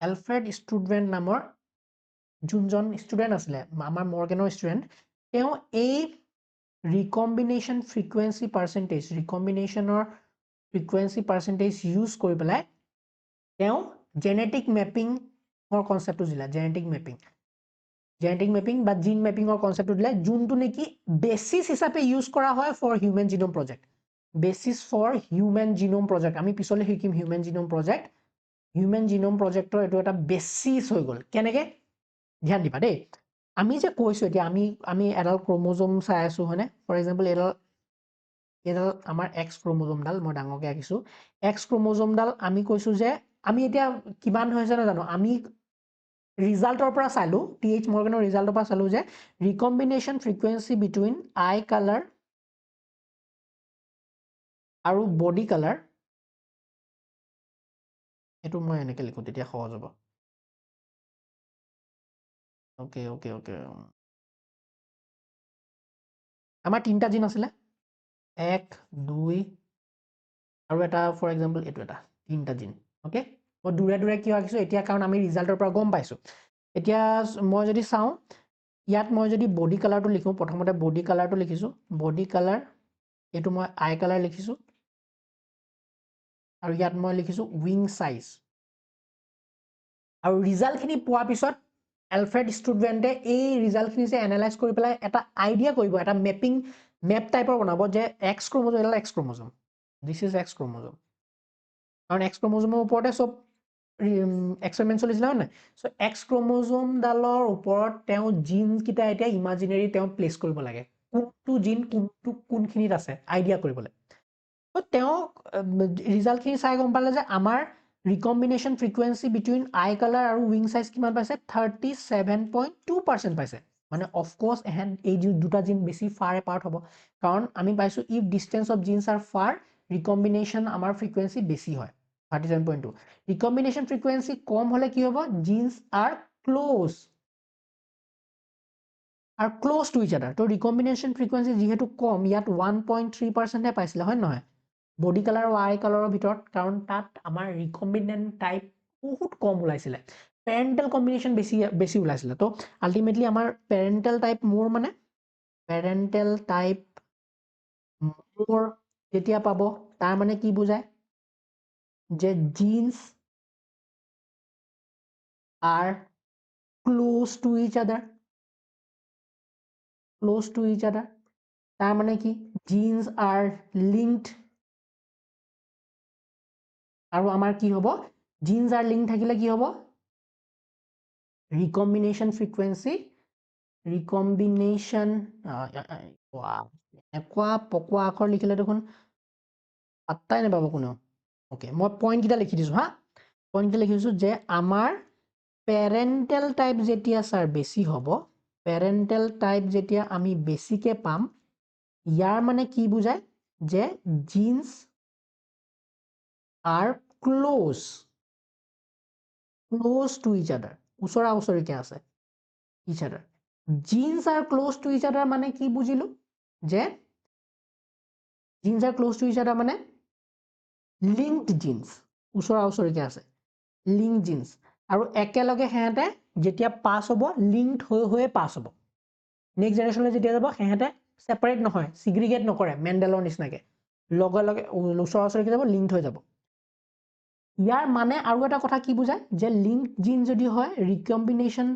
এলফ্ৰেড ষ্টুডভেণ্ট নামৰ যোনজন ষ্টুডেণ্ট আছিলে, আমাৰ মৰ্গেনৰ ষ্টুডেণ্ট, তেওঁ এই ৰিকম্বিনেশ্যন ফ্ৰিকুৱেঞ্চি পাৰ্চেণ্টেজ ইউজ কৰি পেলাই তেওঁ জেনেটিক মেপিঙৰ কনচেপ্টটো দিলে, জেনেটিক মেপিং বা জিন মেপিঙৰ কনচেপ্টটো দিলে, যোনটো নেকি বেচিছ হিচাপে ইউজ কৰা হয় for human genome project. Basis for human genome project, আমি পিছলৈ শিকিম human genome project. Human genome প্ৰজেক্টৰ এইটো এটা বেচিছ হৈ গ'ল। কেনেকে? ধ্যান দিবা দেই। আমি যে কৈছোঁ এতিয়া আমি এডাল ক্ৰমোজোম চাই আছোঁ হয়নে? ফৰ এক্সাম্পল এইডাল আমাৰ এক্স ক্ৰমোজোমডাল, মই ডাঙৰকৈ আঁকিছোঁ। এক্স ক্ৰমোজোমডাল আমি কৈছোঁ যে আমি এতিয়া কিমান হৈছে নাজানো, আমি ৰিজাল্টৰ পৰা চালোঁ, TH মৰ্গেনৰ ৰিজাল্টৰ পৰা চালোঁ যে ৰিকম্বিনেশ্যন ফ্ৰিকুৱেঞ্চি বিটুইন আই কালাৰ আৰু বডি কালাৰ, এইটো মই এনেকৈ লিখোঁ তেতিয়া সহজ হ'ব। অ'কে আমাৰ 3টা জিন আছিলে, 1, 2 আৰু এটা ফৰ এক্সাম্পল এইটো এটা, 3টা জিন। অ'কে, মই দূৰে কিয় আঁকিছোঁ এতিয়া, কাৰণ আমি ৰিজাল্টৰ পৰা গম পাইছোঁ। এতিয়া মই যদি চাওঁ, ইয়াত মই যদি বডি কালাৰটো লিখোঁ, প্ৰথমতে বডি কালাৰটো লিখিছোঁ, বডি কালাৰ, এইটো মই আই কালাৰ লিখিছোঁ, আৰু ইয়াত মই লিখিছোঁ উইং চাইজ। আৰু ৰিজাল্টখিনি পোৱাৰ পিছত এলফ্ৰেড ষ্টুডভেণ্টে এই ৰিজাল্টখিনি যে এনালাইজ কৰি পেলাই এটা আইডিয়া কৰিব, এটা মেপ টাইপৰ বনাব যে এক্স ক্ৰমোজোম, এডাল এক্স ক্ৰমোজোম, দিছ ইজ এক্স ক্ৰমোজোম, কাৰণ এক্স ক্ৰমোজোমৰ ওপৰতে চব এক্সপেৰিমেণ্ট চলিছিলে হয় নাই? চ' এক্স ক্ৰমোজোমডালৰ ওপৰত তেওঁ জিনকেইটা এতিয়া ইমাজিনেৰী তেওঁ প্লেচ কৰিব লাগে, কোনটো জিন কোনখিনিত আছে আইডিয়া কৰিবলৈ। ত' তেওঁ ৰিজাল্টখিনি চাই গম পালে যে আমাৰ ৰিকম্বিনেশ্যন ফ্ৰিকুৱেঞ্চি বিটুইন আই কালাৰ আৰু উইং চাইজ কিমান পাইছে? 37.2% পাইছে। মানে অফক'ৰ্ছ এই দুটা জিন বেছি ফাৰ এপাৰ্ট হ'ব, কাৰণ আমি পাইছোঁ if distance of genes are far, recombination আমাৰ ফ্ৰিকুৱেঞ্চি বেছি হয়, 37.2। ৰিকম্বিনেশ্যন ফ্ৰিকুৱেঞ্চি কম হ'লে কি হ'ব? Genes are close to each other. ত' ৰিকম্বিনেশ্যন ফ্ৰিকুৱেঞ্চি যিহেতু কম, ইয়াত 1.3%হে পাইছিলে হয় নহয়? বডি কালাৰ আৰু আই কালাৰৰ ভিতৰত, কাৰণ তাত আমাৰ ৰিকম্বিনেণ্ট টাইপ বহুত কম ওলাইছিলে, পেৰেণ্টেল কম্বিনেশ্যন বেছি ওলাইছিলে। ত' আল্টিমেটলি আমাৰ পেৰেণ্টেল টাইপ মোৰ যেতিয়া পাব, তাৰ মানে কি বুজায়? যে jeans R close two each আদাৰ, তাৰ মানে কি? জিনছ আৰ লিংকড, আৰু আমাৰ কি হ'ব? জিনছ আৰ লিংক থাকিলে কি হ'ব? ৰিকম্বিনেশ্যন ফ্ৰিকুৱেঞ্চি, এনেকুৱা পকোৱা আখৰ লিখিলে দেখোন পাত্তাই নাপাব কোনেও। অ'কে, মই পইণ্টকেইটা লিখি দিছোঁ হা, পইণ্টকেইটা লিখি দিছোঁ যে আমাৰ পেৰেণ্টেল টাইপ যেতিয়া ছাৰ বেছি হ'ব, পেৰেণ্টেল টাইপ যেতিয়া আমি বেছিকৈ পাম, ইয়াৰ মানে কি বুজায়? যে jeans are close to each আদাৰ, ওচৰা ওচৰিকৈ আছে ইচ আদাৰ। Jeans are close to each আদাৰ মানে কি বুজিলোঁ? যে jeans are close to each আদাৰ মানে লিংকড জিনছ, ওচৰা ওচৰিকৈ আছে, লিংক জিনছ। আৰু একেলগে হেঁতে যেতিয়া পাছ হ'ব লিংকড হৈ পাছ হ'ব নেক্সট জেনেৰেশ্যনলৈ যেতিয়া যাব হেঁতে সেপাৰেট নহয় সিগ্ৰিগেট নকৰে মেণ্ডেলৰ নিচিনাকে লগে লগে ওচৰা ওচৰিকে যাব লিংকড হৈ যাব ইয়াৰ মানে আৰু এটা কথা কি বুজায় যে লিংকড জিন যদি হয় ৰিকম্বিনেশ্যন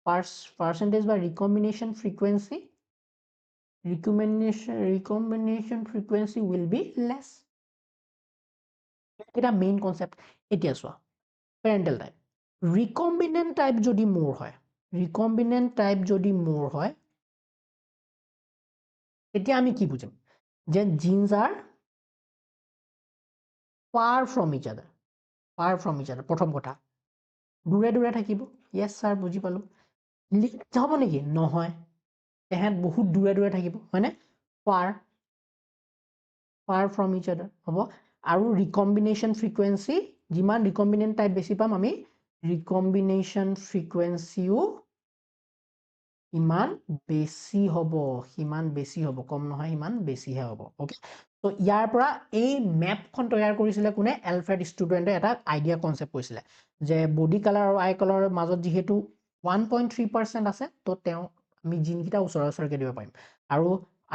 পাৰ্চেন্টেজ বা ৰিকম্বিনেশ্যন ফ্ৰিকুৱেন্সি will be less এটা মেইন কনসেপ্ট এতিয়া চোৱা পেৰেন্টেল টাইপ ৰিকম্বিনেন্ট টাইপ যদি মোৰ হয় এতিয়া আমি কি বুজিম যে genes are far from each other প্ৰথম কথা দূৰে দূৰে থাকিব yes sir বুজি পালো লিংক হ'ব নেকি নহয় তেহেত বহুত দূৰে দূৰে থাকিব হয়নে far from each other হ'ব আৰু ৰিকম্বিনেশ্যন ফ্ৰিকুৱেন্সি যিমান ৰিকম্বিনেন্ট টাইপ বেছি পাম আমি ৰিকম্বিনেশ্যন ফ্ৰিকুৱেন্সিও ইমান বেছি হ'ব কম নহয় ইমান বেছিহে হ'ব ওকে তো ইয়াৰ পৰা এই মেপখন তৈয়াৰ কৰিছিলে কোনে এলফ্ৰেড ষ্টুডেণ্টে এটা আইডিয়া কনসেপ্ট কৈছিলে যে বডি কালাৰ আৰু আই কালাৰৰ মাজত যিহেতু 1.3% আছে তো তেওঁ আমি জিনকিটা ওচৰা ওচৰকে দিব পাৰিম আৰু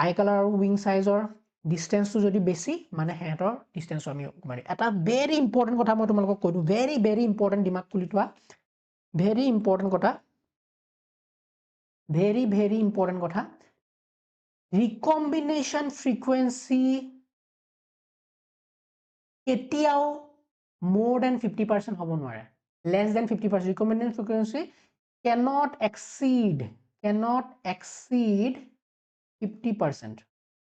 আই কালাৰ আৰু উইং সাইজৰ ডিস্টেন্সটো যদি বেছি মানে হেঁতৰ ডিস্টেন্সটো আমি কমাই দিম এটা ভেৰি ইম্পৰ্টেণ্ট কথা মই তোমালোকক কৈ দিওঁ ভেৰি ইম্পৰ্টেণ্ট দিমাগ খুলি থোৱা ভেৰি ইম্পৰ্টেণ্ট কথা very important কথা recombination frequency কেতিয়াও more than 50% হ'ব নোৱাৰে less than 50% recombination frequency cannot exceed 50%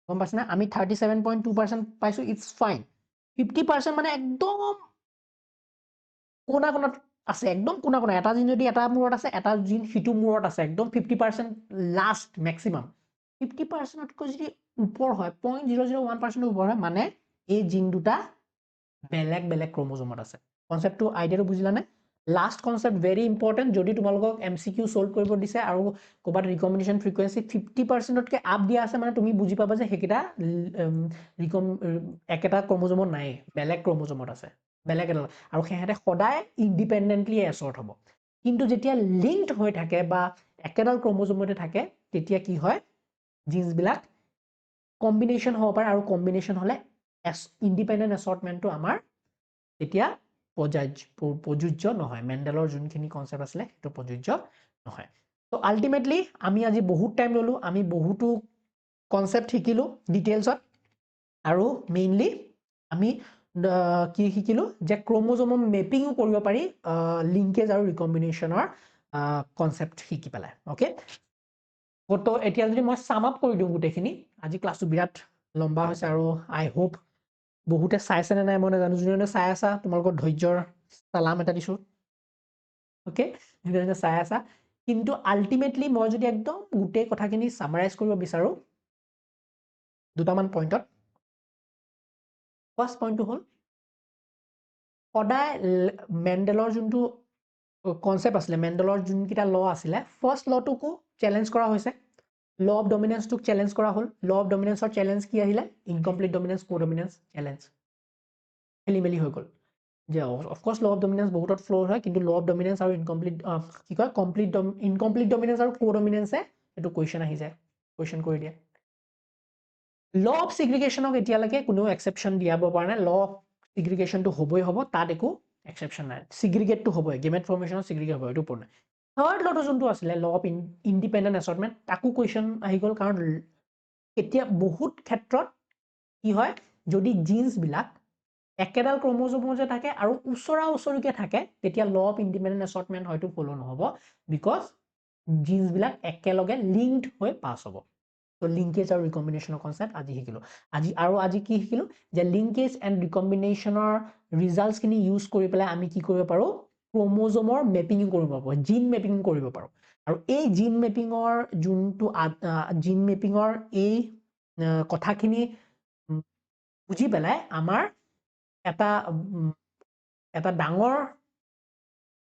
গম পাইছ না আমি 37.2% পাইছো it's fine 50% মানে একদম কোনা কোনা আছে একদম কোনা কোনা এটা জিন যদি এটা মূৰত আছে এটা জিন হিটু মূৰত আছে একদম 50% লাষ্ট ম্যাক্সিমাম 50% তকৈ যদি ওপৰ হয় 0.001% ওপৰ হয় মানে এই জিন দুটা বেলেগ বেলেগ ক্ৰোমোজোমত আছে কনসেপ্টটো আইডিয়াটো বুজিলানে লাষ্ট কনসেপ্ট ভেৰি ইম্পৰ্টেন্ট যদি তোমালোকক এমসিকিউ সলভ কৰিব দিছে আৰু কোবাত ৰিকম্বিনেশ্যন ফ্ৰিকুৱেন্সি 50% তকৈ আপ দিয়া আছে মানে তুমি বুজি পাবা যে হেকিটা একেটা ক্ৰোমোজোমত নাই বেলেগ ক্ৰোমোজোমত আছে বেলেগ এটা আৰু হেঁতে সদায় ইন্ডিপেন্ডেন্টলি এছৰ্ট হ'ব কিন্তু যেতিয়া লিংকড হৈ থাকে বা একেডাল ক্ৰোমোজোমতে থাকে তেতিয়া কি হয় জিন্স বিলাক কম্বিনেশ্যন হ'ব পাৰে আৰু কম্বিনেশ্যন হ'লে ইন্ডিপেন্ডেন্ট এছৰ্টমেন্টটো আমাৰ তেতিয়া প্ৰযোজ্য নহয় মেণ্ডেলৰ যোনখিনি কনসেপ্ট আছিলে সেইটো প্ৰযোজ্য নহয় তো আলটিমেটলি আমি আজি বহুত টাইম ললো আমি বহুতো কনসেপ্ট শিকিলো ডিটেইলছত আৰু মেইনলি আমি কি শিকিলো যে ক্ৰোমোজোম মেপিংও কৰিব পাৰি লিংকেজ আৰু ৰিকম্বিনেশ্যনৰ কনসেপ্ট শিকি পেলাই ওকে তো এতিয়া যদি মই সাম আপ কৰি দিওঁ গোটেইখিনি আজি ক্লাছটো বিৰাট লম্বা হৈছে আৰু আই হোপ বহুতে চাইছে নে নাই মই নাজানো যোনে চাই আছা তোমালোকৰ ধৈৰ্যৰ সালাম এটা দিছো ওকে যোনে চাই আছা কিন্তু আলটিমেটলি মই যদি একদম গোটেই কথাখিনি সামাৰাইজ কৰিব বিচাৰো দুটামান পইণ্টত ফাৰ্ষ্ট পইণ্টটো হ'ল সদায় মেণ্ডেলৰ যোনটো কনসেপ্ট আছিলে মেণ্ডেলৰ যোনকিটা ল আছিলে ফাৰ্ষ্ট লটোকো চেলেঞ্জ কৰা হৈছে ল অফ ডমিনেন্সটোক চেলেঞ্জ কৰা হ'ল ল অফ ডমিনেন্সৰ চেলেঞ্জ কি আহিলে ইনকমপ্লিট ডমিনেন্স কোডমিনেন্স চেলেঞ্জ খেলিমেলি হৈ গ'ল যে অফকোৰ্স ল অফ ডমিনেন্স বহুতত ফ্লো হয় কিন্তু ল অফ ডমিনেন্স আৰু ইনকমপ্লিট কি কয় ইনকমপ্লিট ডমিনেন্স আৰু কোডমিনেন্সে এইটো কুৱেশ্যন আহি যায় কুৱেশ্যন কৰি দিয়ে ল অফ সিগ্ৰিগেশ্যনক এতিয়ালৈকে কোনো এক্সেপশ্যন দিয়াব পৰা নাই ল অফ সিগ্ৰিগেশ্যনটো হ'বই হ'ব তাত একো এক্সেপশ্যন নাই সিগ্ৰিগেটটো হ'বই গেমেট ফৰ্মেশ্যনত সিগ্ৰিগেট হ'ব এইটো ওপৰত নাই থাৰ্ড লটো যোনটো আছিলে ল অফ ইণ্ডিপেণ্ডেণ্ট এছৰ্টমেণ্ট তাকো কুৱেশ্যন আহি গ'ল কাৰণ এতিয়া বহুত ক্ষেত্ৰত কি হয় যদি জিন্স বিলাক একেডাল ক্ৰোমোজোমতে থাকে আৰু ওচৰা ওচৰিকে থাকে তেতিয়া ল অফ ইণ্ডিপেণ্ডেণ্ট এছৰ্টমেণ্ট হয়তো ফলো নহ'ব বিকজ জিন্স বিলাক একেলগে লিংকড হৈ পাছ হ'ব তো লিংকেজ আৰু ৰিকম্বিনেশ্যনৰ কনসেপ্ট আজি শিকিলো আজি কি শিকিলো যে লিংকেজ এণ্ড ৰিকম্বিনেশ্যনৰ ৰিজাল্টছখিনি ইউজ কৰি পেলাই আমি কি কৰিব পাৰো ক্ৰোমোজোমৰ মেপিং কৰিব পাৰো জিন মেপিং কৰিব পাৰো আৰু এই জিন মেপিঙৰ যোনটো জিন মেপিঙৰ এই কথাখিনি বুজি পেলাই আমাৰ এটা ডাঙৰ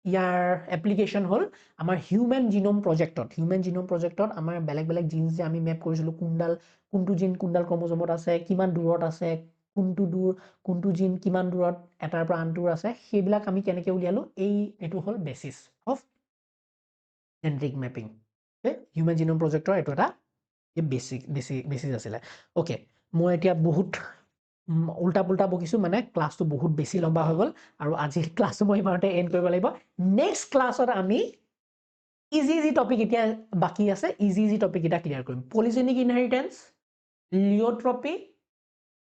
ইয়াৰ এপ্লিকেশ্যন হ'ল আমাৰ হিউমেন জিনোম প্ৰজেক্টত আমাৰ বেলেগ বেলেগ জিন্স যে আমি মেপ কৰিছিলো কোনটো জিন কোনডাল ক্ৰোমোজোমত আছে কিমান দূৰত আছে কোনটো দূৰ কোনটো জিন কিমান দূৰত এটাৰ পৰা আনটোৰ আছে সেইবিলাক আমি কেনেকৈ উলিয়ালো এইটো হ'ল basis of genetic mapping human genome প্ৰজেক্টৰ এইটো এটা বেচিছ আছিলে অ'কে মই এতিয়া বহুত উল্টা পুল্টা বকিছোঁ মানে ক্লাছটো বহুত বেছি লম্বা হৈ গ'ল আৰু আজিৰ ক্লাছটো মই ইমানতে এণ্ড কৰিব লাগিব নেক্সট ক্লাছত আমি ইজি টপিক এতিয়া বাকী আছে ইজি টপিক এটা ক্লিয়াৰ কৰিম polygenic inheritance pleiotropy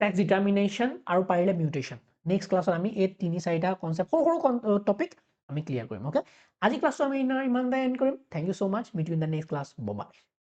sex determination আৰু পাৰিলে মিউটেশ্যন নেক্সট ক্লাছত আমি এই 3-4টা কনচেপ্ট সৰু টপিক আমি ক্লিয়াৰ কৰিম অ'কে আজি ক্লাছটো আমি ইমানতে এণ্ড কৰিম thank you so' much meet you in the next class by